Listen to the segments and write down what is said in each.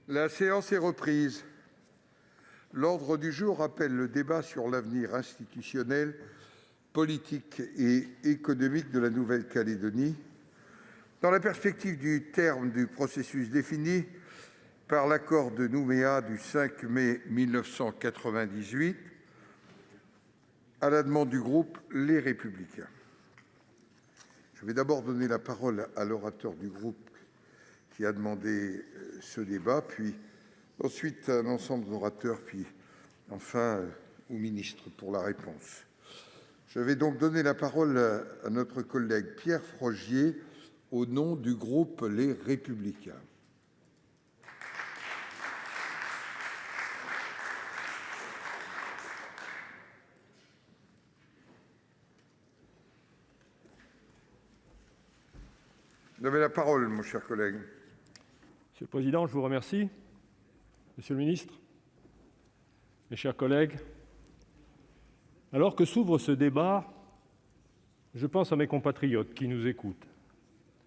La séance est reprise. L'ordre du jour appelle le débat sur l'avenir institutionnel, politique et économique de la Nouvelle-Calédonie, dans la perspective du terme du processus défini par l'accord de Nouméa du 5 mai 1998, à la demande du groupe Les Républicains. Je vais d'abord donner la parole à l'orateur du groupe qui a demandé ce débat, puis ensuite à un ensemble d'orateurs, puis enfin au ministre pour la réponse. Je vais donc donner la parole à notre collègue Pierre Frogier au nom du groupe Les Républicains. Vous avez la parole, mon cher collègue. Monsieur le Président, je vous remercie. Monsieur le Ministre, mes chers collègues, alors que s'ouvre ce débat, je pense à mes compatriotes qui nous écoutent,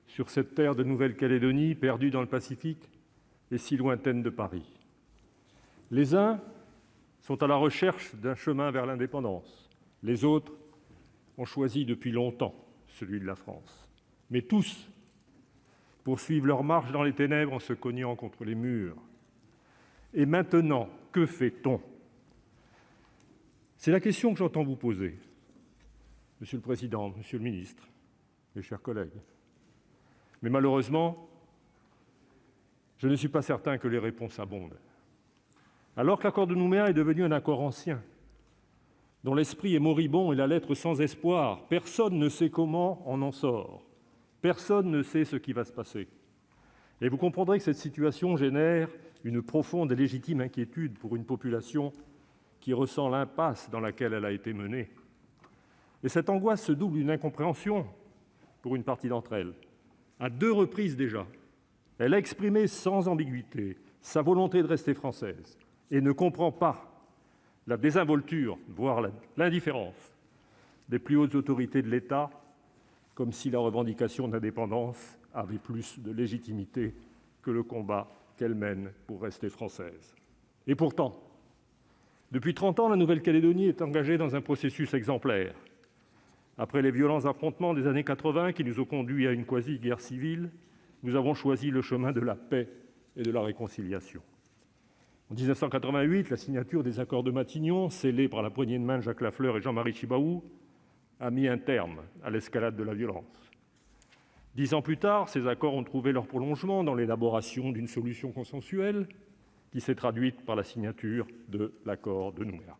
sur cette terre de Nouvelle-Calédonie perdue dans le Pacifique et si lointaine de Paris. Les uns sont à la recherche d'un chemin vers l'indépendance, les autres ont choisi depuis longtemps celui de la France. Mais tous poursuivent leur marche dans les ténèbres en se cognant contre les murs. Et maintenant, que fait-on ? C'est la question que j'entends vous poser, Monsieur le Président, Monsieur le Ministre, mes chers collègues. Mais malheureusement, je ne suis pas certain que les réponses abondent. Alors que l'accord de Nouméa est devenu un accord ancien, dont l'esprit est moribond et la lettre sans espoir, personne ne sait comment on en sort. Personne ne sait ce qui va se passer. Et vous comprendrez que cette situation génère une profonde et légitime inquiétude pour une population qui ressent l'impasse dans laquelle elle a été menée. Et cette angoisse se double d'une incompréhension pour une partie d'entre elles. À 2 reprises déjà, elle a exprimé sans ambiguïté sa volonté de rester française et ne comprend pas la désinvolture, voire l'indifférence des plus hautes autorités de l'État, comme si la revendication d'indépendance avait plus de légitimité que le combat qu'elle mène pour rester française. Et pourtant, depuis 30 ans, la Nouvelle-Calédonie est engagée dans un processus exemplaire. Après les violents affrontements des années 80 qui nous ont conduits à une quasi-guerre civile, nous avons choisi le chemin de la paix et de la réconciliation. En 1988, la signature des accords de Matignon, scellés par la poignée de main de Jacques Lafleur et Jean-Marie Tjibaou, a mis un terme à l'escalade de la violence. 10 ans plus tard, ces accords ont trouvé leur prolongement dans l'élaboration d'une solution consensuelle qui s'est traduite par la signature de l'accord de Nouméa.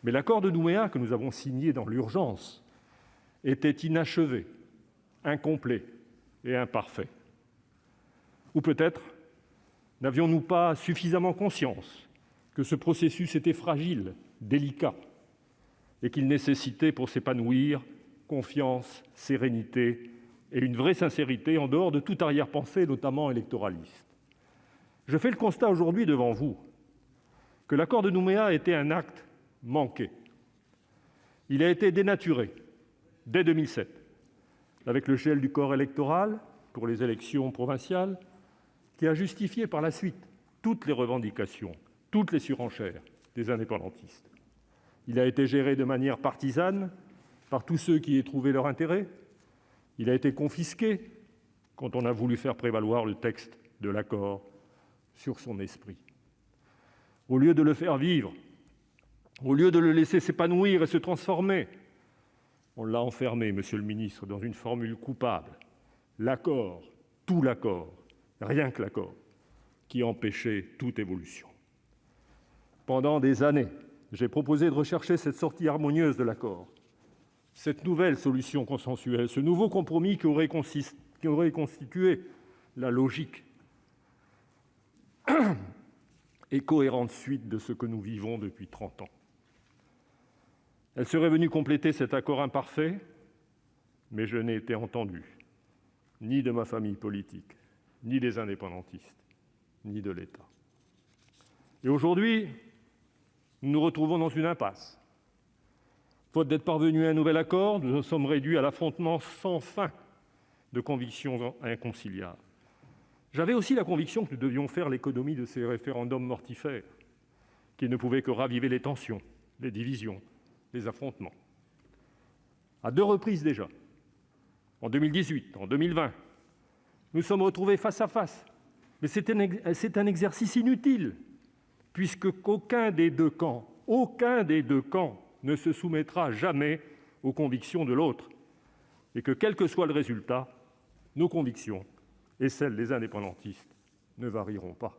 Mais l'accord de Nouméa que nous avons signé dans l'urgence était inachevé, incomplet et imparfait. Ou peut-être n'avions-nous pas suffisamment conscience que ce processus était fragile, délicat, et qu'il nécessitait pour s'épanouir confiance, sérénité et une vraie sincérité en dehors de toute arrière-pensée, notamment électoraliste. Je fais le constat aujourd'hui devant vous que l'accord de Nouméa a été un acte manqué. Il a été dénaturé dès 2007, avec le gel du corps électoral pour les élections provinciales, qui a justifié par la suite toutes les revendications, toutes les surenchères des indépendantistes. Il a été géré de manière partisane par tous ceux qui y trouvaient leur intérêt. Il a été confisqué quand on a voulu faire prévaloir le texte de l'accord sur son esprit. Au lieu de le faire vivre, au lieu de le laisser s'épanouir et se transformer, on l'a enfermé, Monsieur le ministre, dans une formule coupable. L'accord, tout l'accord, rien que l'accord, qui empêchait toute évolution. Pendant des années, j'ai proposé de rechercher cette sortie harmonieuse de l'accord, cette nouvelle solution consensuelle, ce nouveau compromis qui aurait constitué la logique et cohérente suite de ce que nous vivons depuis 30 ans. Elle serait venue compléter cet accord imparfait, mais je n'ai été entendu, ni de ma famille politique, ni des indépendantistes, ni de l'État. Et aujourd'hui, nous nous retrouvons dans une impasse. Faute d'être parvenus à un nouvel accord, nous nous sommes réduits à l'affrontement sans fin de convictions inconciliables. J'avais aussi la conviction que nous devions faire l'économie de ces référendums mortifères, qui ne pouvaient que raviver les tensions, les divisions, les affrontements. À 2 reprises déjà, en 2018, en 2020, nous sommes retrouvés face à face. Mais c'est un exercice inutile, puisque aucun des deux camps ne se soumettra jamais aux convictions de l'autre, et que quel que soit le résultat, nos convictions et celles des indépendantistes ne varieront pas.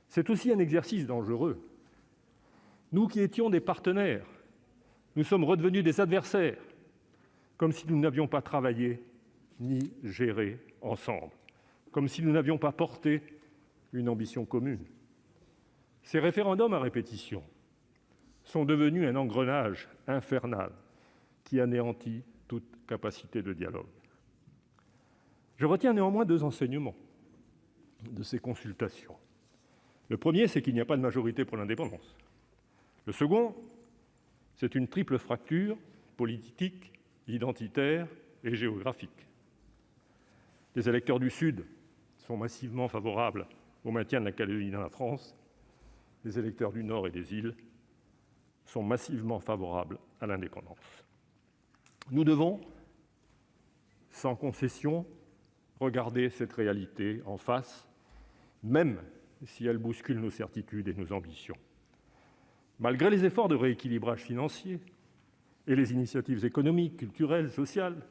C'est aussi un exercice dangereux. Nous qui étions des partenaires, nous sommes redevenus des adversaires, comme si nous n'avions pas travaillé ni géré ensemble, comme si nous n'avions pas porté une ambition commune. Ces référendums à répétition sont devenus un engrenage infernal qui anéantit toute capacité de dialogue. Je retiens néanmoins 2 enseignements de ces consultations. Le premier, c'est qu'il n'y a pas de majorité pour l'indépendance. Le second, c'est une triple fracture politique, identitaire et géographique. Les électeurs du Sud sont massivement favorables au maintien de la Calédonie dans la France. Les électeurs du Nord et des îles sont massivement favorables à l'indépendance. Nous devons, sans concession, regarder cette réalité en face, même si elle bouscule nos certitudes et nos ambitions. Malgré les efforts de rééquilibrage financier et les initiatives économiques, culturelles, sociales,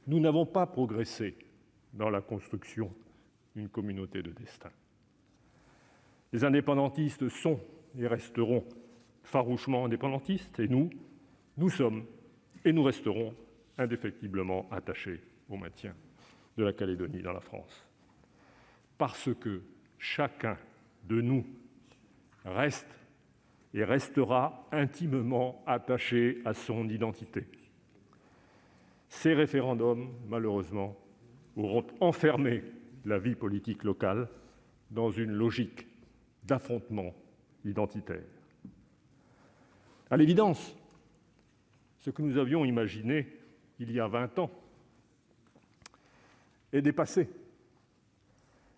nous n'avons pas progressé dans la construction d'une communauté de destin. Les indépendantistes sont et resteront farouchement indépendantistes, et nous sommes et nous resterons indéfectiblement attachés au maintien de la Calédonie dans la France. Parce que chacun de nous reste et restera intimement attaché à son identité. Ces référendums, malheureusement, auront enfermé la vie politique locale dans une logique d'affrontement identitaire. À l'évidence, ce que nous avions imaginé il y a 20 ans est dépassé.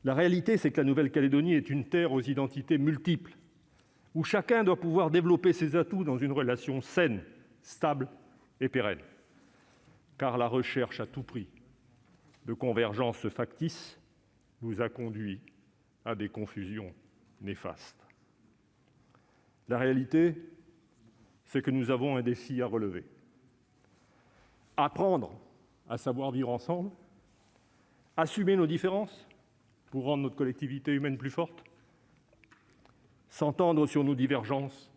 La réalité, c'est que la Nouvelle-Calédonie est une terre aux identités multiples, où chacun doit pouvoir développer ses atouts dans une relation saine, stable et pérenne. Car la recherche à tout prix de convergences factices nous a conduits à des confusions néfastes. La réalité, c'est que nous avons un défi à relever. Apprendre à savoir vivre ensemble, assumer nos différences pour rendre notre collectivité humaine plus forte, s'entendre sur nos divergences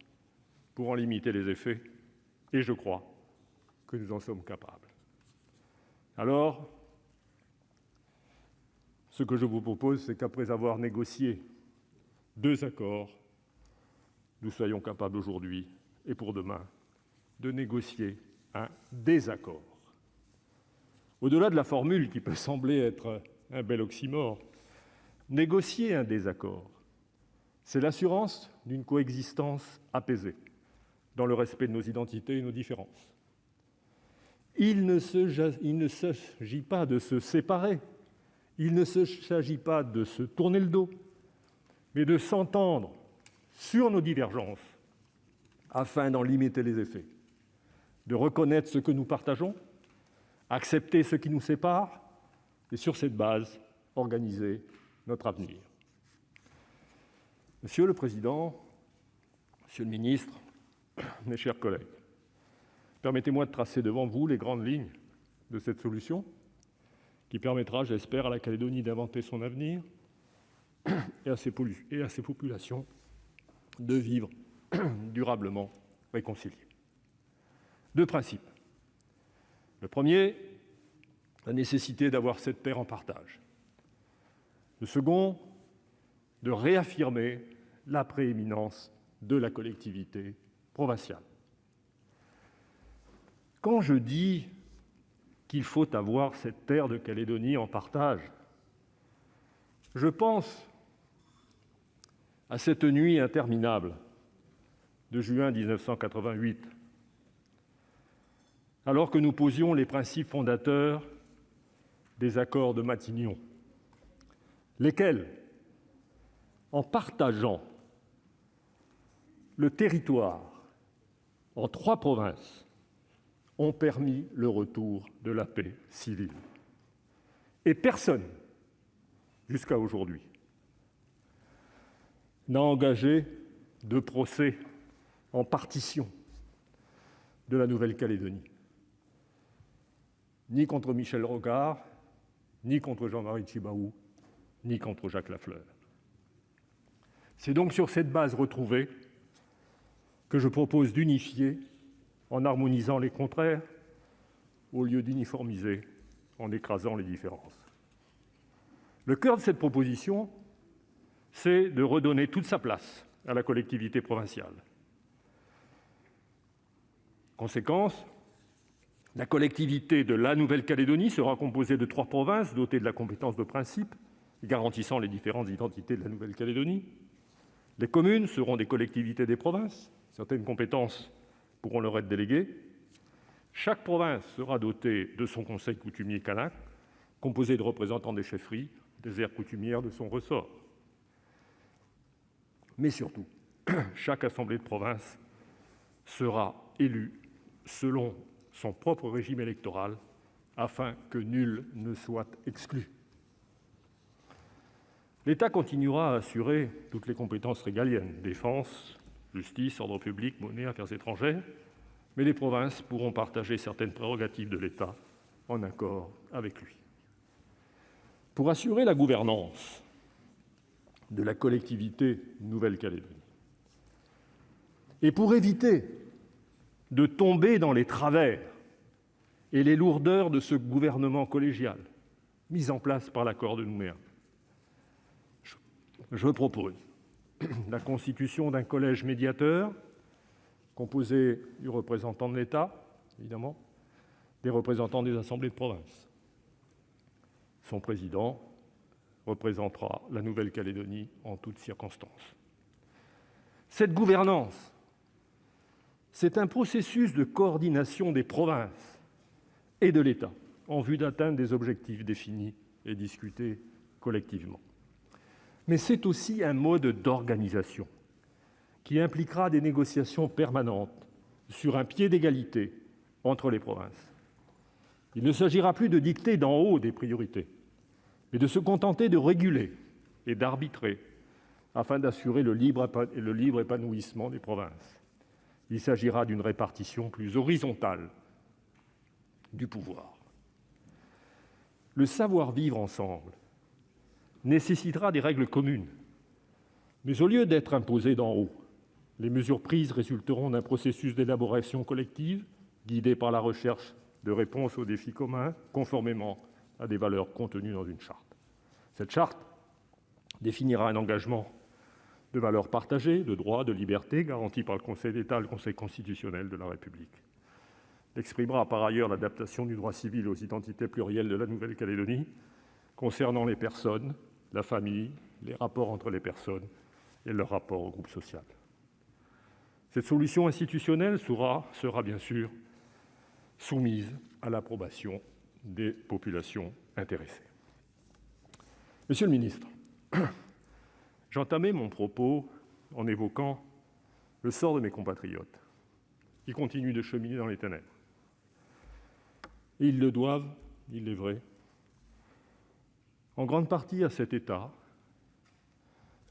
pour en limiter les effets, et je crois que nous en sommes capables. Alors, ce que je vous propose, c'est qu'après avoir négocié 2 accords, nous soyons capables aujourd'hui et pour demain de négocier un désaccord. Au-delà de la formule qui peut sembler être un bel oxymore, négocier un désaccord, c'est l'assurance d'une coexistence apaisée, dans le respect de nos identités et nos différences. Il ne s'agit pas de se séparer, il ne s'agit pas de se tourner le dos, mais de s'entendre sur nos divergences afin d'en limiter les effets, de reconnaître ce que nous partageons, accepter ce qui nous sépare, et sur cette base, organiser notre avenir. Monsieur le Président, Monsieur le Ministre, mes chers collègues, permettez-moi de tracer devant vous les grandes lignes de cette solution qui permettra, j'espère, à la Calédonie d'inventer son avenir et à ses populations de vivre durablement réconciliées. 2 principes. Le premier, la nécessité d'avoir cette terre en partage. Le second, de réaffirmer la prééminence de la collectivité provinciale. Quand je dis qu'il faut avoir cette terre de Calédonie en partage, je pense à cette nuit interminable de juin 1988, alors que nous posions les principes fondateurs des accords de Matignon, lesquels, en partageant le territoire en 3 provinces, ont permis le retour de la paix civile. Et personne, jusqu'à aujourd'hui, n'a engagé de procès en partition de la Nouvelle-Calédonie, ni contre Michel Rocard, ni contre Jean-Marie Tjibaou, ni contre Jacques Lafleur. C'est donc sur cette base retrouvée que je propose d'unifier en harmonisant les contraires au lieu d'uniformiser en écrasant les différences. Le cœur de cette proposition, c'est de redonner toute sa place à la collectivité provinciale. Conséquence, la collectivité de la Nouvelle-Calédonie sera composée de 3 provinces dotées de la compétence de principe, garantissant les différentes identités de la Nouvelle-Calédonie. Les communes seront des collectivités des provinces. Certaines compétences pourront leur être déléguées. Chaque province sera dotée de son conseil coutumier kanak, composé de représentants des chefferies, des aires coutumières de son ressort. Mais surtout, chaque assemblée de province sera élue selon son propre régime électoral, afin que nul ne soit exclu. L'État continuera à assurer toutes les compétences régaliennes, défense, justice, ordre public, monnaie, affaires étrangères, mais les provinces pourront partager certaines prérogatives de l'État en accord avec lui. Pour assurer la gouvernance de la collectivité Nouvelle-Calédonie, et pour éviter de tomber dans les travers et les lourdeurs de ce gouvernement collégial mis en place par l'accord de Nouméa, je propose la constitution d'un collège médiateur composé du représentant de l'État, évidemment, des représentants des assemblées de province. Son président représentera la Nouvelle-Calédonie en toutes circonstances. Cette gouvernance, c'est un processus de coordination des provinces et de l'État en vue d'atteindre des objectifs définis et discutés collectivement. Mais c'est aussi un mode d'organisation qui impliquera des négociations permanentes sur un pied d'égalité entre les provinces. Il ne s'agira plus de dicter d'en haut des priorités, mais de se contenter de réguler et d'arbitrer afin d'assurer le libre épanouissement des provinces. Il s'agira d'une répartition plus horizontale du pouvoir. Le savoir-vivre ensemble nécessitera des règles communes, mais au lieu d'être imposées d'en haut, les mesures prises résulteront d'un processus d'élaboration collective guidé par la recherche de réponses aux défis communs, conformément à des valeurs contenues dans une charte. Cette charte définira un engagement de valeurs partagées, de droits, de libertés, garantis par le Conseil d'État et le Conseil constitutionnel de la République. Elle exprimera par ailleurs l'adaptation du droit civil aux identités plurielles de la Nouvelle-Calédonie concernant les personnes, la famille, les rapports entre les personnes et leur rapport au groupe social. Cette solution institutionnelle sera bien sûr soumise à l'approbation des populations intéressées. Monsieur le ministre, j'entamais mon propos en évoquant le sort de mes compatriotes qui continuent de cheminer dans les ténèbres. Et ils le doivent, il est vrai, en grande partie à cet État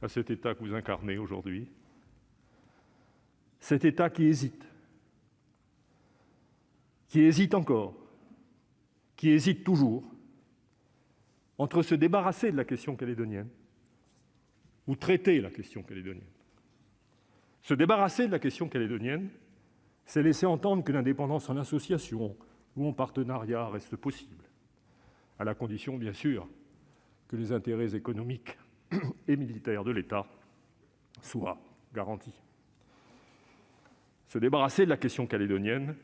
que vous incarnez aujourd'hui, cet État qui hésite encore, qui hésite toujours, entre se débarrasser de la question calédonienne ou traiter la question calédonienne. Se débarrasser de la question calédonienne, c'est laisser entendre que l'indépendance en association ou en partenariat reste possible, à la condition, bien sûr, que les intérêts économiques et militaires de l'État soient garantis. Se débarrasser de la question calédonienne,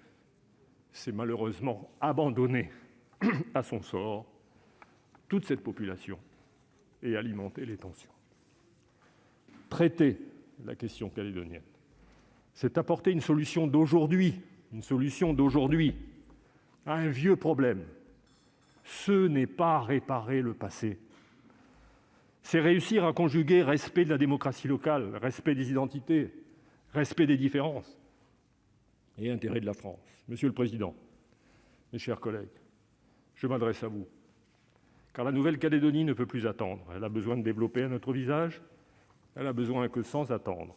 c'est malheureusement abandonner à son sort toute cette population et alimenter les tensions. Traiter la question calédonienne, c'est apporter une solution d'aujourd'hui à un vieux problème. Ce n'est pas réparer le passé, C'est réussir à conjuguer respect de la démocratie locale, respect des identités, respect des différences et intérêt de la France. Monsieur le président, mes chers collègues, je m'adresse à vous, car la Nouvelle-Calédonie ne peut plus attendre. Elle a besoin de développer un autre visage. Elle a besoin que, sans attendre,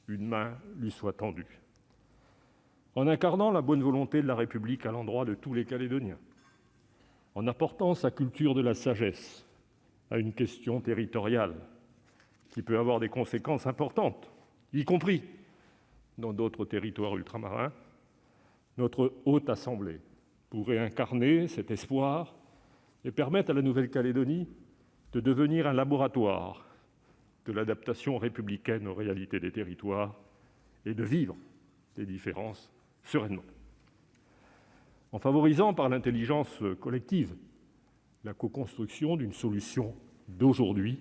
une main lui soit tendue. En incarnant la bonne volonté de la République à l'endroit de tous les Calédoniens, en apportant sa culture de la sagesse à une question territoriale qui peut avoir des conséquences importantes, y compris dans d'autres territoires ultramarins, notre Haute Assemblée pourrait incarner cet espoir et permettre à la Nouvelle-Calédonie de devenir un laboratoire de l'adaptation républicaine aux réalités des territoires et de vivre les différences sereinement. En favorisant par l'intelligence collective la co-construction d'une solution d'aujourd'hui,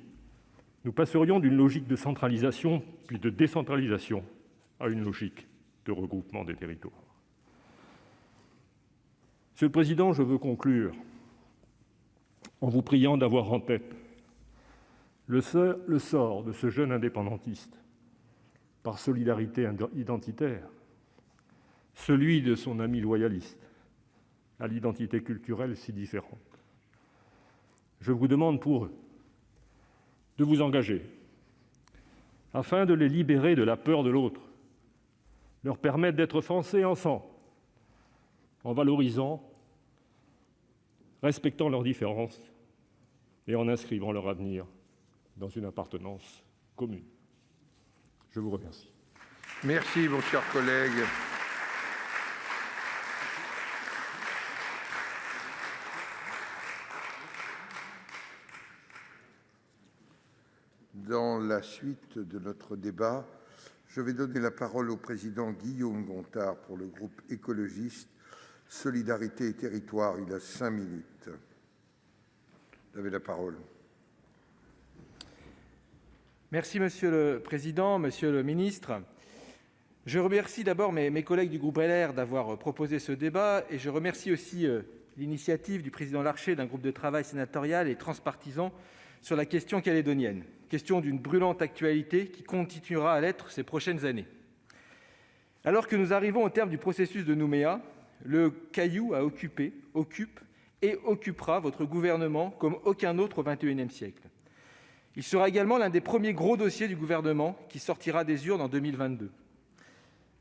nous passerions d'une logique de centralisation puis de décentralisation à une logique de regroupement des territoires. Monsieur le Président, je veux conclure en vous priant d'avoir en tête le sort de ce jeune indépendantiste par solidarité identitaire, celui de son ami loyaliste, à l'identité culturelle si différente. Je vous demande pour eux de vous engager afin de les libérer de la peur de l'autre, leur permettre d'être Français ensemble, en valorisant, respectant leurs différences et en inscrivant leur avenir dans une appartenance commune. Je vous remercie. Merci, mon cher collègue. Dans la suite de notre débat, je vais donner la parole au président Guillaume Gontard pour le groupe écologiste Solidarité et Territoires. Il a 5 minutes. Vous avez la parole. Merci, Monsieur le Président, Monsieur le Ministre. Je remercie d'abord mes collègues du groupe LR d'avoir proposé ce débat et je remercie aussi l'initiative du président Larcher d'un groupe de travail sénatorial et transpartisan sur la question calédonienne, question d'une brûlante actualité qui continuera à l'être ces prochaines années. Alors que nous arrivons au terme du processus de Nouméa, le caillou a occupé, occupe et occupera votre gouvernement comme aucun autre au XXIe siècle. Il sera également l'un des premiers gros dossiers du gouvernement qui sortira des urnes en 2022.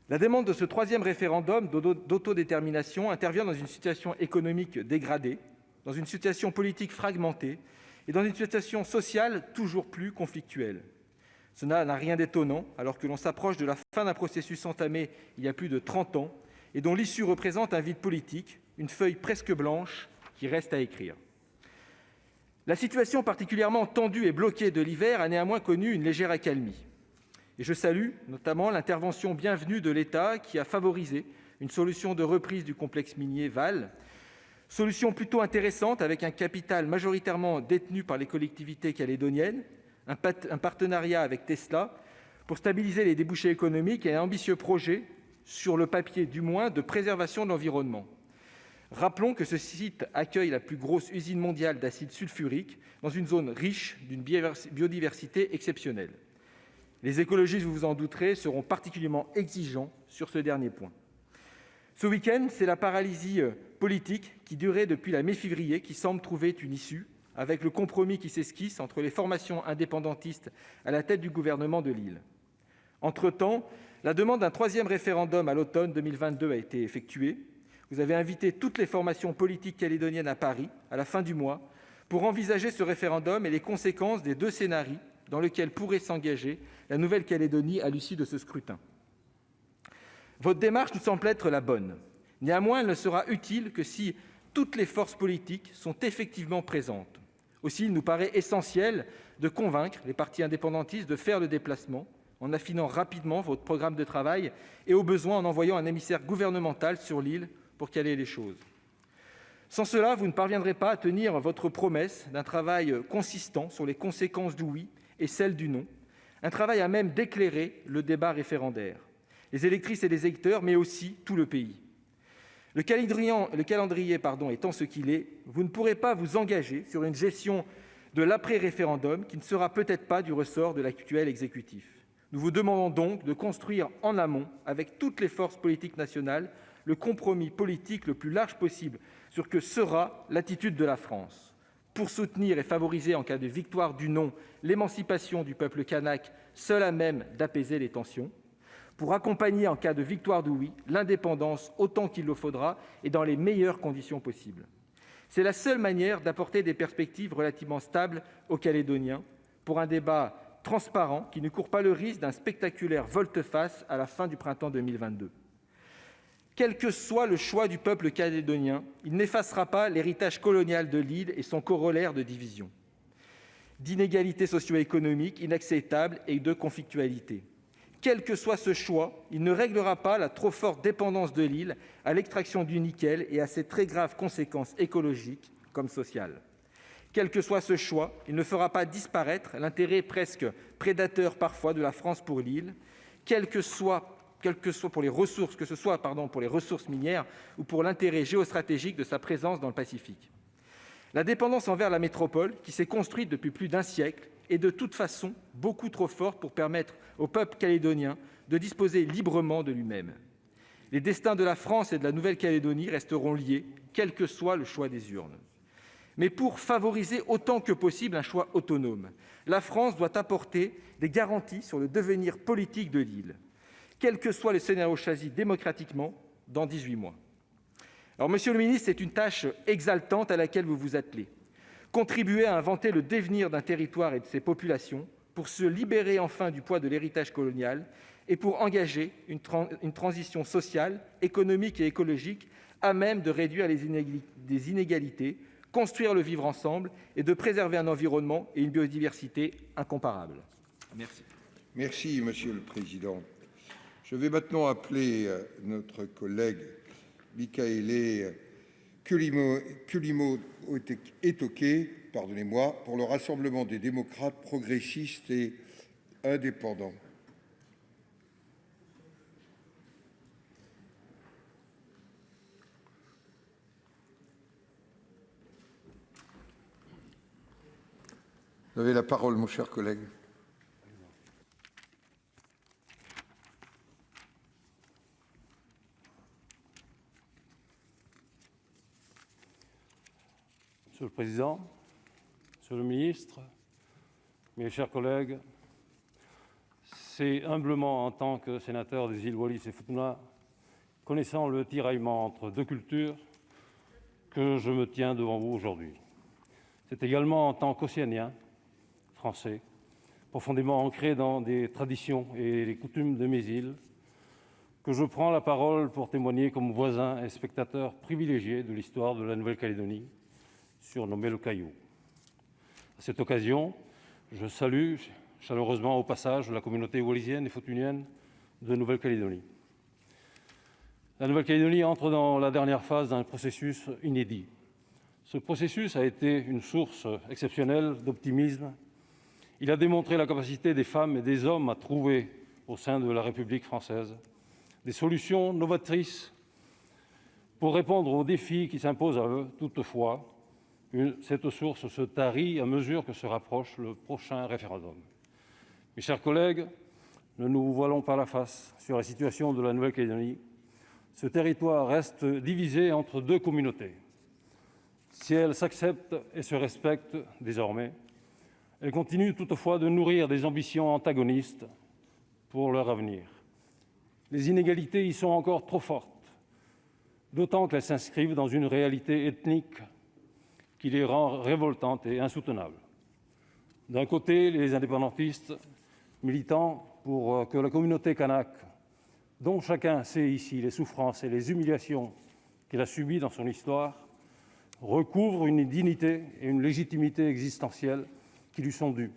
La demande de ce troisième référendum d'autodétermination intervient dans une situation économique dégradée, dans une situation politique fragmentée et dans une situation sociale toujours plus conflictuelle. Cela n'a rien d'étonnant alors que l'on s'approche de la fin d'un processus entamé il y a plus de 30 ans et dont l'issue représente un vide politique, une feuille presque blanche qui reste à écrire. La situation particulièrement tendue et bloquée de l'hiver a néanmoins connu une légère accalmie. Et je salue notamment l'intervention bienvenue de l'État qui a favorisé une solution de reprise du complexe minier Vale, solution plutôt intéressante avec un capital majoritairement détenu par les collectivités calédoniennes, un partenariat avec Tesla pour stabiliser les débouchés économiques et un ambitieux projet, sur le papier du moins, de préservation de l'environnement. Rappelons que ce site accueille la plus grosse usine mondiale d'acide sulfurique dans une zone riche d'une biodiversité exceptionnelle. Les écologistes, vous vous en douterez, seront particulièrement exigeants sur ce dernier point. Ce week-end, c'est la paralysie politique qui durait depuis la mi-février qui semble trouver une issue, avec le compromis qui s'esquisse entre les formations indépendantistes à la tête du gouvernement de l'île. Entre-temps, la demande d'un troisième référendum à l'automne 2022 a été effectuée. Vous avez invité toutes les formations politiques calédoniennes à Paris, à la fin du mois, pour envisager ce référendum et les conséquences des 2 scénarios dans lesquels pourrait s'engager la Nouvelle-Calédonie à l'issue de ce scrutin. Votre démarche nous semble être la bonne. Néanmoins, elle ne sera utile que si toutes les forces politiques sont effectivement présentes. Aussi, il nous paraît essentiel de convaincre les partis indépendantistes de faire le déplacement, en affinant rapidement votre programme de travail et, au besoin, en envoyant un émissaire gouvernemental sur l'île pour caler les choses. Sans cela, vous ne parviendrez pas à tenir votre promesse d'un travail consistant sur les conséquences du oui et celles du non, un travail à même d'éclairer le débat référendaire, les électrices et les électeurs, mais aussi tout le pays. Le calendrier étant ce qu'il est, vous ne pourrez pas vous engager sur une gestion de l'après-référendum qui ne sera peut-être pas du ressort de l'actuel exécutif. Nous vous demandons donc de construire en amont, avec toutes les forces politiques nationales, le compromis politique le plus large possible sur ce que sera l'attitude de la France, pour soutenir et favoriser, en cas de victoire du non, l'émancipation du peuple kanak, seul à même d'apaiser les tensions, pour accompagner, en cas de victoire du oui, l'indépendance autant qu'il le faudra et dans les meilleures conditions possibles. C'est la seule manière d'apporter des perspectives relativement stables aux Calédoniens pour un débat transparent qui ne court pas le risque d'un spectaculaire volte-face à la fin du printemps 2022. Quel que soit le choix du peuple calédonien, il n'effacera pas l'héritage colonial de l'île et son corollaire de division, d'inégalités socio-économiques inacceptables et de conflictualité. Quel que soit ce choix, il ne réglera pas la trop forte dépendance de l'île à l'extraction du nickel et à ses très graves conséquences écologiques comme sociales. Quel que soit ce choix, il ne fera pas disparaître l'intérêt presque prédateur parfois de la France pour l'île, quel que soit pour les ressources, que ce soit pour les ressources minières ou pour l'intérêt géostratégique de sa présence dans le Pacifique. La dépendance envers la métropole, qui s'est construite depuis plus d'un siècle, est de toute façon beaucoup trop forte pour permettre au peuple calédonien de disposer librement de lui-même. Les destins de la France et de la Nouvelle-Calédonie resteront liés, quel que soit le choix des urnes. Mais pour favoriser autant que possible un choix autonome, la France doit apporter des garanties sur le devenir politique de l'île, quel que soit le scénario choisi démocratiquement dans 18 mois. Alors, monsieur le ministre, c'est une tâche exaltante à laquelle vous vous attelez. Contribuer à inventer le devenir d'un territoire et de ses populations pour se libérer enfin du poids de l'héritage colonial et pour engager une transition sociale, économique et écologique à même de réduire les inégalités, construire le vivre ensemble et de préserver un environnement et une biodiversité incomparables. Merci. Merci, Monsieur le Président. Je vais maintenant appeler notre collègue Mikaele Kulimo-Etoke, pardonnez-moi, pour le Rassemblement des démocrates progressistes et indépendants. Vous avez la parole, mon cher collègue. Monsieur le Président, Monsieur le Ministre, mes chers collègues, c'est humblement en tant que sénateur des îles Wallis et Futuna, connaissant le tiraillement entre deux cultures, que je me tiens devant vous aujourd'hui. C'est également en tant qu'océanien, français, profondément ancré dans des traditions et les coutumes de mes îles, que je prends la parole pour témoigner comme voisin et spectateur privilégié de l'histoire de la Nouvelle-Calédonie, surnommée le Caillou. À cette occasion, je salue chaleureusement au passage la communauté wallisienne et futunienne de Nouvelle-Calédonie. La Nouvelle-Calédonie entre dans la dernière phase d'un processus inédit. Ce processus a été une source exceptionnelle d'optimisme. Il a démontré la capacité des femmes et des hommes à trouver, au sein de la République française, des solutions novatrices pour répondre aux défis qui s'imposent à eux. Toutefois, cette source se tarit à mesure que se rapproche le prochain référendum. Mes chers collègues, ne nous voilons pas la face sur la situation de la Nouvelle-Calédonie. Ce territoire reste divisé entre deux communautés. Si elles s'acceptent et se respectent désormais, elles continuent toutefois de nourrir des ambitions antagonistes pour leur avenir. Les inégalités y sont encore trop fortes, d'autant qu'elles s'inscrivent dans une réalité ethnique qui les rend révoltantes et insoutenables. D'un côté, les indépendantistes militant pour que la communauté kanak, dont chacun sait ici les souffrances et les humiliations qu'il a subies dans son histoire, recouvre une dignité et une légitimité existentielle qui lui sont dues,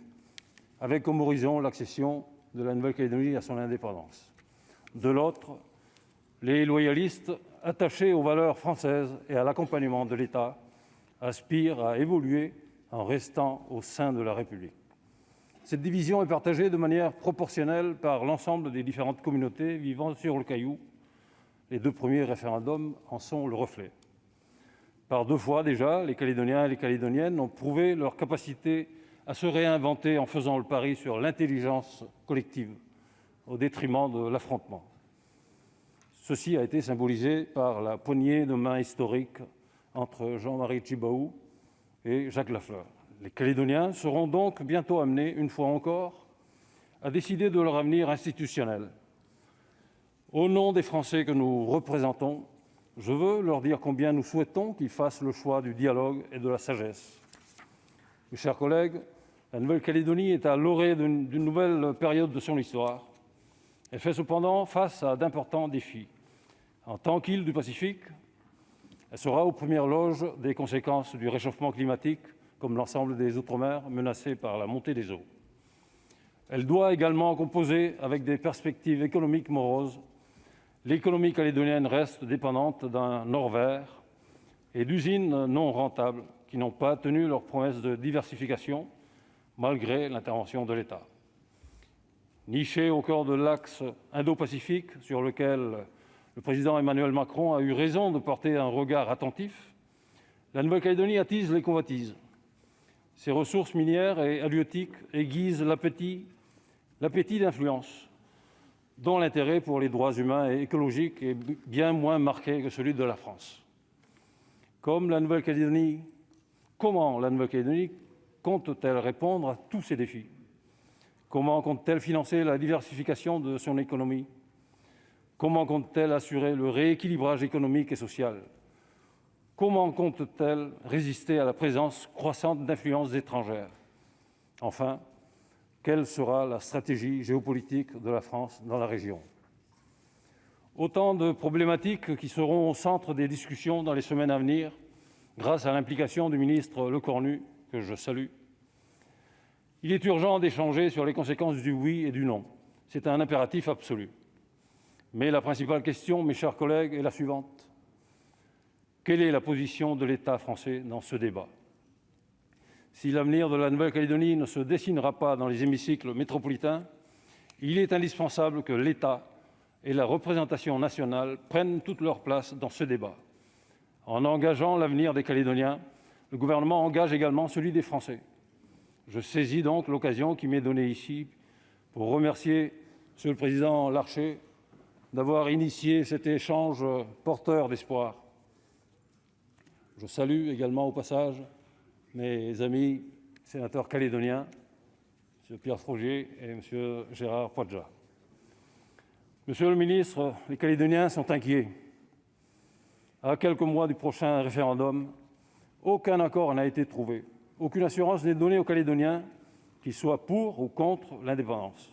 avec comme horizon l'accession de la Nouvelle-Calédonie à son indépendance. De l'autre, les loyalistes, attachés aux valeurs françaises et à l'accompagnement de l'État, aspirent à évoluer en restant au sein de la République. Cette division est partagée de manière proportionnelle par l'ensemble des différentes communautés vivant sur le Caillou. Les deux premiers référendums en sont le reflet. Par 2 fois déjà, les Calédoniens et les Calédoniennes ont prouvé leur capacité à se réinventer en faisant le pari sur l'intelligence collective au détriment de l'affrontement. Ceci a été symbolisé par la poignée de main historique entre Jean-Marie Tjibaou et Jacques Lafleur. Les Calédoniens seront donc bientôt amenés, une fois encore, à décider de leur avenir institutionnel. Au nom des Français que nous représentons, je veux leur dire combien nous souhaitons qu'ils fassent le choix du dialogue et de la sagesse. Mes chers collègues, la Nouvelle-Calédonie est à l'orée d'une nouvelle période de son histoire. Elle fait cependant face à d'importants défis. En tant qu'île du Pacifique, elle sera aux premières loges des conséquences du réchauffement climatique, comme l'ensemble des Outre-mer menacés par la montée des eaux. Elle doit également composer avec des perspectives économiques moroses. L'économie calédonienne reste dépendante d'un or vert et d'usines non rentables qui n'ont pas tenu leurs promesses de diversification malgré l'intervention de l'État. Nichée au cœur de l'axe Indo-Pacifique sur lequel le président Emmanuel Macron a eu raison de porter un regard attentif, la Nouvelle-Calédonie attise les convoitises. Ses ressources minières et halieutiques aiguisent l'appétit d'influence, dont l'intérêt pour les droits humains et écologiques est bien moins marqué que celui de la France. Comment la Nouvelle-Calédonie compte-t-elle répondre à tous ces défis? Comment compte-t-elle financer la diversification de son économie? Comment compte-t-elle assurer le rééquilibrage économique et social? Comment compte-t-elle résister à la présence croissante d'influences étrangères? Enfin, quelle sera la stratégie géopolitique de la France dans la région? Autant de problématiques qui seront au centre des discussions dans les semaines à venir, grâce à l'implication du ministre Lecornu, que je salue. Il est urgent d'échanger sur les conséquences du oui et du non. C'est un impératif absolu. Mais la principale question, mes chers collègues, est la suivante. Quelle est la position de l'État français dans ce débat? Si l'avenir de la Nouvelle-Calédonie ne se dessinera pas dans les hémicycles métropolitains, il est indispensable que l'État et la représentation nationale prennent toute leur place dans ce débat. En engageant l'avenir des Calédoniens, le gouvernement engage également celui des Français. Je saisis donc l'occasion qui m'est donnée ici pour remercier M. le Président Larcher d'avoir initié cet échange porteur d'espoir. Je salue également au passage mes amis sénateurs calédoniens, M. Pierre Frogier et M. Gérard Poadja. Monsieur le ministre, les Calédoniens sont inquiets. À quelques mois du prochain référendum, aucun accord n'a été trouvé. Aucune assurance n'est donnée aux Calédoniens, qu'ils soient pour ou contre l'indépendance.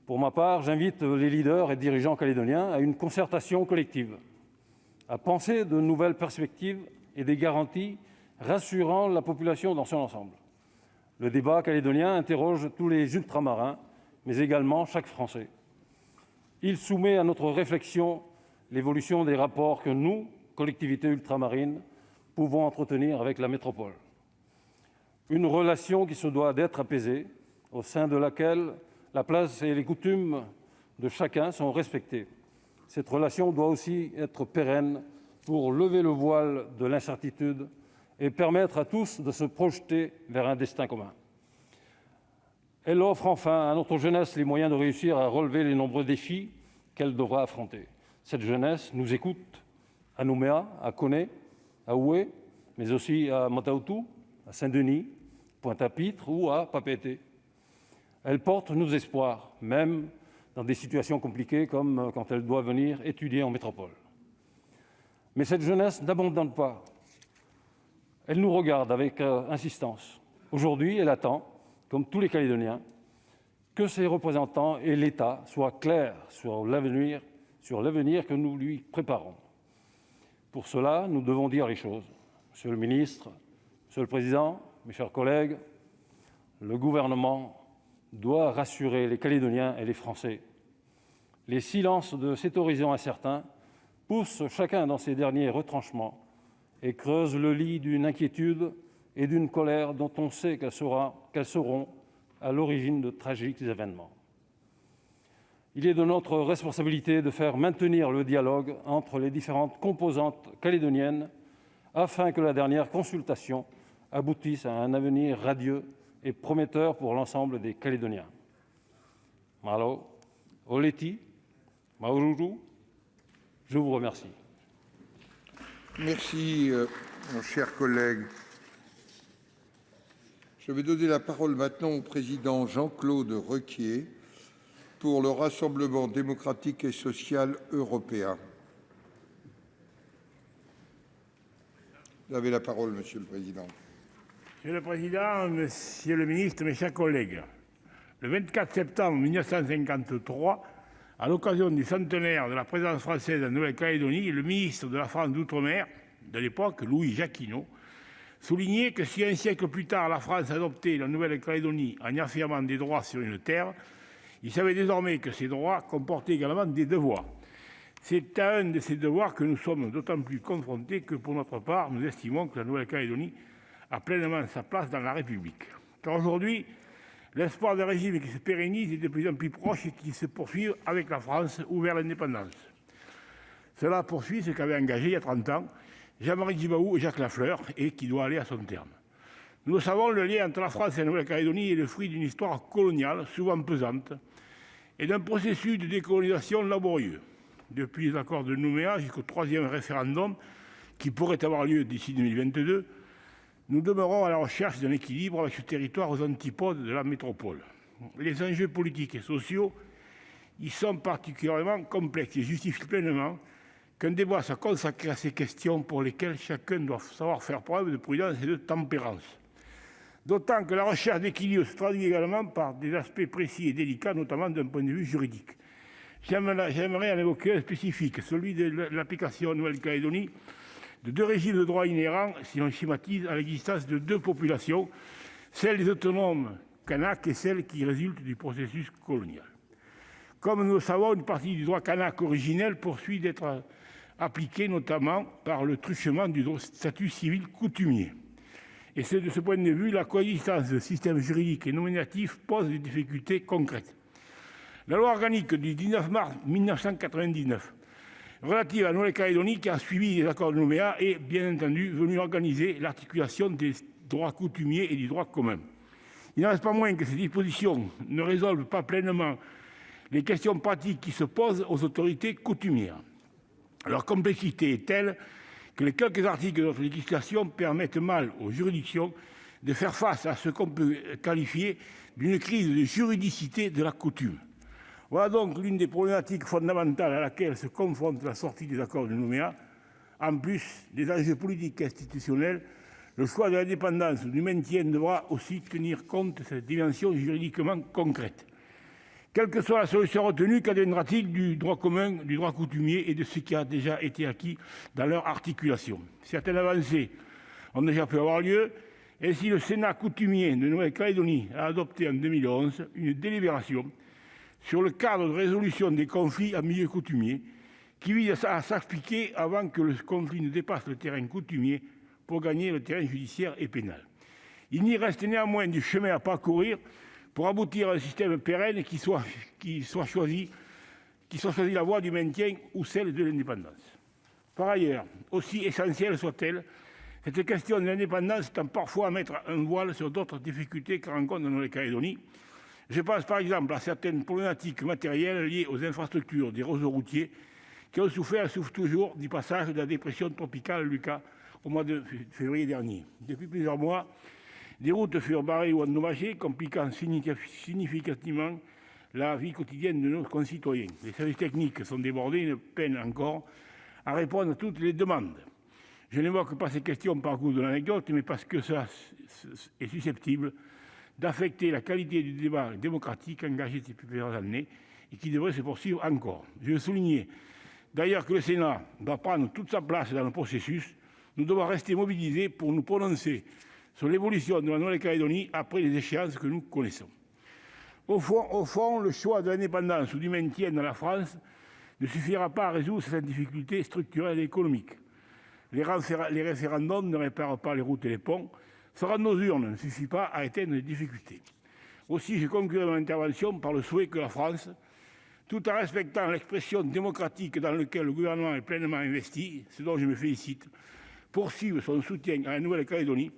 Pour ma part, j'invite les leaders et dirigeants calédoniens à une concertation collective, à penser de nouvelles perspectives et des garanties rassurant la population dans son ensemble. Le débat calédonien interroge tous les ultramarins, mais également chaque Français. Il soumet à notre réflexion l'évolution des rapports que nous, collectivités ultramarines, pouvons entretenir avec la métropole. Une relation qui se doit d'être apaisée, au sein de laquelle la place et les coutumes de chacun sont respectées. Cette relation doit aussi être pérenne pour lever le voile de l'incertitude et permettre à tous de se projeter vers un destin commun. Elle offre enfin à notre jeunesse les moyens de réussir à relever les nombreux défis qu'elle devra affronter. Cette jeunesse nous écoute à Nouméa, à Koné, à Oué, mais aussi à Mataoutou, à Saint-Denis, Pointe-à-Pitre ou à Papeete. Elle porte nos espoirs, même dans des situations compliquées comme quand elle doit venir étudier en métropole. Mais cette jeunesse n'abandonne pas. Elle nous regarde avec insistance. Aujourd'hui, elle attend, comme tous les Calédoniens, que ses représentants et l'État soient clairs sur l'avenir que nous lui préparons. Pour cela, nous devons dire les choses. Monsieur le ministre, Monsieur le Président, mes chers collègues, le gouvernement doit rassurer les Calédoniens et les Français. Les silences de cet horizon incertain poussent chacun dans ses derniers retranchements et creusent le lit d'une inquiétude et d'une colère dont on sait qu'elles seront à l'origine de tragiques événements. Il est de notre responsabilité de faire maintenir le dialogue entre les différentes composantes calédoniennes afin que la dernière consultation aboutisse à un avenir radieux et prometteur pour l'ensemble des Calédoniens. Malo, Oleti, Maururu, je vous remercie. Merci, mon cher collègue. Je vais donner la parole maintenant au président Jean-Claude Requier pour le Rassemblement démocratique et social européen. Vous avez la parole, Monsieur le Président. Monsieur le Président, Monsieur le Ministre, mes chers collègues, le 24 septembre 1953, à l'occasion du centenaire de la présence française en Nouvelle-Calédonie, le ministre de la France d'Outre-mer de l'époque, Louis Jacquinot, soulignait que si un siècle plus tard la France adoptait la Nouvelle-Calédonie en y affirmant des droits sur une terre, il savait désormais que ces droits comportaient également des devoirs. C'est à un de ces devoirs que nous sommes d'autant plus confrontés que, pour notre part, nous estimons que la Nouvelle-Calédonie a pleinement sa place dans la République. Car aujourd'hui, l'espoir d'un régime qui se pérennise est de plus en plus proche et qui se poursuit avec la France ou vers l'indépendance. Cela poursuit ce qu'avaient engagé il y a 30 ans Jean-Marie Tjibaou et Jacques Lafleur et qui doit aller à son terme. Nous le savons, le lien entre la France et la Nouvelle-Calédonie est le fruit d'une histoire coloniale souvent pesante et d'un processus de décolonisation laborieux. Depuis les accords de Nouméa jusqu'au 3e référendum qui pourrait avoir lieu d'ici 2022, nous demeurons à la recherche d'un équilibre avec ce territoire aux antipodes de la métropole. Les enjeux politiques et sociaux y sont particulièrement complexes et justifient pleinement qu'un débat soit consacré à ces questions pour lesquelles chacun doit savoir faire preuve de prudence et de tempérance. D'autant que la recherche d'équilibre se traduit également par des aspects précis et délicats, notamment d'un point de vue juridique. J'aimerais en évoquer un spécifique, celui de l'application en Nouvelle-Calédonie de deux régimes de droit inhérents, si on schématise, à l'existence de deux populations, celle des autonomes kanaks et celle qui résulte du processus colonial. Comme nous le savons, une partie du droit kanak originel poursuit d'être appliquée notamment par le truchement du statut civil coutumier. Et c'est de ce point de vue, la coexistence de systèmes juridiques et nominatifs pose des difficultés concrètes. La loi organique du 19 mars 1999 relative à la Nouvelle-Calédonie, qui a suivi les accords de Nouméa, est bien entendu venue organiser l'articulation des droits coutumiers et du droit commun. Il n'en reste pas moins que ces dispositions ne résolvent pas pleinement les questions pratiques qui se posent aux autorités coutumières. Leur complexité est telle que les quelques articles de notre législation permettent mal aux juridictions de faire face à ce qu'on peut qualifier d'une crise de juridicité de la coutume. Voilà donc l'une des problématiques fondamentales à laquelle se confronte la sortie des accords de Nouméa. En plus des enjeux politiques et institutionnels, le choix de l'indépendance ou du maintien devra aussi tenir compte de cette dimension juridiquement concrète. Quelle que soit la solution retenue, qu'adviendra-t-il du droit commun, du droit coutumier et de ce qui a déjà été acquis dans leur articulation ? Certaines avancées ont déjà pu avoir lieu. Ainsi, le Sénat coutumier de Nouvelle-Calédonie a adopté en 2011 une délibération sur le cadre de résolution des conflits en milieu coutumier qui vise à s'appliquer avant que le conflit ne dépasse le terrain coutumier pour gagner le terrain judiciaire et pénal. Il n'y reste néanmoins du chemin à parcourir pour aboutir à un système pérenne qui soit choisi la voie du maintien ou celle de l'indépendance. Par ailleurs, aussi essentielle soit-elle, cette question de l'indépendance tend parfois à mettre un voile sur d'autres difficultés que rencontre la Nouvelle-Calédonie. Je pense par exemple à certaines problématiques matérielles liées aux infrastructures des réseaux routiers qui ont souffert et souffrent toujours du passage de la dépression tropicale Lucas au mois de février dernier. Depuis plusieurs mois, des routes furent barrées ou endommagées, compliquant significativement la vie quotidienne de nos concitoyens. Les services techniques sont débordés et ne peinent encore à répondre à toutes les demandes. Je n'évoque pas ces questions par goût de l'anecdote, mais parce que cela est susceptible d'affecter la qualité du débat démocratique engagé depuis plusieurs années et qui devrait se poursuivre encore. Je veux souligner d'ailleurs que le Sénat doit prendre toute sa place dans le processus. Nous devons rester mobilisés pour nous prononcer sur l'évolution de la Nouvelle-Calédonie après les échéances que nous connaissons. Au fond, le choix de l'indépendance ou du maintien dans la France ne suffira pas à résoudre cette difficulté structurelle et économique. Les référendums ne réparent pas les routes et les ponts. Se rendre aux urnes ne suffit pas à éteindre les difficultés. Aussi, je conclurai mon intervention par le souhait que la France, tout en respectant l'expression démocratique dans laquelle le gouvernement est pleinement investi, ce dont je me félicite, poursuive son soutien à la Nouvelle-Calédonie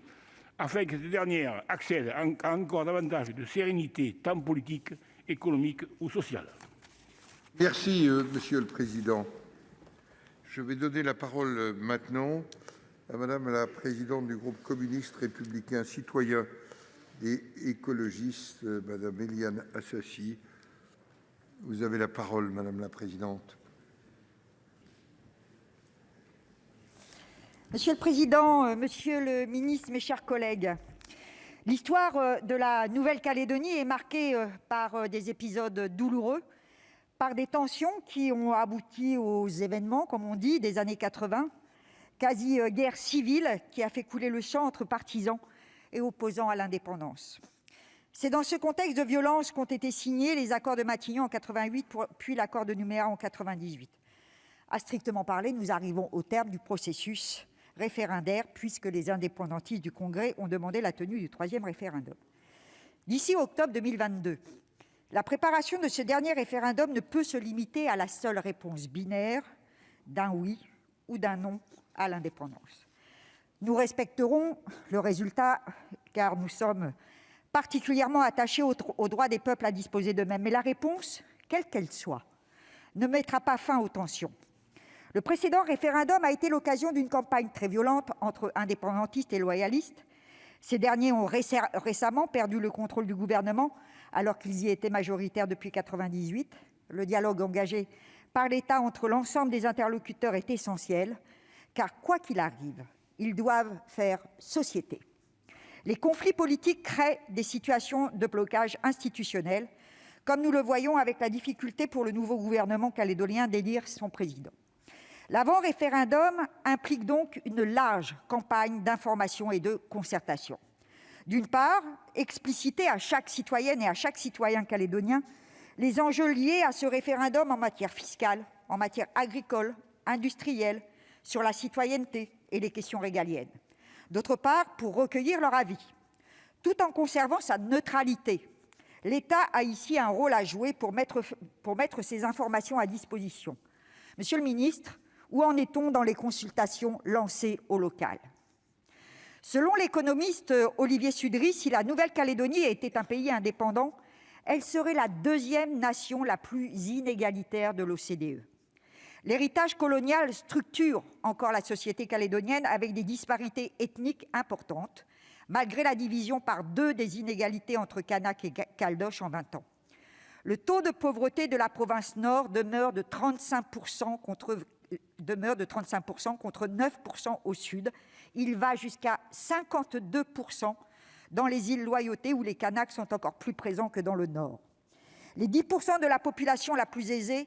afin que cette dernière accède à encore davantage de sérénité, tant politique, économique ou sociale. Merci, Monsieur le Président. Je vais donner la parole maintenant à Madame la présidente du groupe communiste républicain citoyen et écologiste, Madame Éliane Assassi. Vous avez la parole, Madame la présidente. Monsieur le Président, Monsieur le Ministre, mes chers collègues, l'histoire de la Nouvelle-Calédonie est marquée par des épisodes douloureux, par des tensions qui ont abouti aux événements, comme on dit, des années 80, quasi-guerre civile qui a fait couler le sang entre partisans et opposants à l'indépendance. C'est dans ce contexte de violence qu'ont été signés les accords de Matignon en 88, puis l'accord de Nouméa en 98. À strictement parler, nous arrivons au terme du processus référendaire, puisque les indépendantistes du Congrès ont demandé la tenue du 3e référendum. D'ici octobre 2022, la préparation de ce dernier référendum ne peut se limiter à la seule réponse binaire d'un oui ou d'un non à l'indépendance. Nous respecterons le résultat, car nous sommes particulièrement attachés au droit des peuples à disposer d'eux-mêmes. Mais la réponse, quelle qu'elle soit, ne mettra pas fin aux tensions. Le précédent référendum a été l'occasion d'une campagne très violente entre indépendantistes et loyalistes. Ces derniers ont récemment perdu le contrôle du gouvernement, alors qu'ils y étaient majoritaires depuis 1998. Le dialogue engagé par l'État entre l'ensemble des interlocuteurs est essentiel, car quoi qu'il arrive, ils doivent faire société. Les conflits politiques créent des situations de blocage institutionnel, comme nous le voyons avec la difficulté pour le nouveau gouvernement calédonien d'élire son président. L'avant-référendum implique donc une large campagne d'information et de concertation. D'une part, expliciter à chaque citoyenne et à chaque citoyen calédonien les enjeux liés à ce référendum en matière fiscale, en matière agricole, industrielle, sur la citoyenneté et les questions régaliennes. D'autre part, pour recueillir leur avis. Tout en conservant sa neutralité, l'État a ici un rôle à jouer pour mettre ces informations à disposition. Monsieur le ministre, où en est-on dans les consultations lancées au local ? Selon l'économiste Olivier Sudry, si la Nouvelle-Calédonie était un pays indépendant, elle serait la 2e nation la plus inégalitaire de l'OCDE. L'héritage colonial structure encore la société calédonienne avec des disparités ethniques importantes, malgré la division par 2 des inégalités entre Kanaks et Caldoches en 20 ans. Le taux de pauvreté de la province Nord demeure de 35% contre 9% au Sud. Il va jusqu'à 52% dans les îles Loyauté, où les Kanaks sont encore plus présents que dans le Nord. Les 10% de la population la plus aisée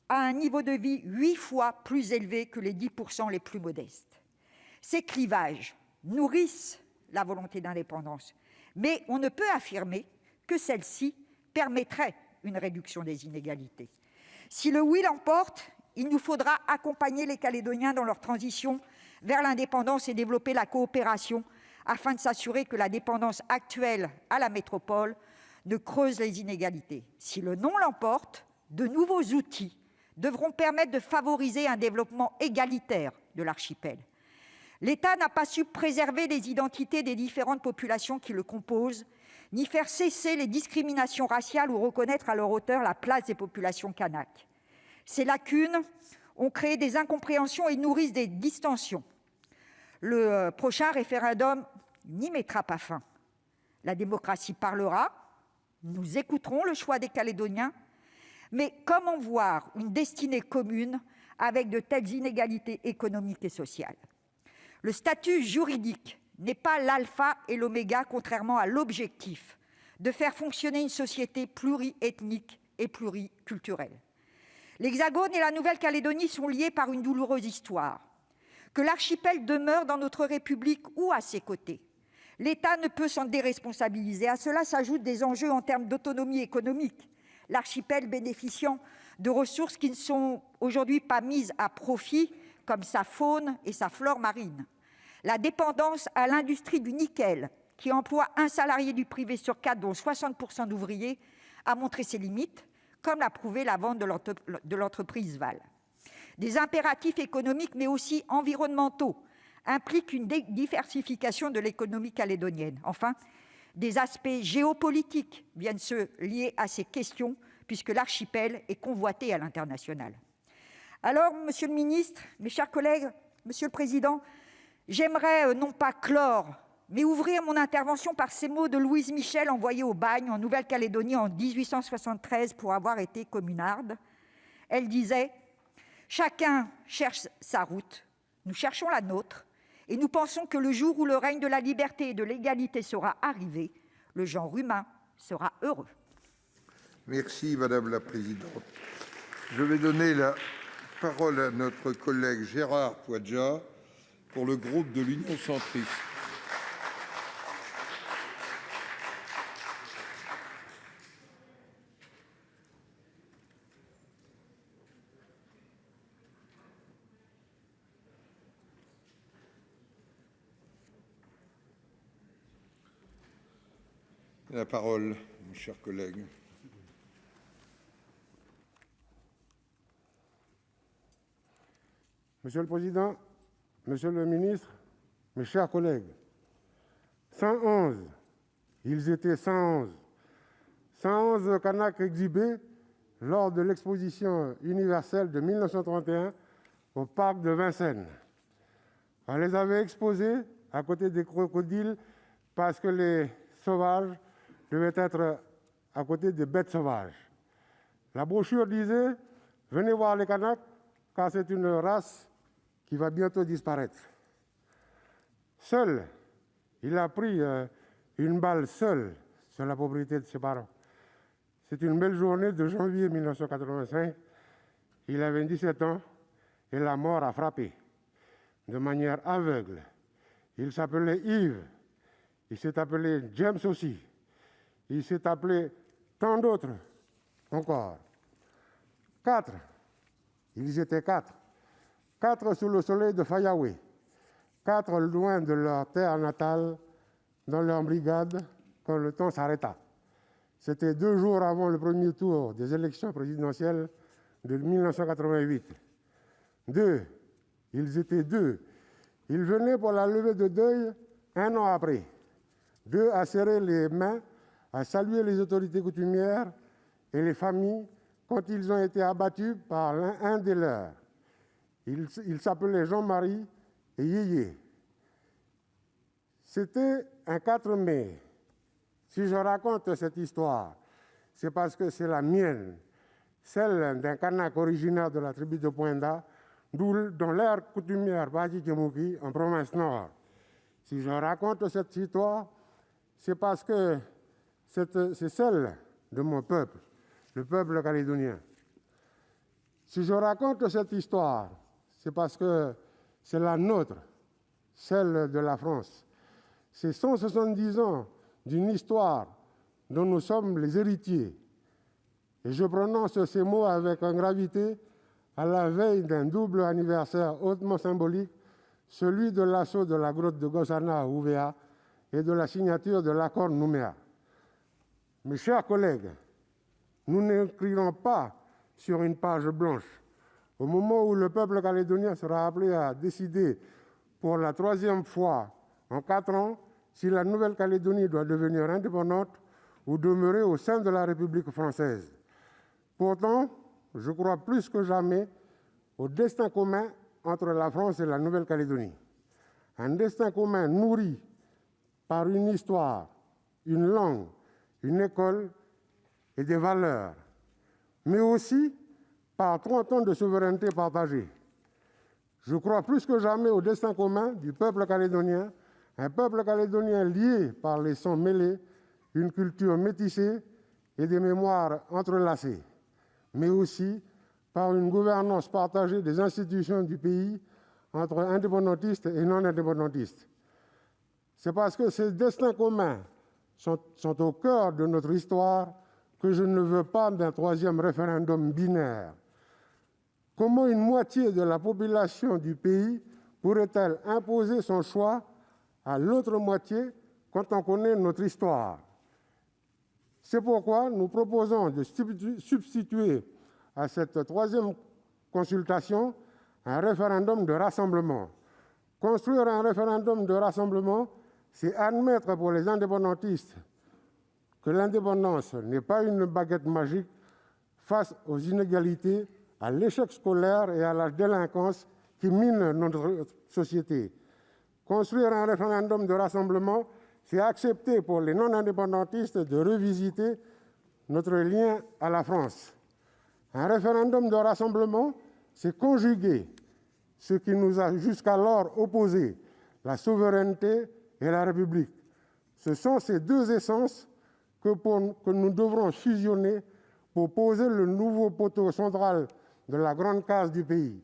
a un niveau de vie 8 fois plus élevé que les 10% les plus modestes. Ces clivages nourrissent la volonté d'indépendance, mais on ne peut affirmer que celle-ci permettrait une réduction des inégalités. Si le oui l'emporte, il nous faudra accompagner les Calédoniens dans leur transition vers l'indépendance et développer la coopération afin de s'assurer que la dépendance actuelle à la métropole ne creuse les inégalités. Si le non l'emporte, de nouveaux outils devront permettre de favoriser un développement égalitaire de l'archipel. L'État n'a pas su préserver les identités des différentes populations qui le composent, ni faire cesser les discriminations raciales ou reconnaître à leur hauteur la place des populations kanaks. Ces lacunes ont créé des incompréhensions et nourrissent des distensions. Le prochain référendum n'y mettra pas fin. La démocratie parlera, nous écouterons le choix des Calédoniens, mais comment voir une destinée commune avec de telles inégalités économiques et sociales ? Le statut juridique n'est pas l'alpha et l'oméga, contrairement à l'objectif de faire fonctionner une société pluriethnique et pluriculturelle. L'Hexagone et la Nouvelle-Calédonie sont liés par une douloureuse histoire. Que l'archipel demeure dans notre République ou à ses côtés, l'État ne peut s'en déresponsabiliser. À cela s'ajoutent des enjeux en termes d'autonomie économique, l'archipel bénéficiant de ressources qui ne sont aujourd'hui pas mises à profit, comme sa faune et sa flore marine. La dépendance à l'industrie du nickel, qui emploie un salarié du privé sur 4, dont 60% d'ouvriers, a montré ses limites, comme l'a prouvé la vente de l'entreprise Val. Des impératifs économiques, mais aussi environnementaux, implique une diversification de l'économie calédonienne. Enfin, des aspects géopolitiques viennent se lier à ces questions, puisque l'archipel est convoité à l'international. Alors, monsieur le ministre, mes chers collègues, monsieur le président, j'aimerais non pas clore, mais ouvrir mon intervention par ces mots de Louise Michel, envoyée au bagne en Nouvelle-Calédonie en 1873 pour avoir été communarde. Elle disait « Chacun cherche sa route, nous cherchons la nôtre, et nous pensons que le jour où le règne de la liberté et de l'égalité sera arrivé, le genre humain sera heureux. » Merci, Madame la Présidente. Je vais donner la parole à notre collègue Gérard Poadja pour le groupe de l'Union centriste. La parole, mon cher collègue. Monsieur le Président, Monsieur le Ministre, mes chers collègues, 111, ils étaient 111. 111 Kanaks exhibés lors de l'exposition universelle de 1931 au parc de Vincennes. On les avait exposés à côté des crocodiles parce que les sauvages devaient être à côté des bêtes sauvages. La brochure disait « Venez voir les Kanaks, car c'est une race qui va bientôt disparaître. » Seul, il a pris une balle seul sur la propriété de ses parents. C'est une belle journée de janvier 1985. Il avait 17 ans et la mort a frappé de manière aveugle. Il s'appelait Yves, il s'est appelé James aussi, il s'est appelé tant d'autres encore. 4, ils étaient 4. 4 sous le soleil de Fayaoué, 4 loin de leur terre natale, dans leur brigade, quand le temps s'arrêta. C'était 2 jours avant le premier tour des élections présidentielles de 1988. 2, ils étaient 2. Ils venaient pour la levée de deuil 1 an après. 2 à serrer les mains, à saluer les autorités coutumières et les familles quand ils ont été abattus par un des leurs. Il s'appelait Jean-Marie et Yéyé. C'était un 4 mai. Si je raconte cette histoire, c'est parce que c'est la mienne, celle d'un Kanak originaire de la tribu de Poinda, dans l'aire coutumière Badi Kemuki, en province nord. Si je raconte cette histoire, c'est parce que c'est celle de mon peuple, le peuple calédonien. Si je raconte cette histoire, c'est parce que c'est la nôtre, celle de la France. C'est 170 ans d'une histoire dont nous sommes les héritiers. Et je prononce ces mots avec une gravité à la veille d'un double anniversaire hautement symbolique, celui de l'assaut de la grotte de Gossana à Ouvéa et de la signature de l'accord Nouméa. Mes chers collègues, nous n'écrirons pas sur une page blanche. Au moment où le peuple calédonien sera appelé à décider pour la 3e fois en 4 ans si la Nouvelle-Calédonie doit devenir indépendante ou demeurer au sein de la République française. Pourtant, je crois plus que jamais au destin commun entre la France et la Nouvelle-Calédonie. Un destin commun nourri par une histoire, une langue, une école et des valeurs, mais aussi par 30 ans de souveraineté partagée. Je crois plus que jamais au destin commun du peuple calédonien, un peuple calédonien lié par les sangs mêlés, une culture métissée et des mémoires entrelacées, mais aussi par une gouvernance partagée des institutions du pays entre indépendantistes et non-indépendantistes. C'est parce que ces destins communs sont au cœur de notre histoire que je ne veux pas d'un 3e référendum binaire. Comment une moitié de la population du pays pourrait-elle imposer son choix à l'autre moitié quand on connaît notre histoire? C'est pourquoi nous proposons de substituer à cette 3e consultation un référendum de rassemblement. Construire un référendum de rassemblement, c'est admettre pour les indépendantistes que l'indépendance n'est pas une baguette magique face aux inégalités, à l'échec scolaire et à la délinquance qui minent notre société. Construire un référendum de rassemblement, c'est accepter pour les non-indépendantistes de revisiter notre lien à la France. Un référendum de rassemblement, c'est conjuguer ce qui nous a jusqu'alors opposés, la souveraineté et la République. Ce sont ces deux essences que nous devrons fusionner pour poser le nouveau poteau central de la grande case du pays.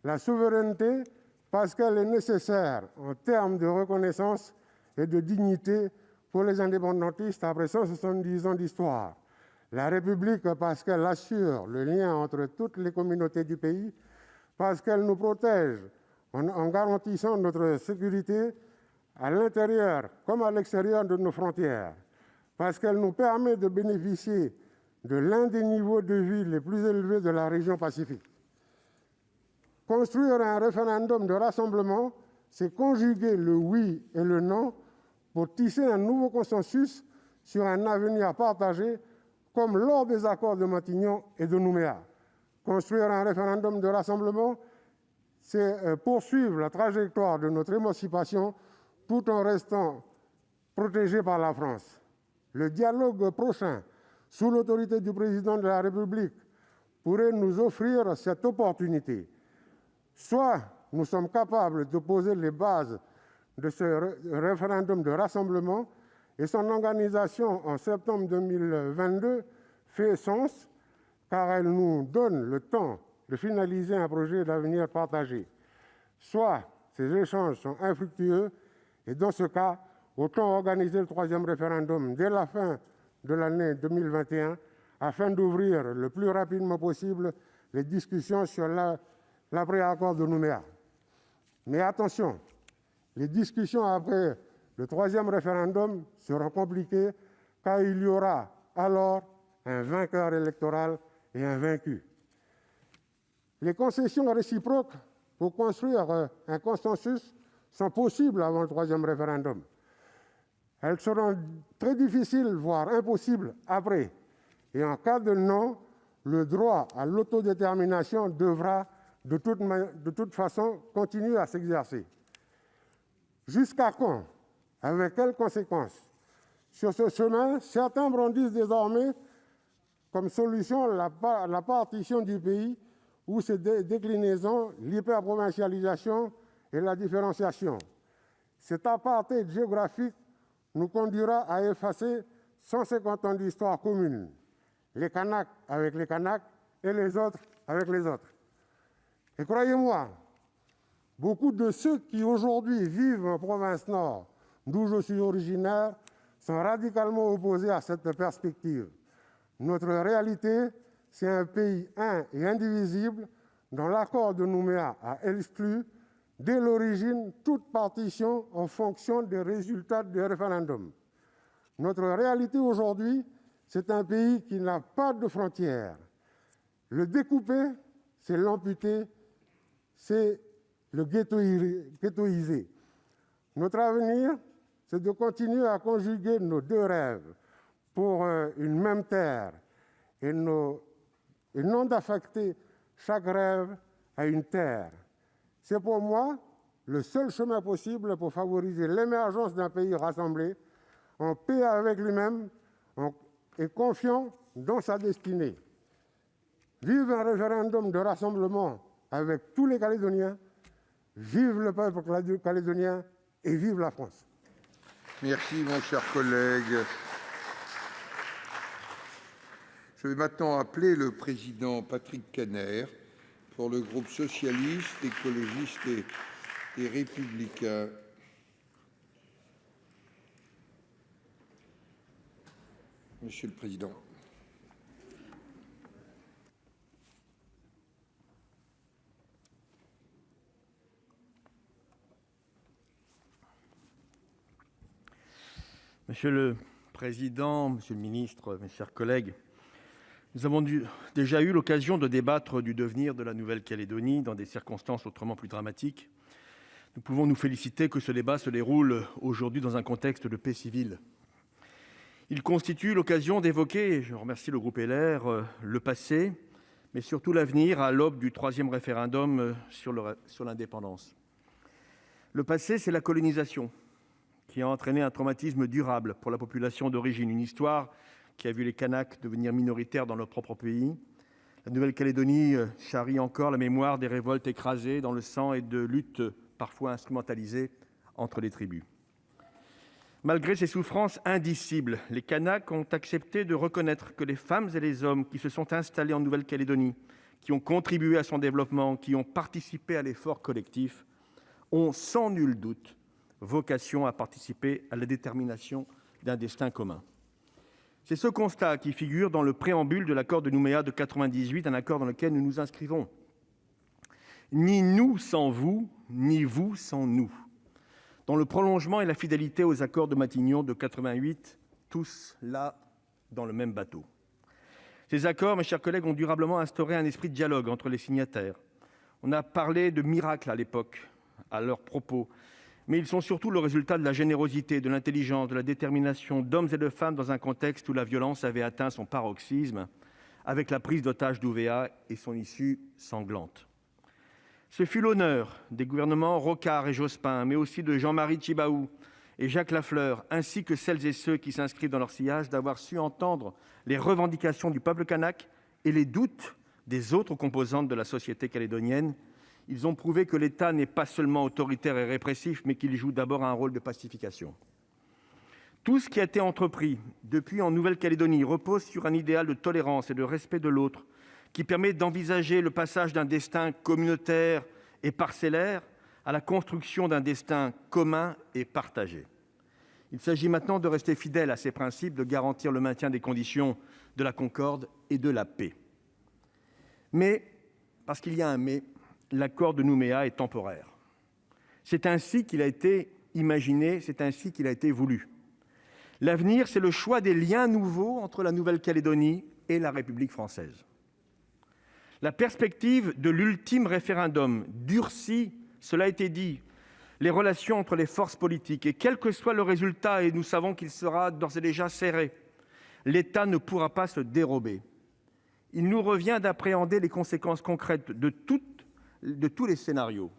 La souveraineté, parce qu'elle est nécessaire en termes de reconnaissance et de dignité pour les indépendantistes après 170 ans d'histoire. La République, parce qu'elle assure le lien entre toutes les communautés du pays, parce qu'elle nous protège en garantissant notre sécurité à l'intérieur comme à l'extérieur de nos frontières, parce qu'elle nous permet de bénéficier de l'un des niveaux de vie les plus élevés de la région Pacifique. Construire un référendum de rassemblement, c'est conjuguer le oui et le non pour tisser un nouveau consensus sur un avenir partagé, comme lors des accords de Matignon et de Nouméa. Construire un référendum de rassemblement, c'est poursuivre la trajectoire de notre émancipation tout en restant protégé par la France. Le dialogue prochain, sous l'autorité du président de la République, pourrait nous offrir cette opportunité. Soit nous sommes capables de poser les bases de ce référendum de rassemblement et son organisation en septembre 2022 fait sens car elle nous donne le temps de finaliser un projet d'avenir partagé. Soit ces échanges sont infructueux et dans ce cas, autant organiser le troisième référendum dès la fin de l'année 2021 afin d'ouvrir le plus rapidement possible les discussions sur l'après-accord de Nouméa. Mais attention, les discussions après le troisième référendum seront compliquées car il y aura alors un vainqueur électoral et un vaincu. Les concessions réciproques pour construire un consensus sont possibles avant le troisième référendum. Elles seront très difficiles, voire impossibles, après. Et en cas de non, le droit à l'autodétermination devra de toute façon continuer à s'exercer. Jusqu'à quand? Avec quelles conséquences? Sur ce chemin, certains brandissent désormais comme solution la partition du pays ou ses déclinaisons, l'hyperprovincialisation et la différenciation. Cet apartheid géographique nous conduira à effacer 150 ans d'histoire commune, les Kanaks avec les Kanaks et les autres avec les autres. Et croyez-moi, beaucoup de ceux qui aujourd'hui vivent en province nord, d'où je suis originaire, sont radicalement opposés à cette perspective. Notre réalité, c'est un pays un et indivisible dont l'accord de Nouméa a exclu dès l'origine toute partition en fonction des résultats des référendums. Notre réalité aujourd'hui, c'est un pays qui n'a pas de frontières. Le découper, c'est l'amputer, c'est le ghettoiser. Notre avenir, c'est de continuer à conjuguer nos deux rêves pour une même terre et non d'affecter chaque rêve à une terre. C'est pour moi le seul chemin possible pour favoriser l'émergence d'un pays rassemblé, en paix avec lui-même et confiant dans sa destinée. Vive un référendum de rassemblement avec tous les Calédoniens, vive le peuple calédonien et vive la France. Merci, mon cher collègue. Je vais maintenant appeler le président Patrick Kanner pour le groupe socialiste, écologiste et républicain. Monsieur le président. Monsieur le président, monsieur le ministre, mes chers collègues, nous avons déjà eu l'occasion de débattre du devenir de la Nouvelle-Calédonie dans des circonstances autrement plus dramatiques. Nous pouvons nous féliciter que ce débat se déroule aujourd'hui dans un contexte de paix civile. Il constitue l'occasion d'évoquer, et je remercie le groupe LR, le passé, mais surtout l'avenir à l'aube du 3e référendum sur l'indépendance. Le passé, c'est la colonisation, qui a entraîné un traumatisme durable pour la population d'origine, une histoire qui a vu les Kanaks devenir minoritaires dans leur propre pays. La Nouvelle-Calédonie charrie encore la mémoire des révoltes écrasées dans le sang et de luttes parfois instrumentalisées entre les tribus. Malgré ces souffrances indicibles, les Kanaks ont accepté de reconnaître que les femmes et les hommes qui se sont installés en Nouvelle-Calédonie, qui ont contribué à son développement, qui ont participé à l'effort collectif, ont sans nul doute vocation à participer à la détermination d'un destin commun. C'est ce constat qui figure dans le préambule de l'accord de Nouméa de 1998, un accord dans lequel nous nous inscrivons. Ni nous sans vous, ni vous sans nous. Dans le prolongement et la fidélité aux accords de Matignon de 1988, tous là dans le même bateau. Ces accords, mes chers collègues, ont durablement instauré un esprit de dialogue entre les signataires. On a parlé de miracle à l'époque, à leurs propos, mais ils sont surtout le résultat de la générosité, de l'intelligence, de la détermination d'hommes et de femmes dans un contexte où la violence avait atteint son paroxysme, avec la prise d'otage d'Ouvéa et son issue sanglante. Ce fut l'honneur des gouvernements Rocard et Jospin, mais aussi de Jean-Marie Tjibaou et Jacques Lafleur, ainsi que celles et ceux qui s'inscrivent dans leur sillage, d'avoir su entendre les revendications du peuple kanak et les doutes des autres composantes de la société calédonienne. Ils ont prouvé que l'État n'est pas seulement autoritaire et répressif, mais qu'il joue d'abord un rôle de pacification. Tout ce qui a été entrepris depuis en Nouvelle-Calédonie repose sur un idéal de tolérance et de respect de l'autre, qui permet d'envisager le passage d'un destin communautaire et parcellaire à la construction d'un destin commun et partagé. Il s'agit maintenant de rester fidèle à ces principes, de garantir le maintien des conditions de la concorde et de la paix. Mais, parce qu'il y a un mais, l'accord de Nouméa est temporaire. C'est ainsi qu'il a été imaginé, c'est ainsi qu'il a été voulu. L'avenir, c'est le choix des liens nouveaux entre la Nouvelle-Calédonie et la République française. La perspective de l'ultime référendum durcit, cela a été dit, les relations entre les forces politiques. Et quel que soit le résultat, et nous savons qu'il sera d'ores et déjà serré, l'État ne pourra pas se dérober. Il nous revient d'appréhender les conséquences concrètes de tous les scénarios.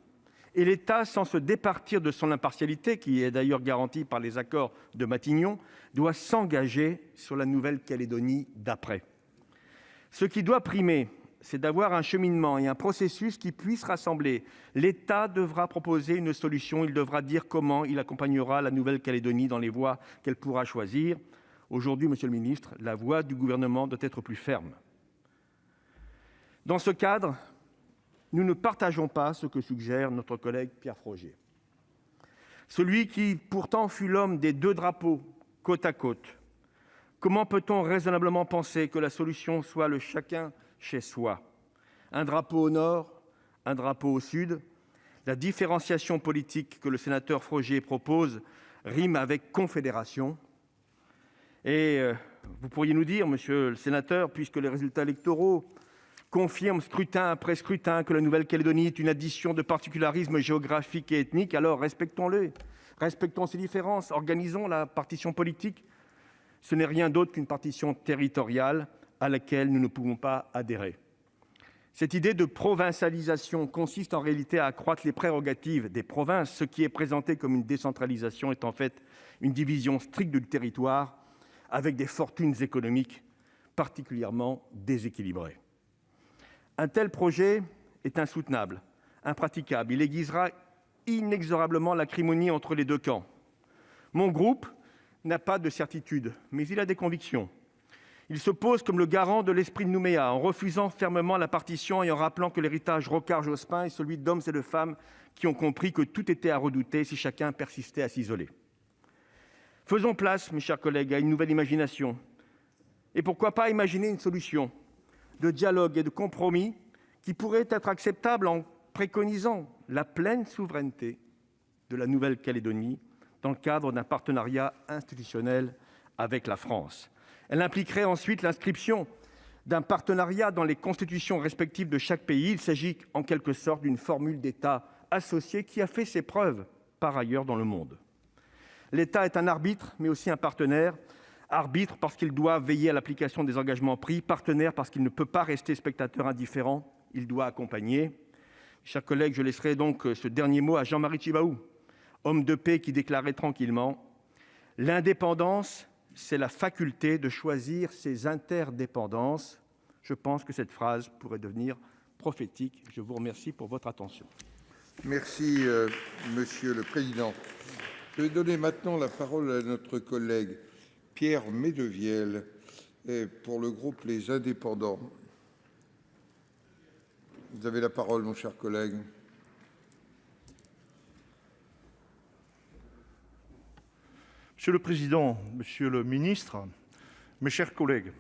Et l'État, sans se départir de son impartialité, qui est d'ailleurs garantie par les accords de Matignon, doit s'engager sur la Nouvelle-Calédonie d'après. Ce qui doit primer, c'est d'avoir un cheminement et un processus qui puissent rassembler. L'État devra proposer une solution, il devra dire comment il accompagnera la Nouvelle-Calédonie dans les voies qu'elle pourra choisir. Aujourd'hui, Monsieur le ministre, la voie du gouvernement doit être plus ferme. Dans ce cadre, nous ne partageons pas ce que suggère notre collègue Pierre Frogier. Celui qui, pourtant, fut l'homme des deux drapeaux, côte à côte. Comment peut-on raisonnablement penser que la solution soit le chacun chez soi? Un drapeau au nord, un drapeau au sud. La différenciation politique que le sénateur Frogier propose rime avec confédération. Et vous pourriez nous dire, monsieur le sénateur, puisque les résultats électoraux confirment scrutin après scrutin que la Nouvelle-Calédonie est une addition de particularismes géographiques et ethniques, alors respectons-les, respectons ces différences, organisons la partition politique. Ce n'est rien d'autre qu'une partition territoriale à laquelle nous ne pouvons pas adhérer. Cette idée de provincialisation consiste en réalité à accroître les prérogatives des provinces. Ce qui est présenté comme une décentralisation est en fait une division stricte du territoire avec des fortunes économiques particulièrement déséquilibrées. Un tel projet est insoutenable, impraticable. Il aiguisera inexorablement l'acrimonie entre les deux camps. Mon groupe n'a pas de certitude, mais il a des convictions. Il se pose comme le garant de l'esprit de Nouméa, en refusant fermement la partition et en rappelant que l'héritage Rocard-Jospin est celui d'hommes et de femmes qui ont compris que tout était à redouter si chacun persistait à s'isoler. Faisons place, mes chers collègues, à une nouvelle imagination. Et pourquoi pas imaginer une solution de dialogue et de compromis qui pourrait être acceptable en préconisant la pleine souveraineté de la Nouvelle-Calédonie dans le cadre d'un partenariat institutionnel avec la France. Elle impliquerait ensuite l'inscription d'un partenariat dans les constitutions respectives de chaque pays. Il s'agit en quelque sorte d'une formule d'État associé qui a fait ses preuves par ailleurs dans le monde. L'État est un arbitre, mais aussi un partenaire. Arbitre parce qu'il doit veiller à l'application des engagements pris, partenaire parce qu'il ne peut pas rester spectateur indifférent, il doit accompagner. Chers collègues, je laisserai donc ce dernier mot à Jean-Marie Tjibaou, homme de paix qui déclarait tranquillement « L'indépendance, c'est la faculté de choisir ses interdépendances ». Je pense que cette phrase pourrait devenir prophétique. Je vous remercie pour votre attention. Merci, Monsieur le Président. Je vais donner maintenant la parole à notre collègue Pierre Médevielle pour le groupe Les Indépendants. Vous avez la parole, mon cher collègue. Monsieur le Président, Monsieur le Ministre, mes chers collègues,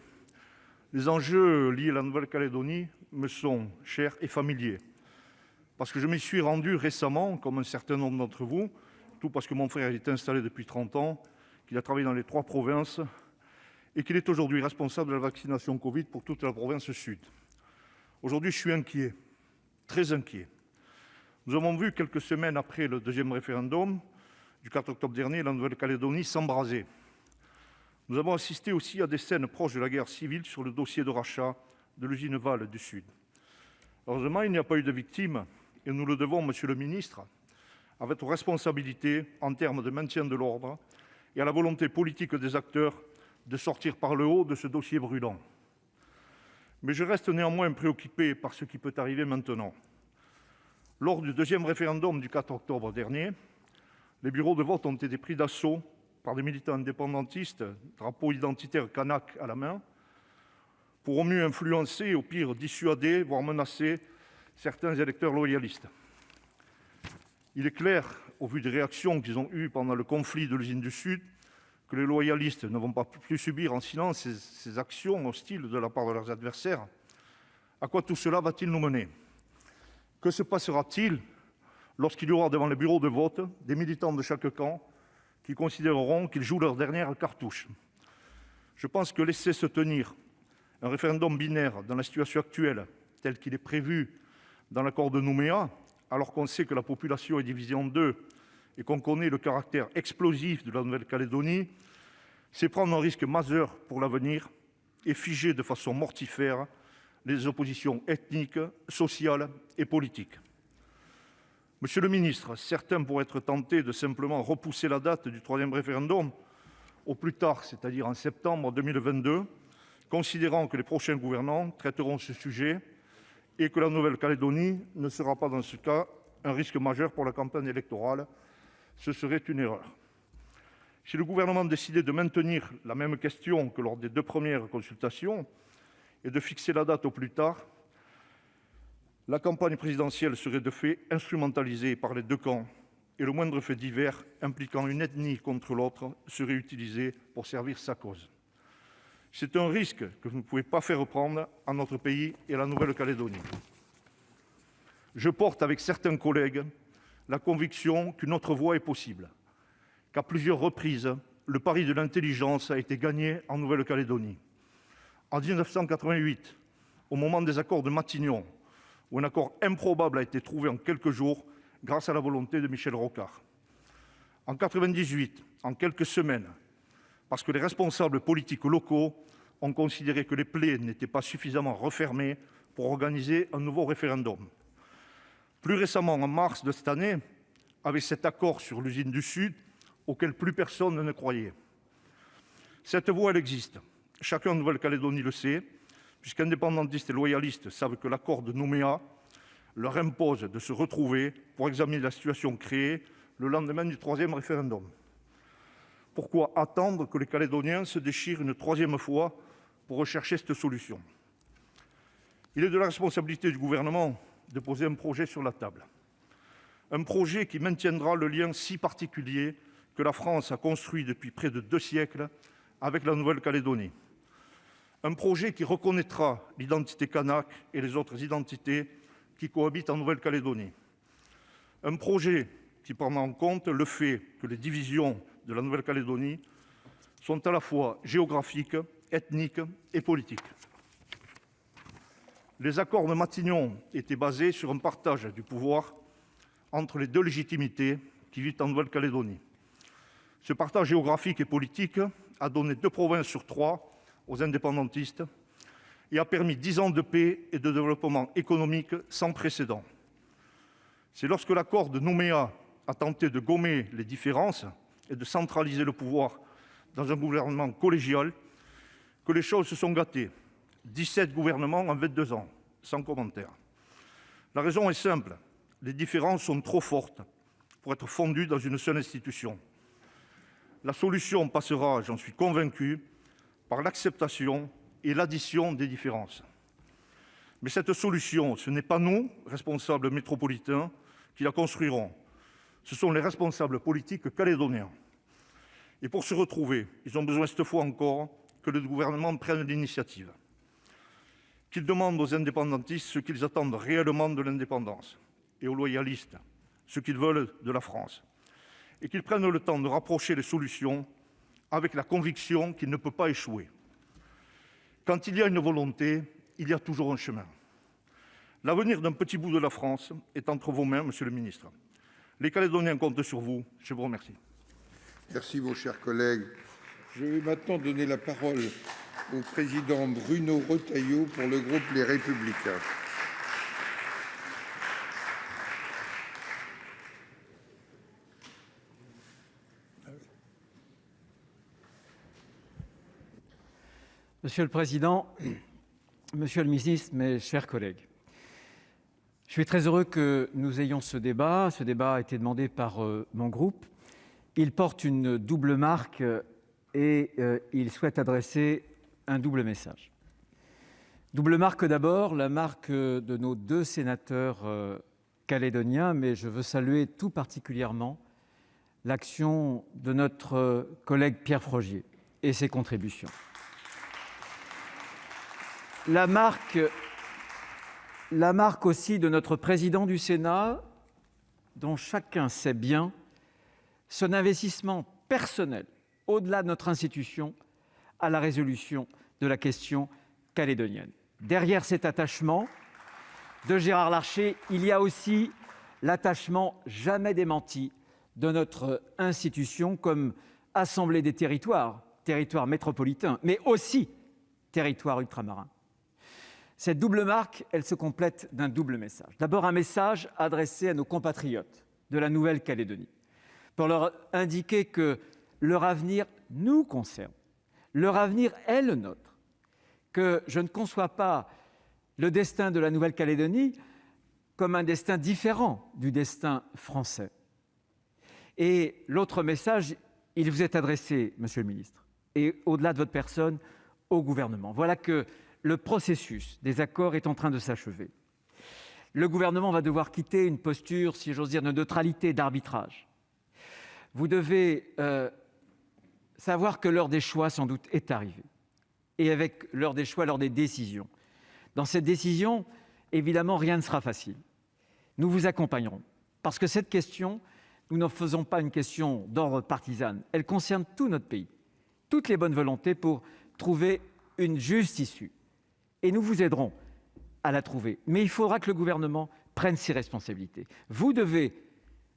les enjeux liés à la Nouvelle-Calédonie me sont chers et familiers, parce que je m'y suis rendu récemment, comme un certain nombre d'entre vous, tout parce que mon frère est installé depuis 30 ans, qu'il a travaillé dans les 3 provinces et qu'il est aujourd'hui responsable de la vaccination Covid pour toute la province sud. Aujourd'hui, je suis inquiet, très inquiet. Nous avons vu quelques semaines après le 2e référendum du 4 octobre dernier la Nouvelle-Calédonie s'embraser. Nous avons assisté aussi à des scènes proches de la guerre civile sur le dossier de rachat de l'usine Vale du Sud. Heureusement, il n'y a pas eu de victimes et nous le devons, Monsieur le Ministre, à votre responsabilité en termes de maintien de l'ordre et à la volonté politique des acteurs de sortir par le haut de ce dossier brûlant. Mais je reste néanmoins préoccupé par ce qui peut arriver maintenant. Lors du 2e référendum du 4 octobre dernier, les bureaux de vote ont été pris d'assaut par des militants indépendantistes, drapeaux identitaires kanak à la main, pour au mieux influencer et au pire dissuader, voire menacer certains électeurs loyalistes. Il est clair, au vu des réactions qu'ils ont eues pendant le conflit de l'usine du Sud, que les loyalistes ne vont pas plus subir en silence ces actions hostiles de la part de leurs adversaires. À quoi tout cela va-t-il nous mener? Que se passera-t-il lorsqu'il y aura devant les bureaux de vote des militants de chaque camp qui considéreront qu'ils jouent leur dernière cartouche? Je pense que laisser se tenir un référendum binaire dans la situation actuelle, tel qu'il est prévu dans l'accord de Nouméa, alors qu'on sait que la population est divisée en 2 et qu'on connaît le caractère explosif de la Nouvelle-Calédonie, c'est prendre un risque majeur pour l'avenir et figer de façon mortifère les oppositions ethniques, sociales et politiques. Monsieur le ministre, certains pourraient être tentés de simplement repousser la date du 3e référendum au plus tard, c'est-à-dire en septembre 2022, considérant que les prochains gouvernants traiteront ce sujet et que la Nouvelle-Calédonie ne sera pas dans ce cas un risque majeur pour la campagne électorale. Ce serait une erreur. Si le gouvernement décidait de maintenir la même question que lors des 2 premières consultations et de fixer la date au plus tard, la campagne présidentielle serait de fait instrumentalisée par les 2 camps et le moindre fait divers impliquant une ethnie contre l'autre serait utilisé pour servir sa cause. C'est un risque que vous ne pouvez pas faire prendre à notre pays et à la Nouvelle-Calédonie. Je porte avec certains collègues la conviction qu'une autre voie est possible, qu'à plusieurs reprises, le pari de l'intelligence a été gagné en Nouvelle-Calédonie. En 1988, au moment des accords de Matignon, où un accord improbable a été trouvé en quelques jours grâce à la volonté de Michel Rocard. En 1998, en quelques semaines, parce que les responsables politiques locaux ont considéré que les plaies n'étaient pas suffisamment refermées pour organiser un nouveau référendum. Plus récemment, en mars de cette année, avec cet accord sur l'usine du Sud, auquel plus personne ne croyait. Cette voie, elle existe. Chacun en Nouvelle-Calédonie le sait, puisqu'indépendantistes et loyalistes savent que l'accord de Nouméa leur impose de se retrouver pour examiner la situation créée le lendemain du 3e référendum. Pourquoi attendre que les Calédoniens se déchirent une 3e fois pour rechercher cette solution? Il est de la responsabilité du gouvernement de poser un projet sur la table. Un projet qui maintiendra le lien si particulier que la France a construit depuis près de 2 siècles avec la Nouvelle-Calédonie. Un projet qui reconnaîtra l'identité kanak et les autres identités qui cohabitent en Nouvelle-Calédonie. Un projet qui prendra en compte le fait que les divisions de la Nouvelle-Calédonie sont à la fois géographiques, ethniques et politiques. Les accords de Matignon étaient basés sur un partage du pouvoir entre les deux légitimités qui vivent en Nouvelle-Calédonie. Ce partage géographique et politique a donné 2 provinces sur 3 aux indépendantistes et a permis 10 ans de paix et de développement économique sans précédent. C'est lorsque l'accord de Nouméa a tenté de gommer les différences et de centraliser le pouvoir dans un gouvernement collégial que les choses se sont gâtées. 17 gouvernements en 22 ans, sans commentaire. La raison est simple, les différences sont trop fortes pour être fondues dans une seule institution. La solution passera, j'en suis convaincu, par l'acceptation et l'addition des différences. Mais cette solution, ce n'est pas nous, responsables métropolitains, qui la construirons. Ce sont les responsables politiques calédoniens. Et pour se retrouver, ils ont besoin cette fois encore que le gouvernement prenne l'initiative. Qu'il demande aux indépendantistes ce qu'ils attendent réellement de l'indépendance et aux loyalistes ce qu'ils veulent de la France. Et qu'ils prennent le temps de rapprocher les solutions avec la conviction qu'il ne peut pas échouer. Quand il y a une volonté, il y a toujours un chemin. L'avenir d'un petit bout de la France est entre vos mains, monsieur le ministre. Les Calédoniens comptent sur vous. Je vous remercie. Merci, mon cher collègue. Je vais maintenant donner la parole au président Bruno Retailleau pour le groupe Les Républicains. Monsieur le président, monsieur le ministre, mes chers collègues, je suis très heureux que nous ayons ce débat. Ce débat a été demandé par mon groupe. Il porte une double marque et il souhaite adresser un double message. Double marque d'abord, la marque de nos 2 sénateurs calédoniens, mais je veux saluer tout particulièrement l'action de notre collègue Pierre Frogier et ses contributions. La marque aussi de notre président du Sénat, dont chacun sait bien son investissement personnel, au-delà de notre institution, à la résolution de la question calédonienne. Derrière cet attachement de Gérard Larcher, il y a aussi l'attachement jamais démenti de notre institution comme Assemblée des territoires, territoire métropolitain, mais aussi territoire ultramarin. Cette double marque, elle se complète d'un double message. D'abord, un message adressé à nos compatriotes de la Nouvelle-Calédonie, pour leur indiquer que leur avenir nous concerne, leur avenir est le nôtre, que je ne conçois pas le destin de la Nouvelle-Calédonie comme un destin différent du destin français. Et l'autre message, il vous est adressé, monsieur le ministre, et au-delà de votre personne, au gouvernement. Voilà que le processus des accords est en train de s'achever. Le gouvernement va devoir quitter une posture, si j'ose dire, de neutralité, d'arbitrage. Vous devez savoir que l'heure des choix, sans doute, est arrivée. Et avec l'heure des choix, l'heure des décisions. Dans cette décision, évidemment, rien ne sera facile. Nous vous accompagnerons. Parce que cette question, nous n'en faisons pas une question d'ordre partisan. Elle concerne tout notre pays, toutes les bonnes volontés pour trouver une juste issue. Et nous vous aiderons à la trouver. Mais il faudra que le gouvernement prenne ses responsabilités. Vous devez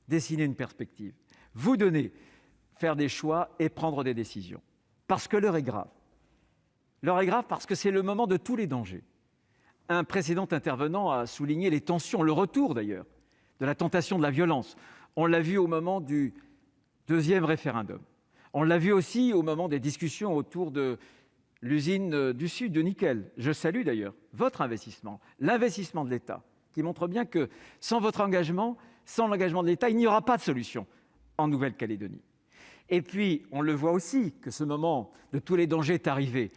dessiner une perspective, vous donner, faire des choix et prendre des décisions. Parce que l'heure est grave. L'heure est grave parce que c'est le moment de tous les dangers. Un précédent intervenant a souligné les tensions, le retour d'ailleurs, de la tentation de la violence. On l'a vu au moment du 2e référendum. On l'a vu aussi au moment des discussions autour de l'usine du Sud de nickel. Je salue d'ailleurs votre investissement, l'investissement de l'État, qui montre bien que sans votre engagement, sans l'engagement de l'État, il n'y aura pas de solution en Nouvelle-Calédonie. Et puis, on le voit aussi que ce moment de tous les dangers est arrivé,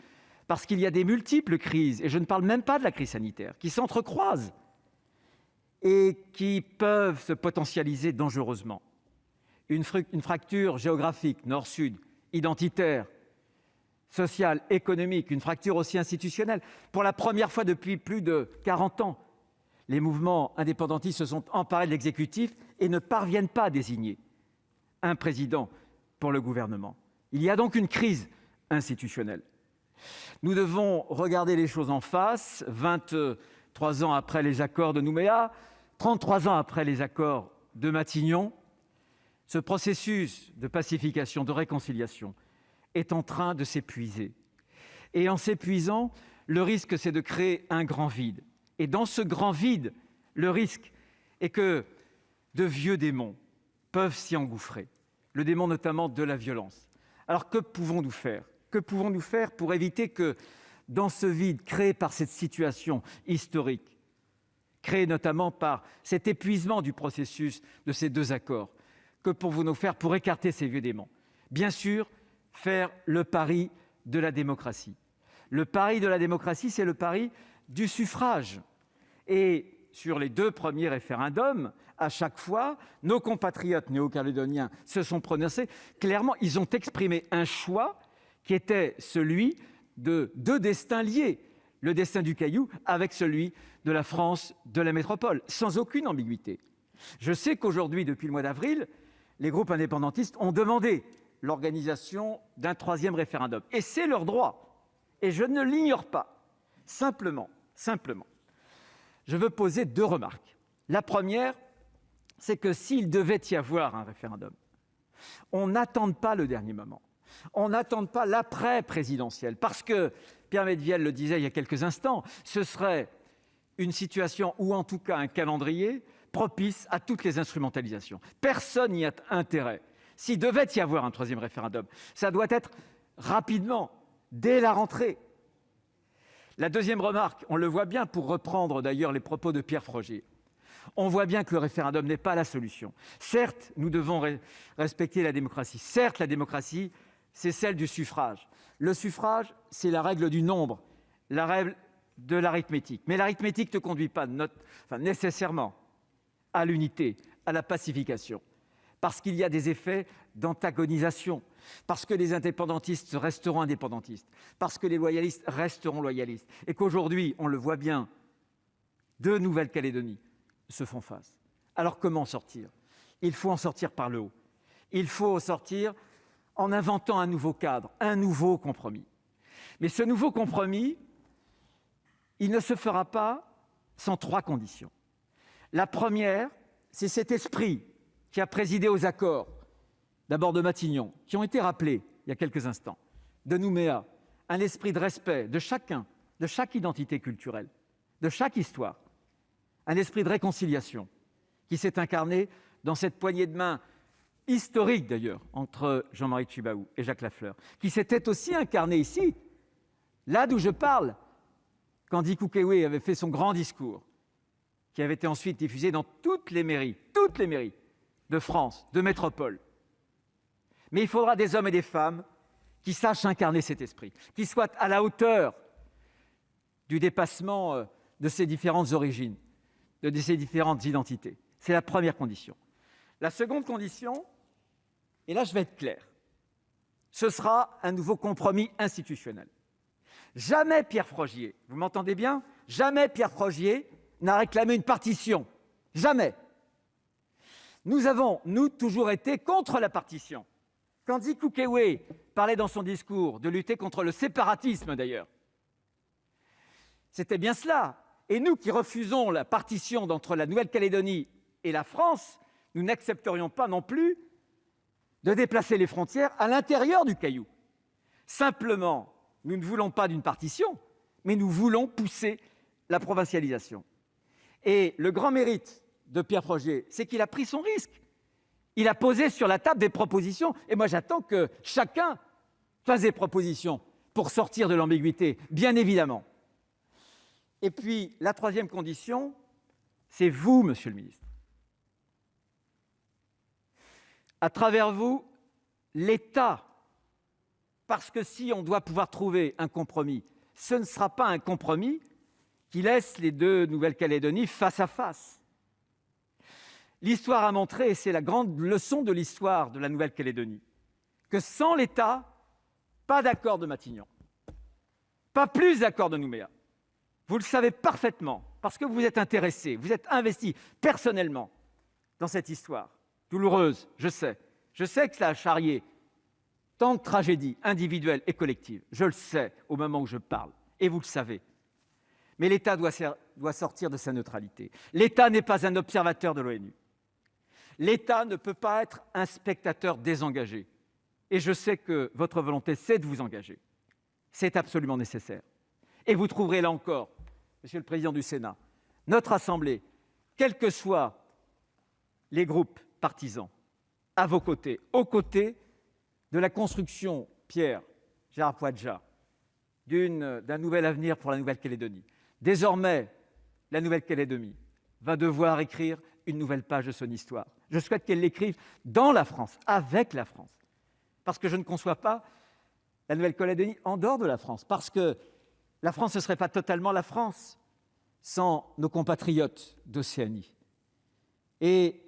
parce qu'il y a des multiples crises, et je ne parle même pas de la crise sanitaire, qui s'entrecroisent et qui peuvent se potentialiser dangereusement. Une fracture géographique, nord-sud, identitaire, sociale, économique, une fracture aussi institutionnelle. Pour la première fois depuis plus de 40 ans, les mouvements indépendantistes se sont emparés de l'exécutif et ne parviennent pas à désigner un président pour le gouvernement. Il y a donc une crise institutionnelle. Nous devons regarder les choses en face, 23 ans après les accords de Nouméa, 33 ans après les accords de Matignon, ce processus de pacification, de réconciliation est en train de s'épuiser. Et en s'épuisant, le risque, c'est de créer un grand vide. Et dans ce grand vide, le risque est que de vieux démons peuvent s'y engouffrer. Le démon notamment de la violence. Alors que pouvons-nous faire ? Que pouvons-nous faire pour éviter que, dans ce vide créé par cette situation historique, créé notamment par cet épuisement du processus de ces deux accords, que pouvons-nous faire pour écarter ces vieux démons ? Bien sûr, faire le pari de la démocratie. Le pari de la démocratie, c'est le pari du suffrage. Et sur les 2 premiers référendums, à chaque fois, nos compatriotes néo-calédoniens se sont prononcés. Clairement, ils ont exprimé un choix qui était celui de 2 destins liés. Le destin du Caillou avec celui de la France de la métropole, sans aucune ambiguïté. Je sais qu'aujourd'hui, depuis le mois d'avril, les groupes indépendantistes ont demandé l'organisation d'un 3e référendum. Et c'est leur droit. Et je ne l'ignore pas. Simplement, je veux poser 2 remarques. La première, c'est que s'il devait y avoir un référendum, on n'attende pas le dernier moment. On n'attende pas l'après-présidentiel. Parce que, Pierre Médevielle le disait il y a quelques instants, ce serait une situation, ou en tout cas un calendrier, propice à toutes les instrumentalisations. Personne n'y a intérêt. S'il devait y avoir un 3e référendum, ça doit être rapidement, dès la rentrée. La deuxième remarque, on le voit bien, pour reprendre d'ailleurs les propos de Pierre Frogier, on voit bien que le référendum n'est pas la solution. Certes, nous devons respecter la démocratie. Certes, la démocratie, c'est celle du suffrage. Le suffrage, c'est la règle du nombre, la règle de l'arithmétique. Mais l'arithmétique ne conduit pas nécessairement à l'unité, à la pacification, parce qu'il y a des effets d'antagonisation, parce que les indépendantistes resteront indépendantistes, parce que les loyalistes resteront loyalistes, et qu'aujourd'hui, on le voit bien, 2 Nouvelle-Calédonie se font face. Alors comment sortir ? Il faut en sortir par le haut. Il faut sortir en inventant un nouveau cadre, un nouveau compromis. Mais ce nouveau compromis, il ne se fera pas sans 3 conditions. La première, c'est cet esprit qui a présidé aux accords, d'abord de Matignon, qui ont été rappelés il y a quelques instants, de Nouméa, un esprit de respect de chacun, de chaque identité culturelle, de chaque histoire, un esprit de réconciliation qui s'est incarné dans cette poignée de main historique d'ailleurs entre Jean-Marie Tjibaou et Jacques Lafleur, qui s'était aussi incarné ici, là d'où je parle, quand Diku Kewé avait fait son grand discours, qui avait été ensuite diffusé dans toutes les mairies de France, de métropole. Mais il faudra des hommes et des femmes qui sachent incarner cet esprit, qui soient à la hauteur du dépassement de ces différentes origines, de ces différentes identités. C'est la première condition. La seconde condition, et là je vais être clair, ce sera un nouveau compromis institutionnel. Jamais Pierre Frogier, vous m'entendez bien ? Jamais Pierre Frogier n'a réclamé une partition. Jamais. Nous avons, nous, toujours été contre la partition. Quand Diku Kewé parlait dans son discours de lutter contre le séparatisme, d'ailleurs, c'était bien cela. Et nous qui refusons la partition entre la Nouvelle-Calédonie et la France, nous n'accepterions pas non plus de déplacer les frontières à l'intérieur du Caillou. Simplement, nous ne voulons pas d'une partition, mais nous voulons pousser la provincialisation. Et le grand mérite de Pierre Frogier, c'est qu'il a pris son risque. Il a posé sur la table des propositions. Et moi, j'attends que chacun fasse des propositions pour sortir de l'ambiguïté, bien évidemment. Et puis, la troisième condition, c'est vous, monsieur le ministre. À travers vous, l'État. Parce que si on doit pouvoir trouver un compromis, ce ne sera pas un compromis qui laisse les 2 Nouvelle-Calédonies face à face. L'histoire a montré, et c'est la grande leçon de l'histoire de la Nouvelle-Calédonie, que sans l'État, pas d'accord de Matignon, pas plus d'accord de Nouméa. Vous le savez parfaitement, parce que vous êtes intéressé, vous êtes investi personnellement dans cette histoire douloureuse, je sais. Je sais que ça a charrié tant de tragédies individuelles et collectives. Je le sais au moment où je parle, et vous le savez. Mais l'État doit sortir de sa neutralité. L'État n'est pas un observateur de l'ONU. L'État ne peut pas être un spectateur désengagé. Et je sais que votre volonté, c'est de vous engager. C'est absolument nécessaire. Et vous trouverez là encore, Monsieur le Président du Sénat, notre Assemblée, quels que soient les groupes partisans, à vos côtés, aux côtés de la construction, Pierre, Gérard Poadja, d'un nouvel avenir pour la Nouvelle-Calédonie. Désormais, la Nouvelle-Calédonie va devoir écrire une nouvelle page de son histoire. Je souhaite qu'elle l'écrive dans la France, avec la France. Parce que je ne conçois pas la Nouvelle-Calédonie en dehors de la France. Parce que la France ne serait pas totalement la France sans nos compatriotes d'Océanie. Et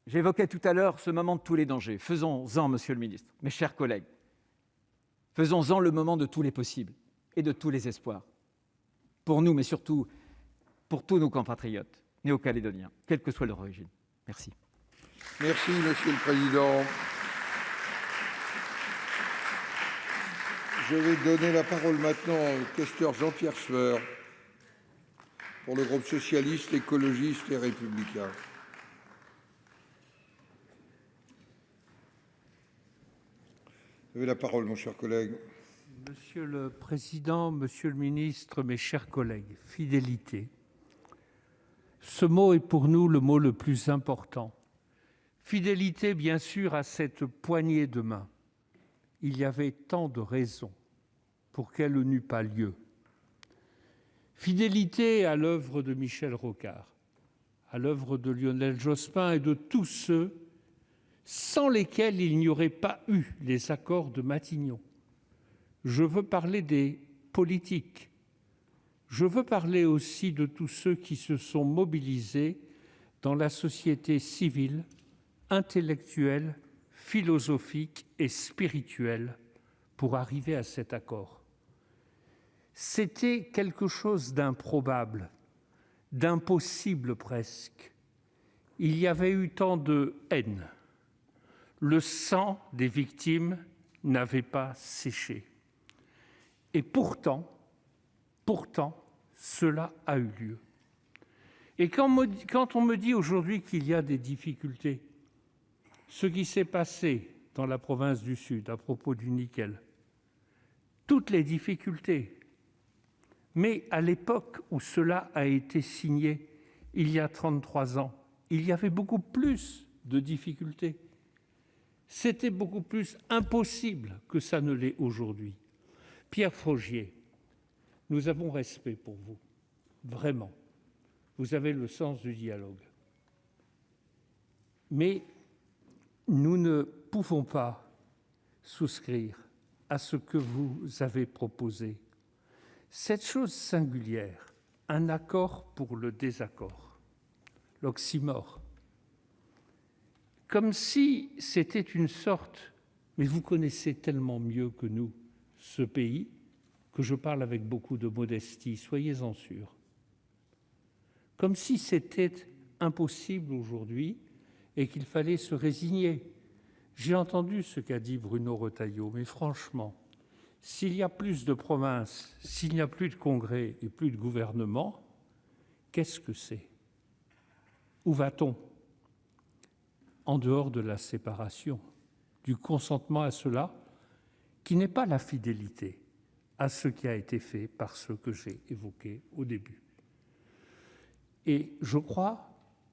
j'évoquais tout à l'heure ce moment de tous les dangers. Faisons-en, Monsieur le ministre, mes chers collègues, faisons-en le moment de tous les possibles et de tous les espoirs. Pour nous, mais surtout pour tous nos compatriotes néo-calédoniens, quelle que soit leur origine. Merci. Merci, Monsieur le Président. Je vais donner la parole maintenant au questeur Jean-Pierre Sueur pour le groupe socialiste, écologiste et républicain. Vous avez la parole, mon cher collègue. Monsieur le Président, Monsieur le Ministre, mes chers collègues, fidélité. Ce mot est pour nous le mot le plus important. Fidélité, bien sûr, à cette poignée de main. Il y avait tant de raisons pour qu'elle n'eût pas lieu. Fidélité à l'œuvre de Michel Rocard, à l'œuvre de Lionel Jospin et de tous ceux sans lesquels il n'y aurait pas eu les accords de Matignon. Je veux parler des politiques. Je veux parler aussi de tous ceux qui se sont mobilisés dans la société civile, intellectuelle, philosophique et spirituelle pour arriver à cet accord. C'était quelque chose d'improbable, d'impossible presque. Il y avait eu tant de haine. Le sang des victimes n'avait pas séché. Et pourtant, cela a eu lieu. Et quand on me dit aujourd'hui qu'il y a des difficultés, ce qui s'est passé dans la province du Sud à propos du nickel, toutes les difficultés, mais à l'époque où cela a été signé, il y a 33 ans, il y avait beaucoup plus de difficultés. C'était beaucoup plus impossible que ça ne l'est aujourd'hui. Pierre Frogier, nous avons respect pour vous, vraiment. Vous avez le sens du dialogue. Mais nous ne pouvons pas souscrire à ce que vous avez proposé. Cette chose singulière, un accord pour le désaccord, l'oxymore, comme si c'était une sorte, mais vous connaissez tellement mieux que nous ce pays, que je parle avec beaucoup de modestie, soyez-en sûrs. Comme si c'était impossible aujourd'hui et qu'il fallait se résigner. J'ai entendu ce qu'a dit Bruno Retailleau, mais franchement, s'il y a plus de provinces, s'il n'y a plus de congrès et plus de gouvernement, qu'est-ce que c'est? Où va-t-on? En dehors de la séparation, du consentement à cela, qui n'est pas la fidélité à ce qui a été fait par ceux que j'ai évoqués au début. Et je crois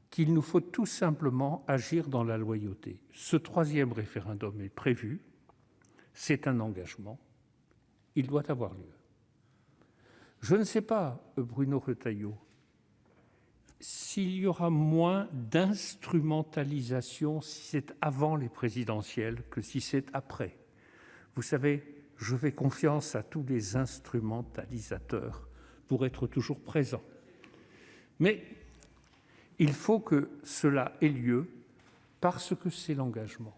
qu'il nous faut tout simplement agir dans la loyauté. Ce troisième référendum est prévu, c'est un engagement, il doit avoir lieu. Je ne sais pas, Bruno Retailleau, s'il y aura moins d'instrumentalisation si c'est avant les présidentielles que si c'est après. Vous savez, je fais confiance à tous les instrumentalisateurs pour être toujours présents. Mais il faut que cela ait lieu parce que c'est l'engagement.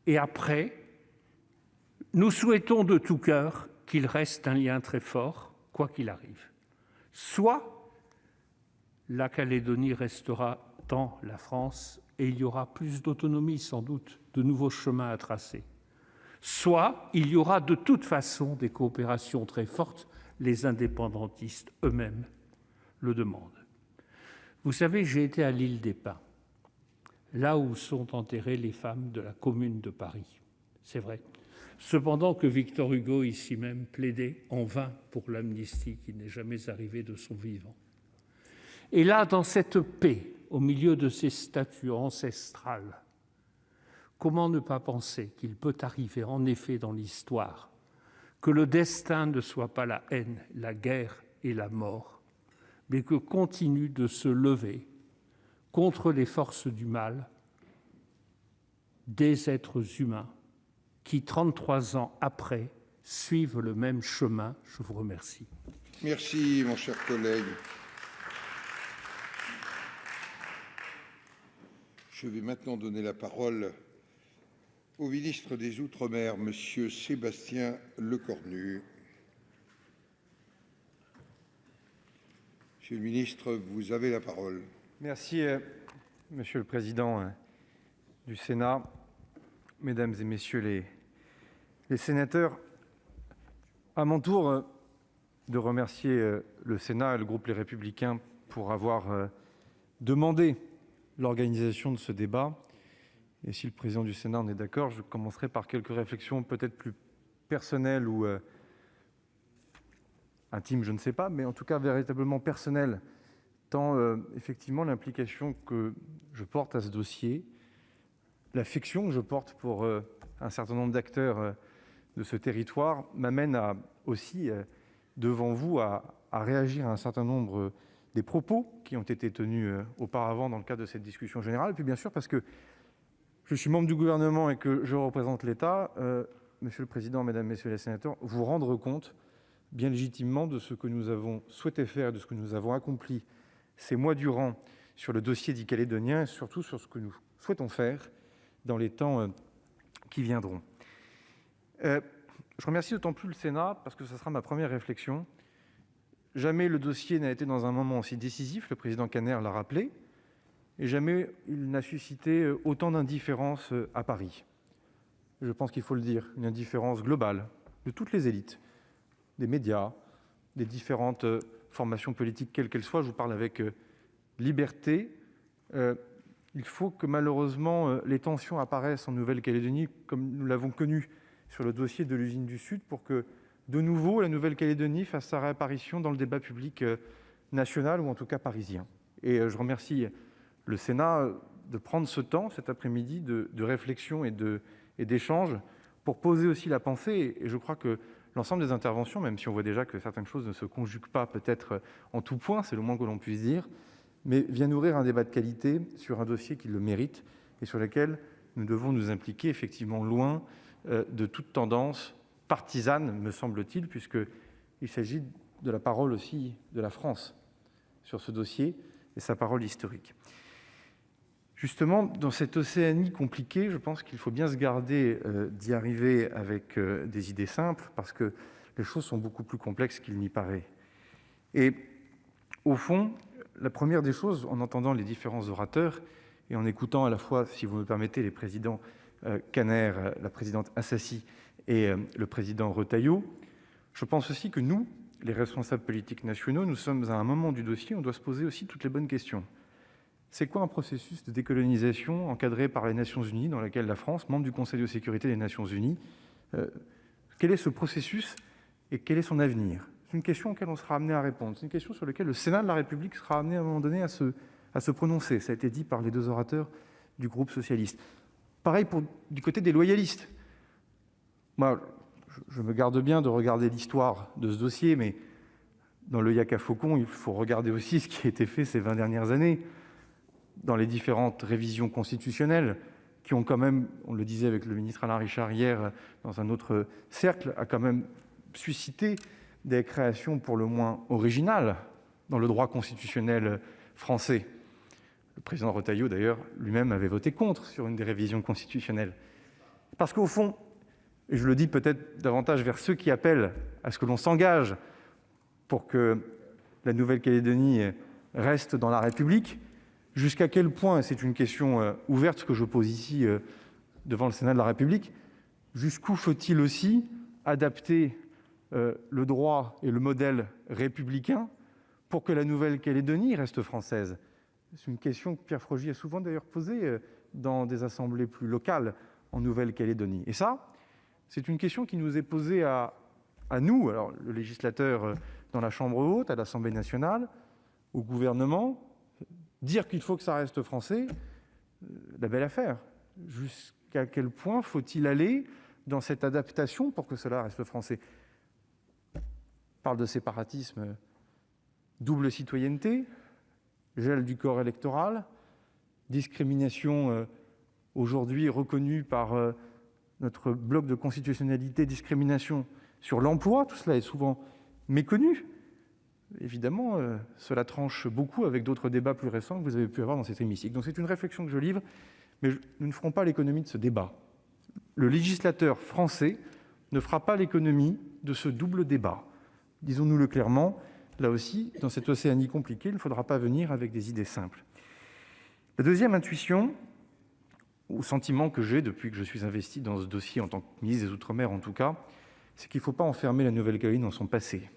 Et après, nous souhaitons de tout cœur qu'il reste un lien très fort, quoi qu'il arrive. Soit la Calédonie restera dans la France et il y aura plus d'autonomie, sans doute, de nouveaux chemins à tracer. Soit il y aura de toute façon des coopérations très fortes, les indépendantistes eux-mêmes le demandent. Vous savez, j'ai été à l'île des Pins. là où sont enterrées les femmes de la Commune de Paris. C'est vrai. Cependant que Victor Hugo, ici même, plaidait en vain pour l'amnistie qui n'est jamais arrivée de son vivant. Et là, dans cette paix, au milieu de ces statues ancestrales, comment ne pas penser qu'il peut arriver, en effet, dans l'histoire, que le destin ne soit pas la haine, la guerre et la mort, mais que continue de se lever contre les forces du mal des êtres humains qui, 33 ans après, suivent le même chemin. Je vous remercie. Merci, mon cher collègue. Je vais maintenant donner la parole au ministre des Outre-mer, Monsieur Sébastien Lecornu. Monsieur le ministre, vous avez la parole. Merci, Monsieur le Président du Sénat, Mesdames et Messieurs les sénateurs. À mon tour de remercier le Sénat et le groupe Les Républicains pour avoir demandé l'organisation de ce débat. Et si le président du Sénat en est d'accord, je commencerai par quelques réflexions peut-être plus personnelles ou intimes, je ne sais pas, mais en tout cas véritablement personnelles, tant effectivement l'implication que je porte à ce dossier, l'affection que je porte pour un certain nombre d'acteurs de ce territoire m'amène aussi, devant vous, à réagir à un certain nombre des propos qui ont été tenus auparavant dans le cadre de cette discussion générale. Et puis bien sûr, parce que je suis membre du gouvernement et que je représente l'État, Monsieur le Président, Mesdames, Messieurs les sénateurs, vous rendre compte bien légitimement de ce que nous avons souhaité faire, de ce que nous avons accompli ces mois durant sur le dossier dit calédonien et surtout sur ce que nous souhaitons faire dans les temps qui viendront. Je remercie d'autant plus le Sénat parce que ce sera ma première réflexion. Jamais le dossier n'a été dans un moment aussi décisif, le président Kanner l'a rappelé, et jamais il n'a suscité autant d'indifférence à Paris. Je pense qu'il faut le dire, une indifférence globale de toutes les élites, des médias, des différentes formations politiques, quelles qu'elles soient. Je vous parle avec liberté. Il faut que malheureusement les tensions apparaissent en Nouvelle-Calédonie comme nous l'avons connu sur le dossier de l'usine du Sud pour que de nouveau la Nouvelle-Calédonie fasse sa réapparition dans le débat public national ou en tout cas parisien. Et je remercie le Sénat de prendre ce temps cet après-midi de réflexion et d'échange pour poser aussi la pensée. Et je crois que l'ensemble des interventions, même si on voit déjà que certaines choses ne se conjuguent pas peut-être en tout point, c'est le moins que l'on puisse dire, mais vient nourrir un débat de qualité sur un dossier qui le mérite et sur lequel nous devons nous impliquer effectivement loin de toute tendance partisane, me semble-t-il, puisqu'il s'agit de la parole aussi de la France sur ce dossier et sa parole historique. Justement, dans cette Océanie compliquée, je pense qu'il faut bien se garder d'y arriver avec des idées simples, parce que les choses sont beaucoup plus complexes qu'il n'y paraît. Et au fond, la première des choses, en entendant les différents orateurs, et en écoutant à la fois, si vous me permettez, les présidents Kanner, la présidente Assassi et le président Retailleau, je pense aussi que nous, les responsables politiques nationaux, nous sommes à un moment du dossier où on doit se poser aussi toutes les bonnes questions. C'est quoi un processus de décolonisation encadré par les Nations Unies, dans lequel la France, membre du Conseil de sécurité des Nations Unies, quel est ce processus et quel est son avenir? C'est une question auquel on sera amené à répondre. C'est une question sur laquelle le Sénat de la République sera amené à un moment donné à se prononcer. Ça a été dit par les deux orateurs du groupe socialiste. Pareil du côté des loyalistes. Moi, je me garde bien de regarder l'histoire de ce dossier, mais dans le yak à faucon, il faut regarder aussi ce qui a été fait ces 20 dernières années, dans les différentes révisions constitutionnelles qui ont quand même, on le disait avec le ministre Alain Richard hier, dans un autre cercle, a quand même suscité des créations pour le moins originales dans le droit constitutionnel français. Le président Retailleau, d'ailleurs, lui-même avait voté contre sur une des révisions constitutionnelles. Parce qu'au fond, et je le dis peut-être davantage vers ceux qui appellent à ce que l'on s'engage pour que la Nouvelle-Calédonie reste dans la République, jusqu'à quel point, et c'est une question ouverte que je pose ici devant le Sénat de la République, jusqu'où faut-il aussi adapter le droit et le modèle républicain pour que la Nouvelle-Calédonie reste française? C'est une question que Pierre Frogy a souvent d'ailleurs posée dans des assemblées plus locales en Nouvelle-Calédonie. Et ça, c'est une question qui nous est posée à nous, alors le législateur dans la Chambre haute, à l'Assemblée nationale, au gouvernement. Dire qu'il faut que ça reste français, la belle affaire. Jusqu'à quel point faut-il aller dans cette adaptation pour que cela reste français ? On parle de séparatisme, double citoyenneté, gel du corps électoral, discrimination aujourd'hui reconnue par notre bloc de constitutionnalité, discrimination sur l'emploi, tout cela est souvent méconnu. Évidemment, cela tranche beaucoup avec d'autres débats plus récents que vous avez pu avoir dans cet hémicycle. Donc c'est une réflexion que je livre, mais nous ne ferons pas l'économie de ce débat. Le législateur français ne fera pas l'économie de ce double débat. Disons-nous-le clairement, là aussi, dans cette Océanie compliquée, il ne faudra pas venir avec des idées simples. La deuxième intuition, ou sentiment que j'ai depuis que je suis investi dans ce dossier en tant que ministre des Outre-mer en tout cas, c'est qu'il ne faut pas enfermer la Nouvelle-Calédonie dans son passé.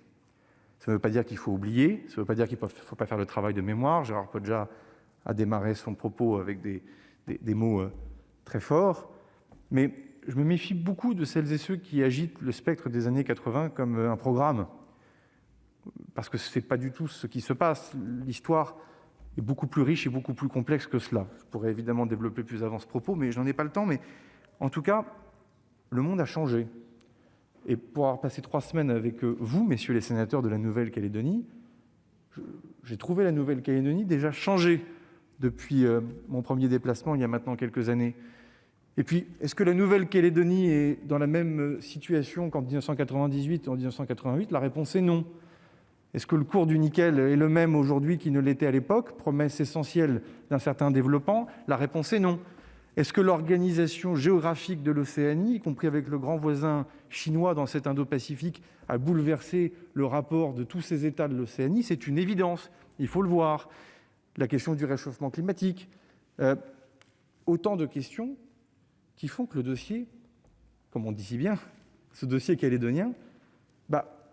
Ça ne veut pas dire qu'il faut oublier, ça ne veut pas dire qu'il ne faut pas faire le travail de mémoire. Gérard Podja a démarré son propos avec des mots très forts, mais je me méfie beaucoup de celles et ceux qui agitent le spectre des années 80 comme un programme, parce que ce n'est pas du tout ce qui se passe. L'histoire est beaucoup plus riche et beaucoup plus complexe que cela. Je pourrais évidemment développer plus avant ce propos, mais je n'en ai pas le temps. Mais en tout cas, le monde a changé. Et pour avoir passé 3 semaines avec vous, messieurs les sénateurs de la Nouvelle-Calédonie, j'ai trouvé la Nouvelle-Calédonie déjà changée depuis mon premier déplacement il y a maintenant quelques années. Et puis, est-ce que la Nouvelle-Calédonie est dans la même situation qu'en 1998 ou en 1988 ? La réponse est non. Est-ce que le cours du nickel est le même aujourd'hui qu'il ne l'était à l'époque ? Promesse essentielle d'un certain développement ? La réponse est non. Est-ce que l'organisation géographique de l'Océanie, y compris avec le grand voisin chinois dans cet Indo-Pacifique, a bouleversé le rapport de tous ces États de l'Océanie ? C'est une évidence, il faut le voir. La question du réchauffement climatique, autant de questions qui font que le dossier, comme on dit si bien, ce dossier calédonien,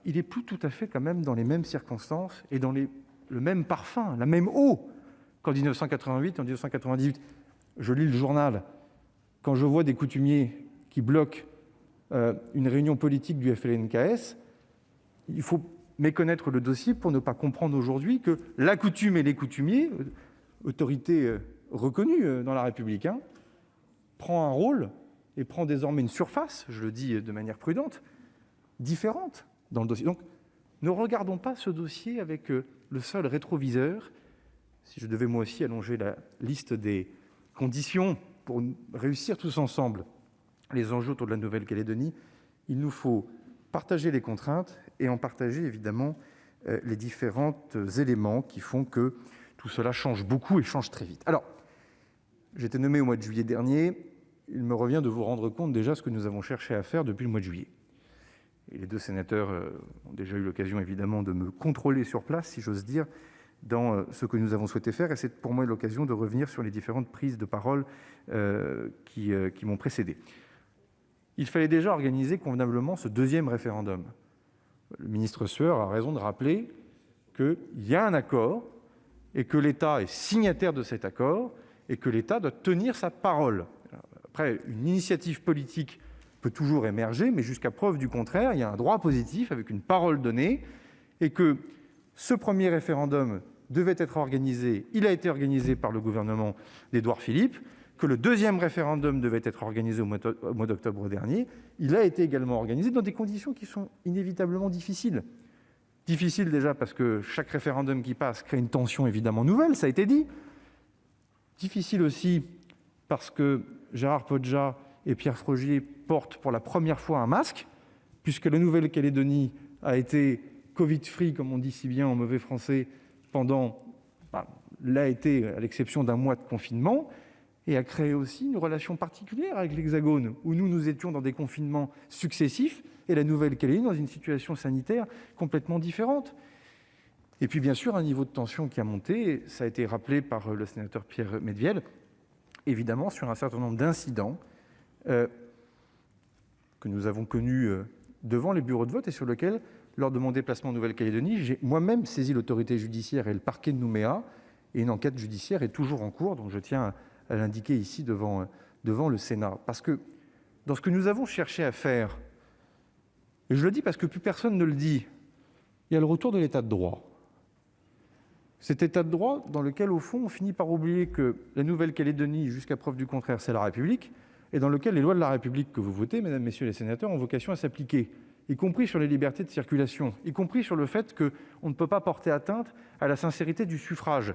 il n'est plus tout à fait quand même dans les mêmes circonstances et dans le même parfum, la même eau qu'en 1988 en 1998. Je lis le journal, quand je vois des coutumiers qui bloquent une réunion politique du FLNKS, il faut méconnaître le dossier pour ne pas comprendre aujourd'hui que la coutume et les coutumiers, autorité reconnue dans la République, prend un rôle et prend désormais une surface, je le dis de manière prudente, différente dans le dossier. Donc, ne regardons pas ce dossier avec le seul rétroviseur. Si je devais moi aussi allonger la liste des conditions pour réussir tous ensemble les enjeux autour de la Nouvelle-Calédonie, il nous faut partager les contraintes et en partager évidemment les différents éléments qui font que tout cela change beaucoup et change très vite. Alors, j'ai été nommé au mois de juillet dernier. Il me revient de vous rendre compte déjà ce que nous avons cherché à faire depuis le mois de juillet. Et les 2 sénateurs ont déjà eu l'occasion évidemment de me contrôler sur place, si j'ose dire, dans ce que nous avons souhaité faire. Et c'est pour moi l'occasion de revenir sur les différentes prises de parole qui m'ont précédé. Il fallait déjà organiser convenablement ce 2e référendum. Le ministre Sueur a raison de rappeler qu'il y a un accord et que l'État est signataire de cet accord et que l'État doit tenir sa parole. Après, une initiative politique peut toujours émerger, mais jusqu'à preuve du contraire, il y a un droit positif avec une parole donnée et que ce premier référendum devait être organisé, il a été organisé par le gouvernement d'Édouard Philippe, que le 2e référendum devait être organisé au mois d'octobre dernier, il a été également organisé dans des conditions qui sont inévitablement difficiles. Difficiles déjà parce que chaque référendum qui passe crée une tension évidemment nouvelle, ça a été dit. Difficile aussi parce que Gérard Podja et Pierre Frogier portent pour la première fois un masque, puisque la Nouvelle-Calédonie a été Covid-free, comme on dit si bien en mauvais français, l'a été à l'exception d'un mois de confinement, et a créé aussi une relation particulière avec l'Hexagone, où nous étions dans des confinements successifs, et la Nouvelle-Calédonie dans une situation sanitaire complètement différente. Et puis bien sûr, un niveau de tension qui a monté, ça a été rappelé par le sénateur Pierre Medviel, évidemment sur un certain nombre d'incidents que nous avons connus devant les bureaux de vote et sur lesquels, lors de mon déplacement en Nouvelle-Calédonie, j'ai moi-même saisi l'autorité judiciaire et le parquet de Nouméa, et une enquête judiciaire est toujours en cours, donc je tiens à l'indiquer ici devant le Sénat. Parce que dans ce que nous avons cherché à faire, et je le dis parce que plus personne ne le dit, il y a le retour de l'état de droit. Cet état de droit dans lequel, au fond, on finit par oublier que la Nouvelle-Calédonie, jusqu'à preuve du contraire, c'est la République, et dans lequel les lois de la République que vous votez, mesdames, messieurs les sénateurs, ont vocation à s'appliquer, y compris sur les libertés de circulation, y compris sur le fait qu'on ne peut pas porter atteinte à la sincérité du suffrage.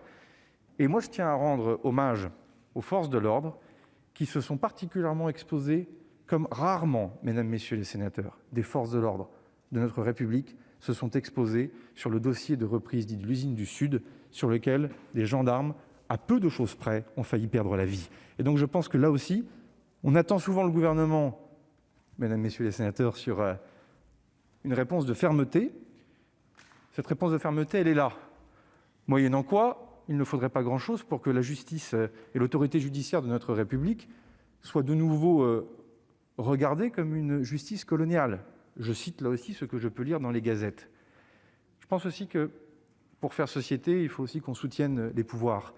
Et moi, je tiens à rendre hommage aux forces de l'ordre qui se sont particulièrement exposées, comme rarement, mesdames, messieurs les sénateurs, des forces de l'ordre de notre République se sont exposées sur le dossier de reprise dit de l'usine du Sud, sur lequel des gendarmes, à peu de choses près, ont failli perdre la vie. Et donc je pense que là aussi, on attend souvent le gouvernement, mesdames, messieurs les sénateurs, sur une réponse de fermeté. Cette réponse de fermeté, elle est là. Moyennant quoi, il ne faudrait pas grand-chose pour que la justice et l'autorité judiciaire de notre République soient de nouveau regardées comme une justice coloniale. Je cite là aussi ce que je peux lire dans les gazettes. Je pense aussi que pour faire société, il faut aussi qu'on soutienne les pouvoirs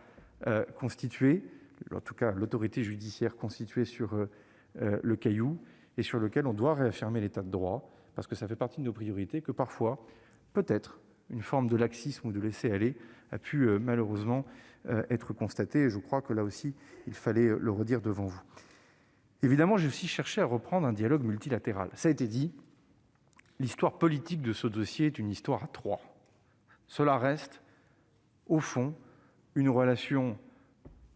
constitués, en tout cas l'autorité judiciaire constituée sur le Caillou, et sur lequel on doit réaffirmer l'état de droit, parce que ça fait partie de nos priorités, que parfois, peut-être, une forme de laxisme ou de laisser-aller a pu malheureusement être constatée, et je crois que là aussi, il fallait le redire devant vous. Évidemment, j'ai aussi cherché à reprendre un dialogue multilatéral. Ça a été dit, l'histoire politique de ce dossier est une histoire à trois. Cela reste, au fond, une relation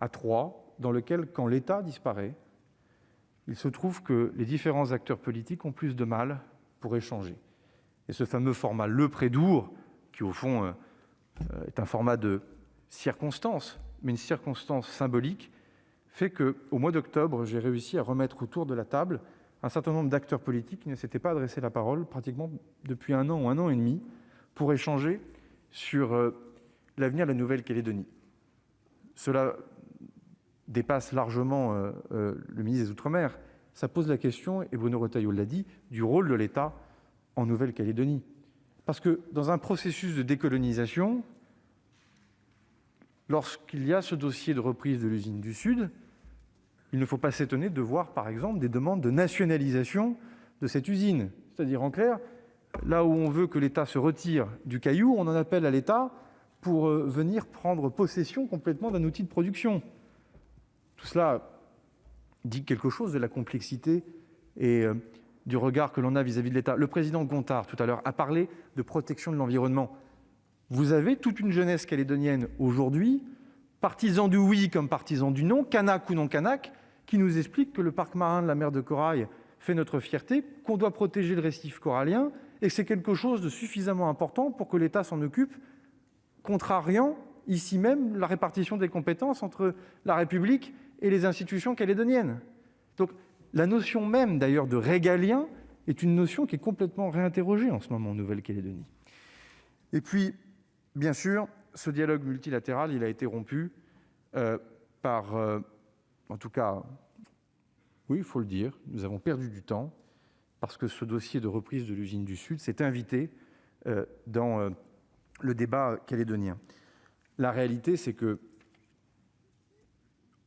à trois, dans laquelle, quand l'État disparaît, il se trouve que les différents acteurs politiques ont plus de mal pour échanger. Et ce fameux format Le Prédour, qui au fond est un format de circonstance, mais une circonstance symbolique, fait qu'au mois d'octobre, j'ai réussi à remettre autour de la table un certain nombre d'acteurs politiques qui ne s'étaient pas adressé la parole pratiquement depuis 1 an ou 1 an et demi pour échanger sur l'avenir de la Nouvelle-Calédonie. Cela dépasse largement le ministre des Outre-mer. Ça pose la question, et Bruno Retailleau l'a dit, du rôle de l'État en Nouvelle-Calédonie. Parce que dans un processus de décolonisation, lorsqu'il y a ce dossier de reprise de l'usine du Sud, il ne faut pas s'étonner de voir, par exemple, des demandes de nationalisation de cette usine. C'est-à-dire, en clair, là où on veut que l'État se retire du Caillou, on en appelle à l'État pour venir prendre possession complètement d'un outil de production. Tout cela dit quelque chose de la complexité et du regard que l'on a vis-à-vis de l'État. Le président Gontard, tout à l'heure, a parlé de protection de l'environnement. Vous avez toute une jeunesse calédonienne aujourd'hui, partisans du oui comme partisans du non, kanak ou non kanak, qui nous explique que le parc marin de la mer de Corail fait notre fierté, qu'on doit protéger le récif corallien et que c'est quelque chose de suffisamment important pour que l'État s'en occupe, contrariant ici même la répartition des compétences entre la République et les institutions calédoniennes. Donc la notion même d'ailleurs de régalien est une notion qui est complètement réinterrogée en ce moment en Nouvelle-Calédonie. Et puis, bien sûr, ce dialogue multilatéral, il a été rompu par, en tout cas, oui, il faut le dire, nous avons perdu du temps parce que ce dossier de reprise de l'usine du Sud s'est invité dans le débat calédonien. La réalité, c'est que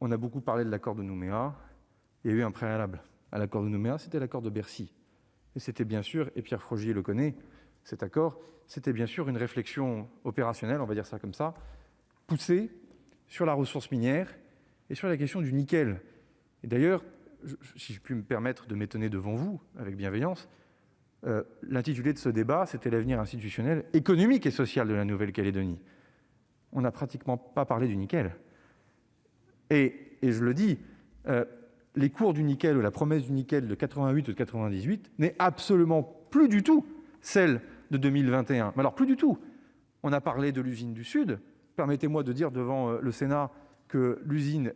on a beaucoup parlé de l'accord de Nouméa. Il y a eu un préalable à l'accord de Nouméa, c'était l'accord de Bercy. Et c'était bien sûr, et Pierre Frogier le connaît, cet accord, c'était bien sûr une réflexion opérationnelle, on va dire ça comme ça, poussée sur la ressource minière et sur la question du nickel. Et d'ailleurs, si je puis me permettre de m'étonner devant vous, avec bienveillance, l'intitulé de ce débat, c'était l'avenir institutionnel, économique et social de la Nouvelle-Calédonie. On n'a pratiquement pas parlé du nickel. Et je le dis, les cours du nickel ou la promesse du nickel de 88 ou de 98 n'est absolument plus du tout celle de 2021. Mais alors plus du tout. On a parlé de l'usine du Sud. Permettez-moi de dire devant le Sénat que l'usine,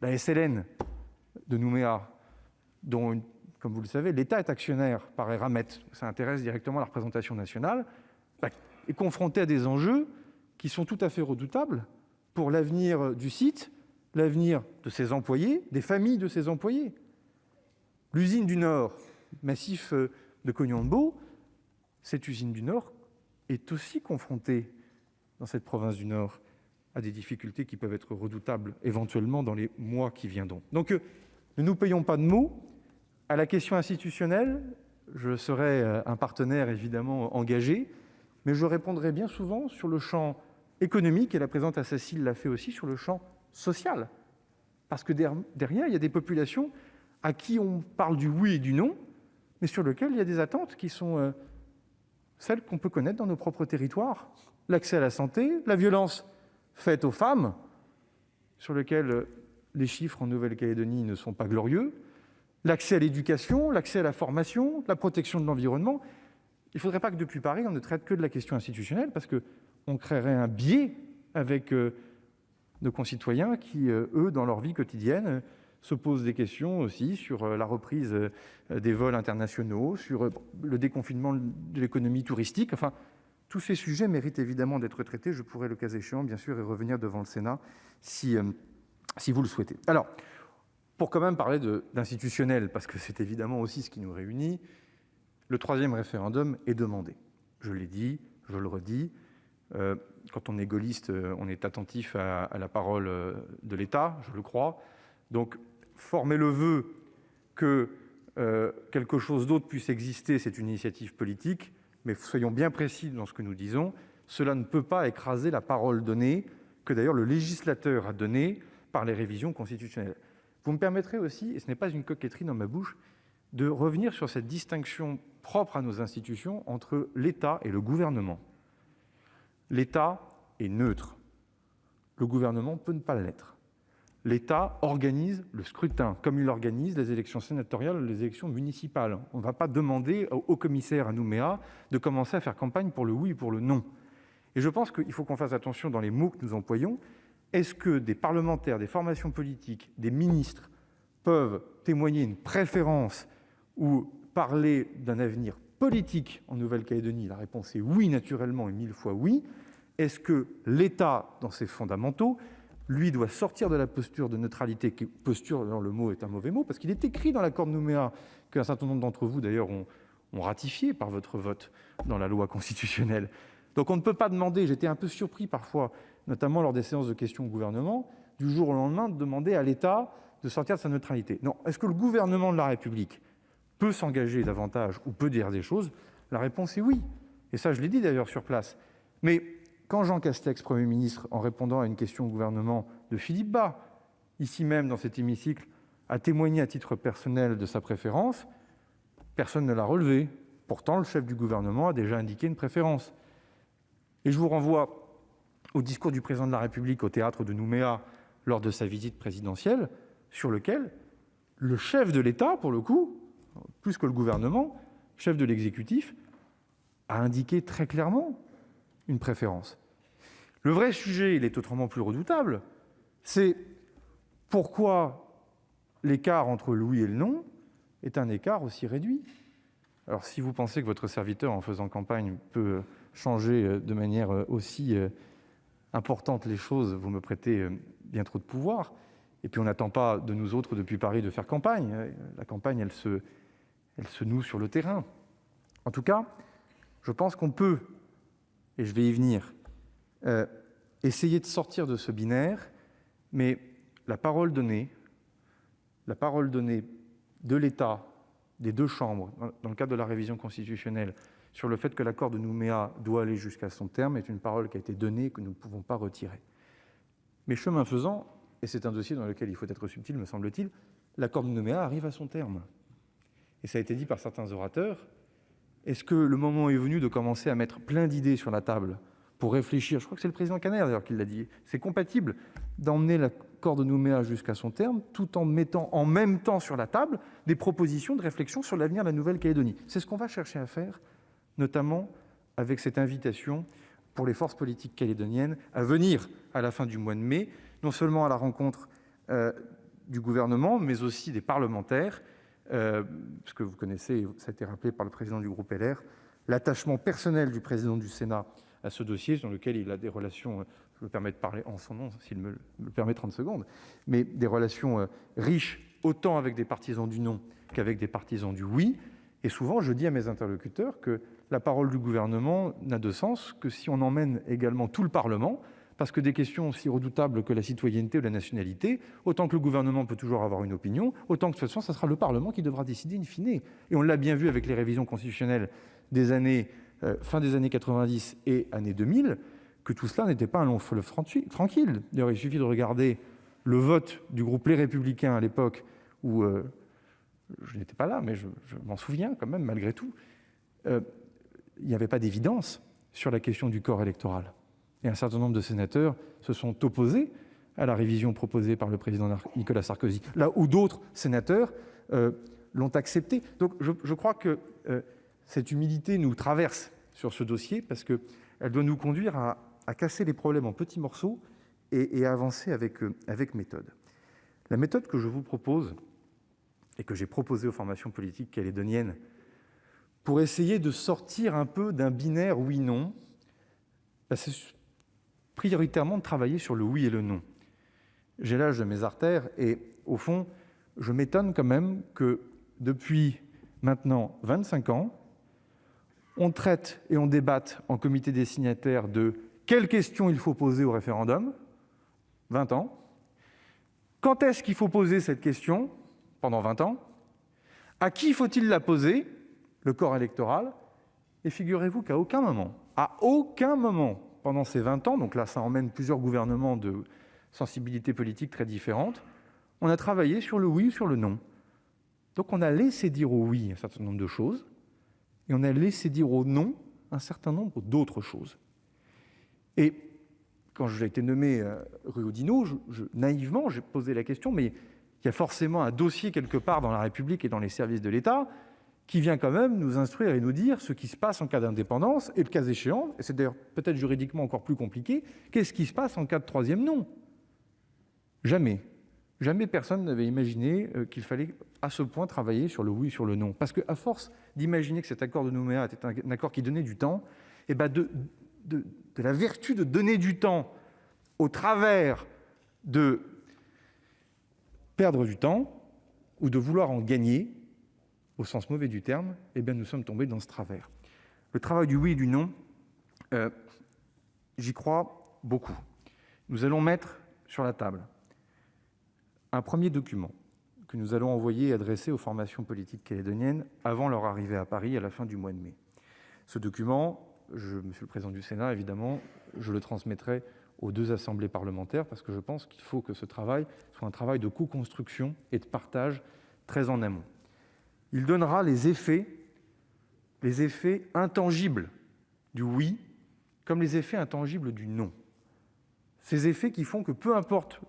la SLN de Nouméa, dont, comme vous le savez, l'État est actionnaire par Eramet, ça intéresse directement la représentation nationale, est confrontée à des enjeux qui sont tout à fait redoutables pour l'avenir du site, l'avenir de ses employés, des familles de ses employés. L'usine du Nord, massif de Cognonbo, cette usine du Nord est aussi confrontée dans cette province du Nord à des difficultés qui peuvent être redoutables éventuellement dans les mois qui viendront. Donc, ne nous payons pas de mots. À la question institutionnelle, je serai un partenaire évidemment engagé, mais je répondrai bien souvent sur le champ économique, et la présidente Assassi l'a fait aussi sur le champ social. Parce que derrière, il y a des populations à qui on parle du oui et du non, mais sur lesquelles il y a des attentes qui sont celles qu'on peut connaître dans nos propres territoires. L'accès à la santé, la violence faite aux femmes, sur lesquelles les chiffres en Nouvelle-Calédonie ne sont pas glorieux, l'accès à l'éducation, l'accès à la formation, la protection de l'environnement. Il ne faudrait pas que depuis Paris, on ne traite que de la question institutionnelle, parce qu'on créerait un biais avec nos concitoyens qui, eux, dans leur vie quotidienne, se posent des questions aussi sur la reprise des vols internationaux, sur le déconfinement de l'économie touristique. Enfin, tous ces sujets méritent évidemment d'être traités. Je pourrais, le cas échéant, bien sûr, y revenir devant le Sénat si vous le souhaitez. Alors, pour quand même parler d'institutionnel, parce que c'est évidemment aussi ce qui nous réunit, le 3e référendum est demandé. Je l'ai dit, je le redis. Quand on est gaulliste, on est attentif à la parole de l'État, je le crois. Donc, former le vœu que quelque chose d'autre puisse exister, c'est une initiative politique, mais soyons bien précis dans ce que nous disons. Cela ne peut pas écraser la parole donnée, que d'ailleurs le législateur a donnée par les révisions constitutionnelles. Vous me permettrez aussi, et ce n'est pas une coquetterie dans ma bouche, de revenir sur cette distinction propre à nos institutions entre l'État et le gouvernement. L'État est neutre. Le gouvernement peut ne pas l'être. L'État organise le scrutin, comme il organise les élections sénatoriales ou les élections municipales. On ne va pas demander au haut-commissaire à Nouméa de commencer à faire campagne pour le oui ou pour le non. Et je pense qu'il faut qu'on fasse attention dans les mots que nous employons. Est-ce que des parlementaires, des formations politiques, des ministres peuvent témoigner une préférence ou parler d'un avenir politique en Nouvelle-Calédonie? La réponse est oui, naturellement, et 1000 fois oui. Est-ce que l'État, dans ses fondamentaux, lui, doit sortir de la posture de neutralité, qui posture, alors le mot est un mauvais mot, parce qu'il est écrit dans l'accord de Nouméa, qu'un certain nombre d'entre vous, d'ailleurs, ont ratifié par votre vote dans la loi constitutionnelle. Donc on ne peut pas demander, j'étais un peu surpris parfois, notamment lors des séances de questions au gouvernement, du jour au lendemain, de demander à l'État de sortir de sa neutralité. Non, est-ce que le gouvernement de la République peut s'engager davantage ou peut dire des choses? La réponse est oui. Et ça, je l'ai dit d'ailleurs sur place. Mais quand Jean Castex, Premier ministre, en répondant à une question au gouvernement de Philippe Bas, ici même dans cet hémicycle, a témoigné à titre personnel de sa préférence, personne ne l'a relevé. Pourtant, le chef du gouvernement a déjà indiqué une préférence. Et je vous renvoie au discours du président de la République au théâtre de Nouméa lors de sa visite présidentielle, sur lequel le chef de l'État, pour le coup, plus que le gouvernement, chef de l'exécutif, a indiqué très clairement une préférence. Le vrai sujet, il est autrement plus redoutable, c'est pourquoi l'écart entre le oui et le non est un écart aussi réduit. Alors si vous pensez que votre serviteur, en faisant campagne, peut changer de manière aussi importante les choses, vous me prêtez bien trop de pouvoir. Et puis on n'attend pas de nous autres depuis Paris de faire campagne. La campagne, elle se noue sur le terrain. En tout cas, je pense qu'on peut, et je vais y venir, essayer de sortir de ce binaire, mais la parole donnée de l'État, des deux chambres, dans le cadre de la révision constitutionnelle, sur le fait que l'accord de Nouméa doit aller jusqu'à son terme, est une parole qui a été donnée et que nous ne pouvons pas retirer. Mais chemin faisant, et c'est un dossier dans lequel il faut être subtil, me semble-t-il, l'accord de Nouméa arrive à son terme. Et ça a été dit par certains orateurs. Est-ce que le moment est venu de commencer à mettre plein d'idées sur la table pour réfléchir? Je crois que c'est le président Caner d'ailleurs qui l'a dit. C'est compatible d'emmener l'accord de Nouméa jusqu'à son terme tout en mettant en même temps sur la table des propositions de réflexion sur l'avenir de la Nouvelle-Calédonie. C'est ce qu'on va chercher à faire, notamment avec cette invitation pour les forces politiques calédoniennes à venir à la fin du mois de mai, non seulement à la rencontre du gouvernement, mais aussi des parlementaires, parce que vous connaissez, ça a été rappelé par le président du groupe LR, l'attachement personnel du président du Sénat à ce dossier, dans lequel il a des relations, je me permets de parler en son nom, s'il me le permet 30 secondes, mais des relations riches, autant avec des partisans du non qu'avec des partisans du oui. Et souvent, je dis à mes interlocuteurs que la parole du gouvernement n'a de sens que si on emmène également tout le Parlement, parce que des questions aussi redoutables que la citoyenneté ou la nationalité, autant que le gouvernement peut toujours avoir une opinion, autant que de toute façon, ce sera le Parlement qui devra décider in fine. Et on l'a bien vu avec les révisions constitutionnelles des années, fin des années 90 et années 2000, que tout cela n'était pas un long fleuve tranquille. D'ailleurs, il suffit de regarder le vote du groupe Les Républicains à l'époque, où je n'étais pas là, mais je m'en souviens quand même, malgré tout. Il n'y avait pas d'évidence sur la question du corps électoral. Et un certain nombre de sénateurs se sont opposés à la révision proposée par le président Nicolas Sarkozy, là où d'autres sénateurs l'ont accepté. Donc je crois que cette humilité nous traverse sur ce dossier, parce qu'elle doit nous conduire à casser les problèmes en petits morceaux et à avancer avec méthode. La méthode que je vous propose, et que j'ai proposée aux formations politiques calédoniennes, pour essayer de sortir un peu d'un binaire oui-non, c'est prioritairement de travailler sur le oui et le non. J'ai l'âge de mes artères et, au fond, je m'étonne quand même que, depuis maintenant 25 ans, on traite et on débatte en comité des signataires de quelles questions il faut poser au référendum, 20 ans. Quand est-ce qu'il faut poser cette question, pendant 20 ans. À qui faut-il la poser, le corps électoral? Et figurez-vous qu'à aucun moment, pendant ces 20 ans, donc là ça emmène plusieurs gouvernements de sensibilités politiques très différentes, on a travaillé sur le oui ou sur le non. Donc on a laissé dire au oui un certain nombre de choses, et on a laissé dire au non un certain nombre d'autres choses. Et quand j'ai été nommé rue Oudinot, naïvement, j'ai posé la question, mais il y a forcément un dossier quelque part dans la République et dans les services de l'État qui vient quand même nous instruire et nous dire ce qui se passe en cas d'indépendance, et le cas échéant, et c'est d'ailleurs peut-être juridiquement encore plus compliqué, qu'est-ce qui se passe en cas de troisième non? Jamais personne n'avait imaginé qu'il fallait à ce point travailler sur le oui et sur le non. Parce qu'à force d'imaginer que cet accord de Nouméa était un accord qui donnait du temps, et de la vertu de donner du temps au travers de perdre du temps ou de vouloir en gagner, au sens mauvais du terme, nous sommes tombés dans ce travers. Le travail du oui et du non, j'y crois beaucoup. Nous allons mettre sur la table un premier document que nous allons envoyer et adresser aux formations politiques calédoniennes avant leur arrivée à Paris à la fin du mois de mai. Ce document, Monsieur le Président du Sénat, évidemment, je le transmettrai aux deux assemblées parlementaires, parce que je pense qu'il faut que ce travail soit un travail de co-construction et de partage très en amont. Il donnera les effets intangibles du oui, comme les effets intangibles du non. Ces effets qui font que peu importe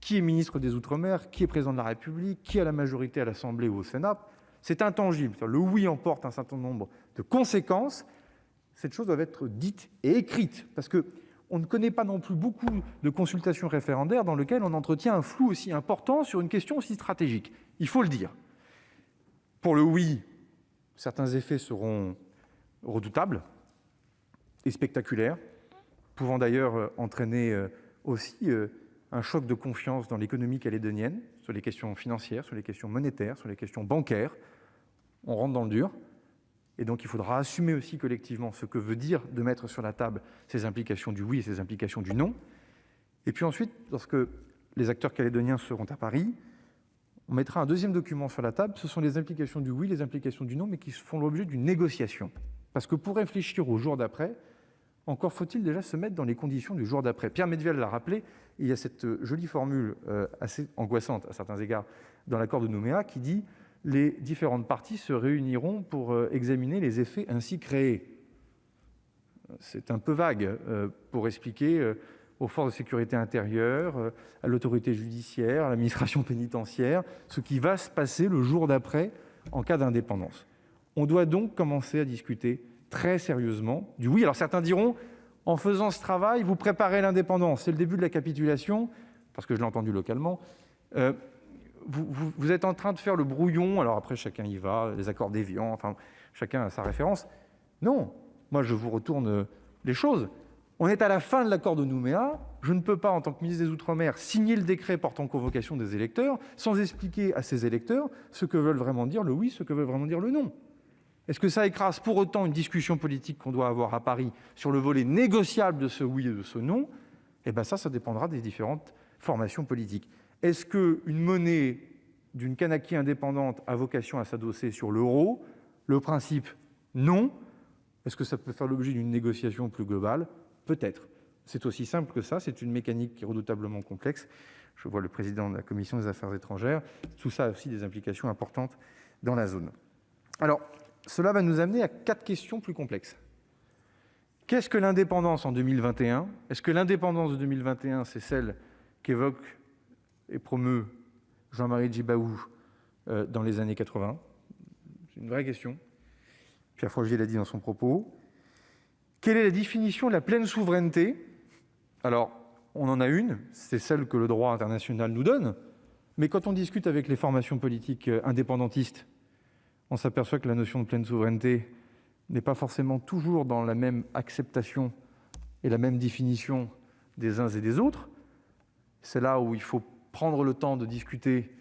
qui est ministre des Outre-mer, qui est président de la République, qui a la majorité à l'Assemblée ou au Sénat, c'est intangible. Le oui emporte un certain nombre de conséquences. Cette chose doit être dite et écrite, parce qu'on ne connaît pas non plus beaucoup de consultations référendaires dans lesquelles on entretient un flou aussi important sur une question aussi stratégique. Il faut le dire. Pour le oui, certains effets seront redoutables et spectaculaires, pouvant d'ailleurs entraîner aussi un choc de confiance dans l'économie calédonienne, sur les questions financières, sur les questions monétaires, sur les questions bancaires. On rentre dans le dur. Et donc, il faudra assumer aussi collectivement ce que veut dire de mettre sur la table ces implications du oui et ces implications du non. Et puis ensuite, lorsque les acteurs calédoniens seront à Paris, on mettra un deuxième document sur la table. Ce sont les implications du oui, les implications du non, mais qui font l'objet d'une négociation. Parce que pour réfléchir au jour d'après, encore faut-il déjà se mettre dans les conditions du jour d'après. Pierre Medvedev l'a rappelé, il y a cette jolie formule assez angoissante à certains égards dans l'accord de Nouméa qui dit « les différentes parties se réuniront pour examiner les effets ainsi créés ». C'est un peu vague pour expliquer aux forces de sécurité intérieure, à l'autorité judiciaire, à l'administration pénitentiaire, ce qui va se passer le jour d'après en cas d'indépendance. On doit donc commencer à discuter très sérieusement du oui. Alors certains diront, en faisant ce travail, vous préparez l'indépendance, c'est le début de la capitulation, parce que je l'ai entendu localement, vous êtes en train de faire le brouillon, alors après chacun y va, les accords d'Évian, enfin chacun a sa référence. Non, moi je vous retourne les choses. On est à la fin de l'accord de Nouméa, je ne peux pas, en tant que ministre des Outre-mer, signer le décret portant convocation des électeurs sans expliquer à ces électeurs ce que veulent vraiment dire le oui, ce que veut vraiment dire le non. Est-ce que ça écrase pour autant une discussion politique qu'on doit avoir à Paris sur le volet négociable de ce oui et de ce non? ça dépendra des différentes formations politiques. Est-ce qu'une monnaie d'une Kanaky indépendante a vocation à s'adosser sur l'euro? Le principe, non. Est-ce que ça peut faire l'objet d'une négociation plus globale? Peut-être. C'est aussi simple que ça, c'est une mécanique qui est redoutablement complexe. Je vois le président de la Commission des Affaires étrangères. Tout ça a aussi des implications importantes dans la zone. Alors, cela va nous amener à 4 questions plus complexes. Qu'est-ce que l'indépendance en 2021? Est-ce que l'indépendance de 2021, c'est celle qu'évoque et promeut Jean-Marie Djibaou dans les années 80? C'est une vraie question. Pierre Frogier l'a dit dans son propos. Quelle est la définition de la pleine souveraineté? Alors, on en a une, c'est celle que le droit international nous donne, mais quand on discute avec les formations politiques indépendantistes, on s'aperçoit que la notion de pleine souveraineté n'est pas forcément toujours dans la même acceptation et la même définition des uns et des autres. C'est là où il faut prendre le temps de discuter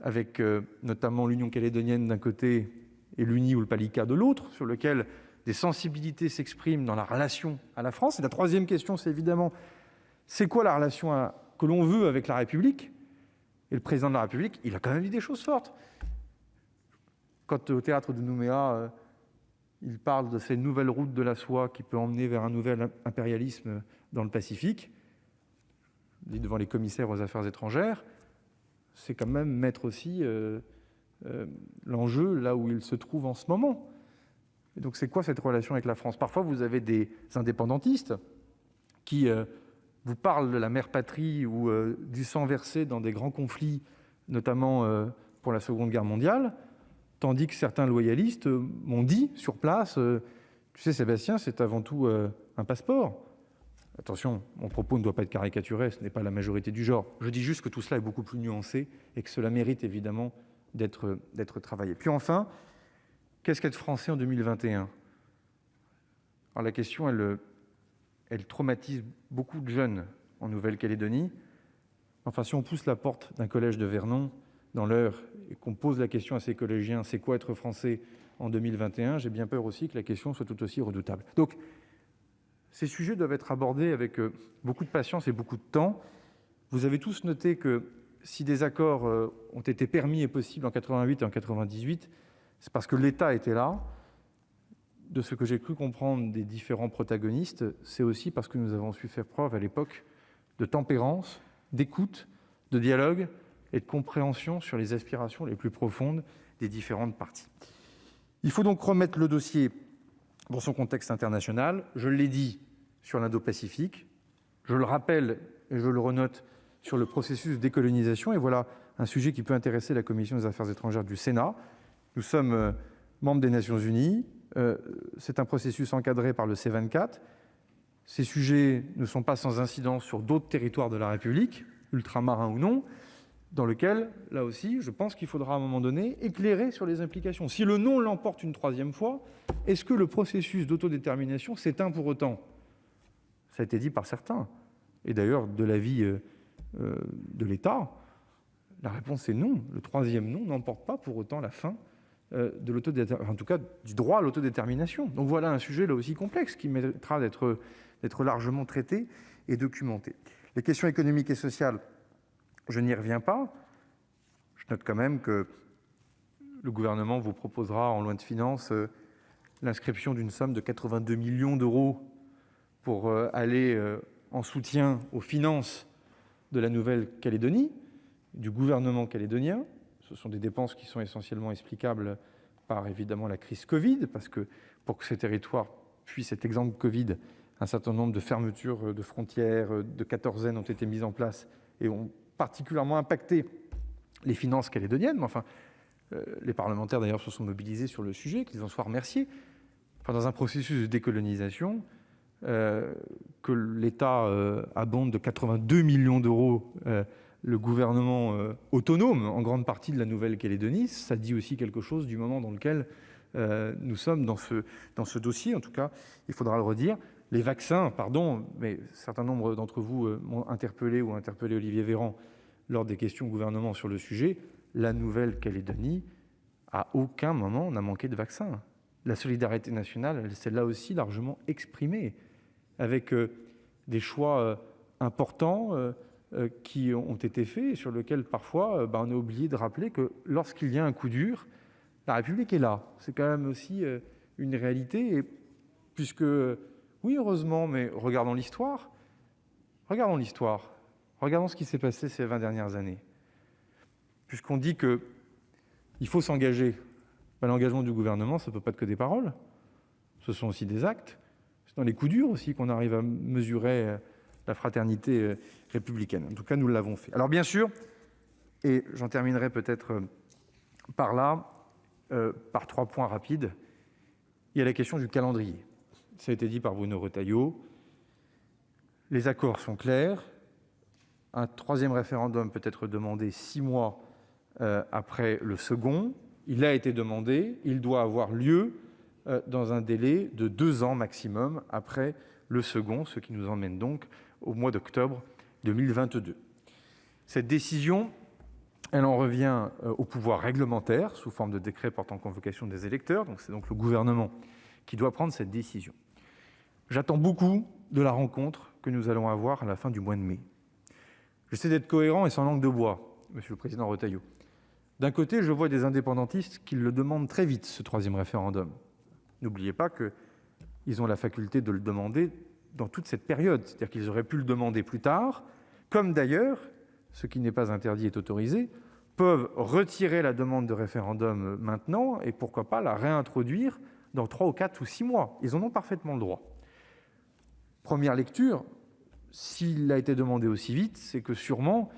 avec notamment l'Union calédonienne d'un côté et l'UNI ou le PALICA de l'autre, sur lequel des sensibilités s'expriment dans la relation à la France. Et la troisième question, c'est évidemment, c'est quoi la relation que l'on veut avec la République? Et le président de la République, il a quand même dit des choses fortes. Quand au théâtre de Nouméa, il parle de ces nouvelles routes de la soie qui peut emmener vers un nouvel impérialisme dans le Pacifique, dit devant les commissaires aux affaires étrangères, c'est quand même mettre aussi l'enjeu là où il se trouve en ce moment. Et donc c'est quoi cette relation avec la France? Parfois vous avez des indépendantistes qui vous parlent de la mère patrie ou du sang versé dans des grands conflits, notamment pour la Seconde Guerre mondiale, tandis que certains loyalistes m'ont dit sur place, tu sais Sébastien, c'est avant tout un passeport. Attention, mon propos ne doit pas être caricaturé, ce n'est pas la majorité du genre. Je dis juste que tout cela est beaucoup plus nuancé et que cela mérite évidemment d'être travaillé. Puis enfin, qu'est-ce qu'être français en 2021? Alors la question, elle traumatise beaucoup de jeunes en Nouvelle-Calédonie. Enfin, si on pousse la porte d'un collège de Vernon dans l'Eure et qu'on pose la question à ces collégiens, c'est quoi être français en 2021? J'ai bien peur aussi que la question soit tout aussi redoutable. Donc, ces sujets doivent être abordés avec beaucoup de patience et beaucoup de temps. Vous avez tous noté que si des accords ont été permis et possibles en 88 et en 98, c'est parce que l'État était là. De ce que j'ai cru comprendre des différents protagonistes, c'est aussi parce que nous avons su faire preuve à l'époque de tempérance, d'écoute, de dialogue et de compréhension sur les aspirations les plus profondes des différentes parties. Il faut donc remettre le dossier dans son contexte international. Je l'ai dit sur l'Indo-Pacifique, je le rappelle et je le renote sur le processus de décolonisation, et voilà un sujet qui peut intéresser la Commission des Affaires étrangères du Sénat. Nous sommes membres des Nations Unies, c'est un processus encadré par le C24. Ces sujets ne sont pas sans incidence sur d'autres territoires de la République, ultramarins ou non, dans lequel, là aussi, je pense qu'il faudra à un moment donné éclairer sur les implications. Si le non l'emporte une troisième fois, est-ce que le processus d'autodétermination s'éteint pour autant? Ça a été dit par certains, et d'ailleurs de l'avis de l'État, la réponse est non. Le troisième non n'emporte pas pour autant la fin de l'autodétermination, en tout cas du droit à l'autodétermination. Donc voilà un sujet là aussi complexe qui méritera d'être largement traité et documenté. Les questions économiques et sociales, je n'y reviens pas. Je note quand même que le gouvernement vous proposera en loi de finances l'inscription d'une somme de 82 millions d'euros pour aller en soutien aux finances de la Nouvelle-Calédonie, du gouvernement calédonien. Ce sont des dépenses qui sont essentiellement explicables par, évidemment, la crise Covid, parce que pour que ces territoires puissent être exempts de Covid, un certain nombre de fermetures de frontières, de quatorzaines ont été mises en place et ont particulièrement impacté les finances calédoniennes. Mais enfin, les parlementaires, d'ailleurs, se sont mobilisés sur le sujet, qu'ils en soient remerciés. Enfin, dans un processus de décolonisation, que l'État abonde de 82 millions d'euros le gouvernement autonome, en grande partie de la Nouvelle-Calédonie, ça dit aussi quelque chose du moment dans lequel nous sommes dans ce dossier. En tout cas, il faudra le redire. Les vaccins, pardon, mais un certain nombre d'entre vous m'ont interpellé ou interpellé Olivier Véran lors des questions au gouvernement sur le sujet. La Nouvelle-Calédonie, à aucun moment, n'a manqué de vaccins. La solidarité nationale, elle s'est là aussi largement exprimée, avec des choix importants qui ont été faits et sur lesquels parfois on a oublié de rappeler que lorsqu'il y a un coup dur, la République est là. C'est quand même aussi une réalité, et puisque, oui, heureusement, mais regardons l'histoire, regardons ce qui s'est passé ces 20 dernières années. Puisqu'on dit qu'il faut s'engager, l'engagement du gouvernement, ça ne peut pas être que des paroles, ce sont aussi des actes. C'est dans les coups durs aussi qu'on arrive à mesurer la fraternité républicaine. En tout cas, nous l'avons fait. Alors bien sûr, et j'en terminerai peut-être par là, par 3 points rapides, il y a la question du calendrier. Ça a été dit par Bruno Retailleau. Les accords sont clairs. Un 3e référendum peut être demandé 6 mois après le second. Il a été demandé. Il doit avoir lieu dans un délai de 2 ans maximum après le second, ce qui nous emmène donc au mois d'octobre 2022. Cette décision, elle en revient au pouvoir réglementaire sous forme de décret portant convocation des électeurs. Donc c'est donc le gouvernement qui doit prendre cette décision. J'attends beaucoup de la rencontre que nous allons avoir à la fin du mois de mai. J'essaie d'être cohérent et sans langue de bois, Monsieur le Président Retailleau. D'un côté, je vois des indépendantistes qui le demandent très vite, ce 3e référendum. N'oubliez pas qu'ils ont la faculté de le demander dans toute cette période. C'est-à-dire qu'ils auraient pu le demander plus tard, comme d'ailleurs, ce qui n'est pas interdit est autorisé, peuvent retirer la demande de référendum maintenant et pourquoi pas la réintroduire dans 3 ou 4 ou 6 mois. Ils en ont parfaitement le droit. Première lecture, s'il a été demandé aussi vite, c'est que sûrement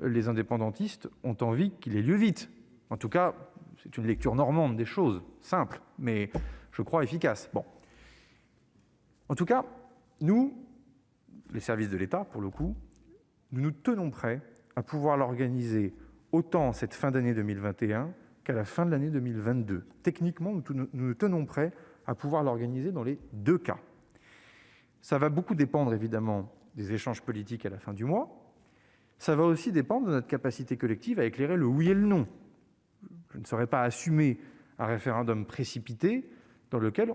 les indépendantistes ont envie qu'il ait lieu vite. En tout cas, c'est une lecture normande des choses, simple, mais je crois efficace. Bon. En tout cas, nous, les services de l'État, pour le coup, nous nous tenons prêts à pouvoir l'organiser autant cette fin d'année 2021 qu'à la fin de l'année 2022. Techniquement, nous nous tenons prêts à pouvoir l'organiser dans les 2 cas. Ça va beaucoup dépendre, évidemment, des échanges politiques à la fin du mois. Ça va aussi dépendre de notre capacité collective à éclairer le oui et le non. Je ne saurais pas assumer un référendum précipité dans lequel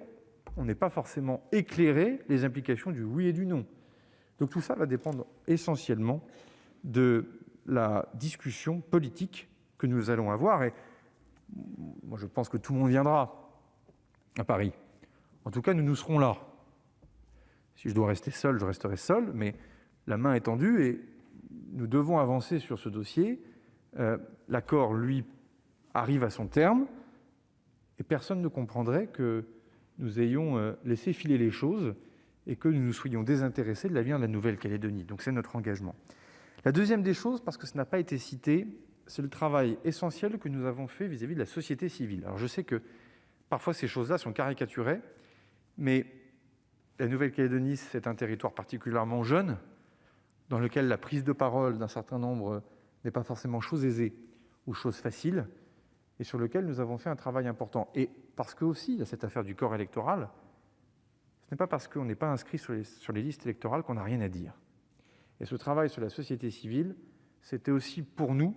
on n'est pas forcément éclairé les implications du oui et du non. Donc tout ça va dépendre essentiellement de la discussion politique que nous allons avoir. Et moi, je pense que tout le monde viendra à Paris. En tout cas, nous serons là. Si je dois rester seul, je resterai seul, mais la main est tendue et nous devons avancer sur ce dossier. L'accord, lui, arrive à son terme et personne ne comprendrait que nous ayons laissé filer les choses et que nous nous soyons désintéressés de l'avenir de la Nouvelle-Calédonie. Donc c'est notre engagement. La deuxième des choses, parce que ça n'a pas été cité, c'est le travail essentiel que nous avons fait vis-à-vis de la société civile. Alors je sais que parfois ces choses-là sont caricaturées, mais la Nouvelle-Calédonie, c'est un territoire particulièrement jeune, dans lequel la prise de parole d'un certain nombre n'est pas forcément chose aisée ou chose facile, et sur lequel nous avons fait un travail important. Et parce que aussi, il y a cette affaire du corps électoral, ce n'est pas parce qu'on n'est pas inscrit sur les listes électorales qu'on n'a rien à dire. Et ce travail sur la société civile, c'était aussi pour nous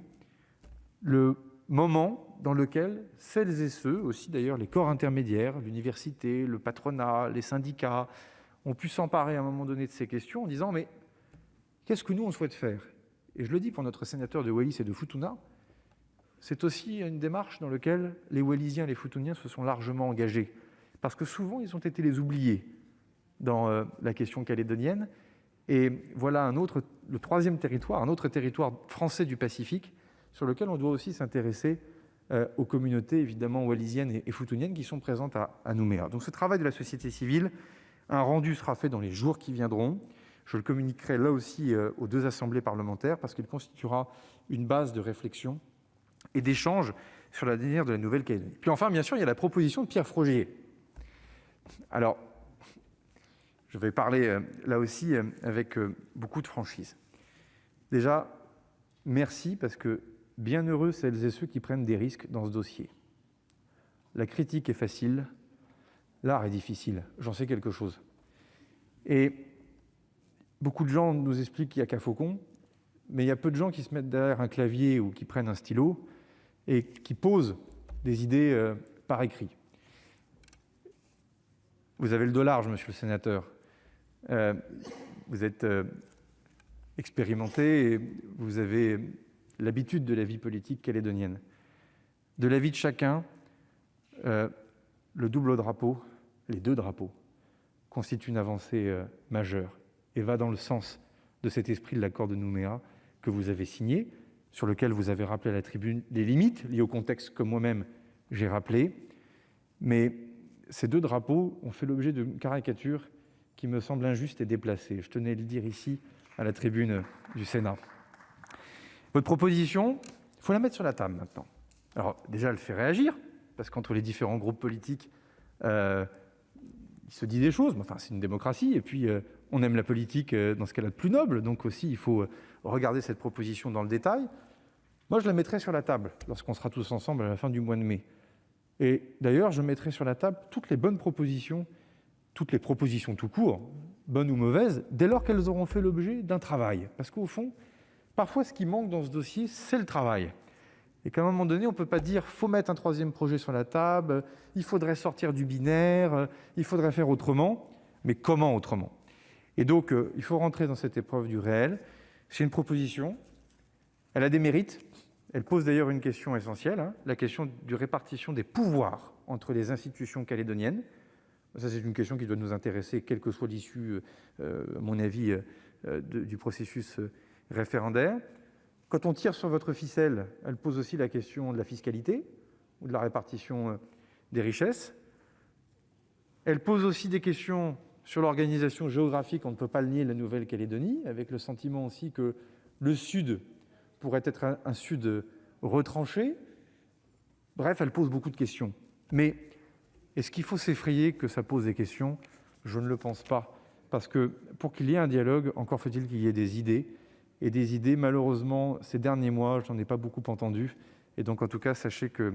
le moment dans lequel celles et ceux, aussi d'ailleurs les corps intermédiaires, l'université, le patronat, les syndicats, ont pu s'emparer à un moment donné de ces questions en disant « mais qu'est-ce que nous on souhaite faire ?» Et je le dis pour notre sénateur de Wallis et de Futuna, c'est aussi une démarche dans laquelle les Wallisiens et les Futuniens se sont largement engagés, parce que souvent ils ont été les oubliés dans la question calédonienne. Et voilà le 3e territoire, un autre territoire français du Pacifique, sur lequel on doit aussi s'intéresser aux communautés évidemment wallisiennes et futuniennes qui sont présentes à Nouméa. Donc ce travail de la société civile, un rendu sera fait dans les jours qui viendront. Je le communiquerai là aussi aux 2 assemblées parlementaires parce qu'il constituera une base de réflexion et d'échange sur l'avenir de la Nouvelle-Calédonie. Puis enfin, bien sûr, il y a la proposition de Pierre Frogier. Alors, je vais parler là aussi avec beaucoup de franchise. Déjà, merci parce que bienheureux celles et ceux qui prennent des risques dans ce dossier. La critique est facile, l'art est difficile, j'en sais quelque chose. Et beaucoup de gens nous expliquent qu'il n'y a qu'à Faucon, mais il y a peu de gens qui se mettent derrière un clavier ou qui prennent un stylo et qui posent des idées par écrit. Vous avez le dos large, monsieur le sénateur. Vous êtes expérimenté et vous avez l'habitude de la vie politique calédonienne. De l'avis de chacun, le double drapeau, les deux drapeaux, constituent une avancée majeure et va dans le sens de cet esprit de l'accord de Nouméa que vous avez signé, sur lequel vous avez rappelé à la tribune les limites liées au contexte que moi-même j'ai rappelé. Mais ces deux drapeaux ont fait l'objet d'une caricature qui me semble injuste et déplacée. Je tenais à le dire ici, à la tribune du Sénat. Votre proposition, il faut la mettre sur la table maintenant. Alors déjà, elle fait réagir, parce qu'entre les différents groupes politiques, il se dit des choses, mais enfin, c'est une démocratie, et puis on aime la politique dans ce qu'elle a de plus noble, donc aussi il faut regarder cette proposition dans le détail. Moi, je la mettrai sur la table lorsqu'on sera tous ensemble à la fin du mois de mai. Et d'ailleurs, je mettrai sur la table toutes les bonnes propositions, toutes les propositions tout court, bonnes ou mauvaises, dès lors qu'elles auront fait l'objet d'un travail. Parce qu'au fond, parfois, ce qui manque dans ce dossier, c'est le travail. Et qu'à un moment donné, on ne peut pas dire « faut mettre un troisième projet sur la table, il faudrait sortir du binaire, il faudrait faire autrement ». Mais comment autrement ? Et donc, il faut rentrer dans cette épreuve du réel. C'est une proposition, elle a des mérites. Elle pose d'ailleurs une question essentielle, la question de répartition des pouvoirs entre les institutions calédoniennes. Ça, c'est une question qui doit nous intéresser, quelle que soit l'issue, à mon avis, du processus référendaire. Quand on tire sur votre ficelle, elle pose aussi la question de la fiscalité ou de la répartition des richesses. Elle pose aussi des questions sur l'organisation géographique, on ne peut pas le nier, de la Nouvelle-Calédonie, avec le sentiment aussi que le Sud pourrait être un Sud retranché. Bref, elle pose beaucoup de questions. Mais est-ce qu'il faut s'effrayer que ça pose des questions ? Je ne le pense pas. Parce que pour qu'il y ait un dialogue, encore faut-il qu'il y ait des idées. Et des idées, malheureusement, ces derniers mois, je n'en ai pas beaucoup entendu. Et donc, en tout cas, sachez que,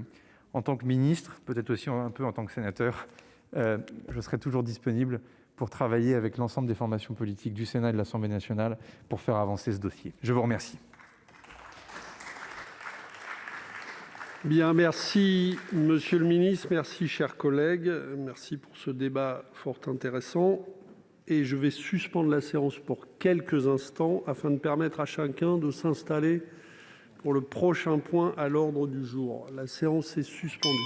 en tant que ministre, peut-être aussi un peu en tant que sénateur, je serai toujours disponible pour travailler avec l'ensemble des formations politiques du Sénat et de l'Assemblée nationale pour faire avancer ce dossier. Je vous remercie. Bien, merci Monsieur le Ministre, merci chers collègues, merci pour ce débat fort intéressant. Et je vais suspendre la séance pour quelques instants afin de permettre à chacun de s'installer pour le prochain point à l'ordre du jour. La séance est suspendue.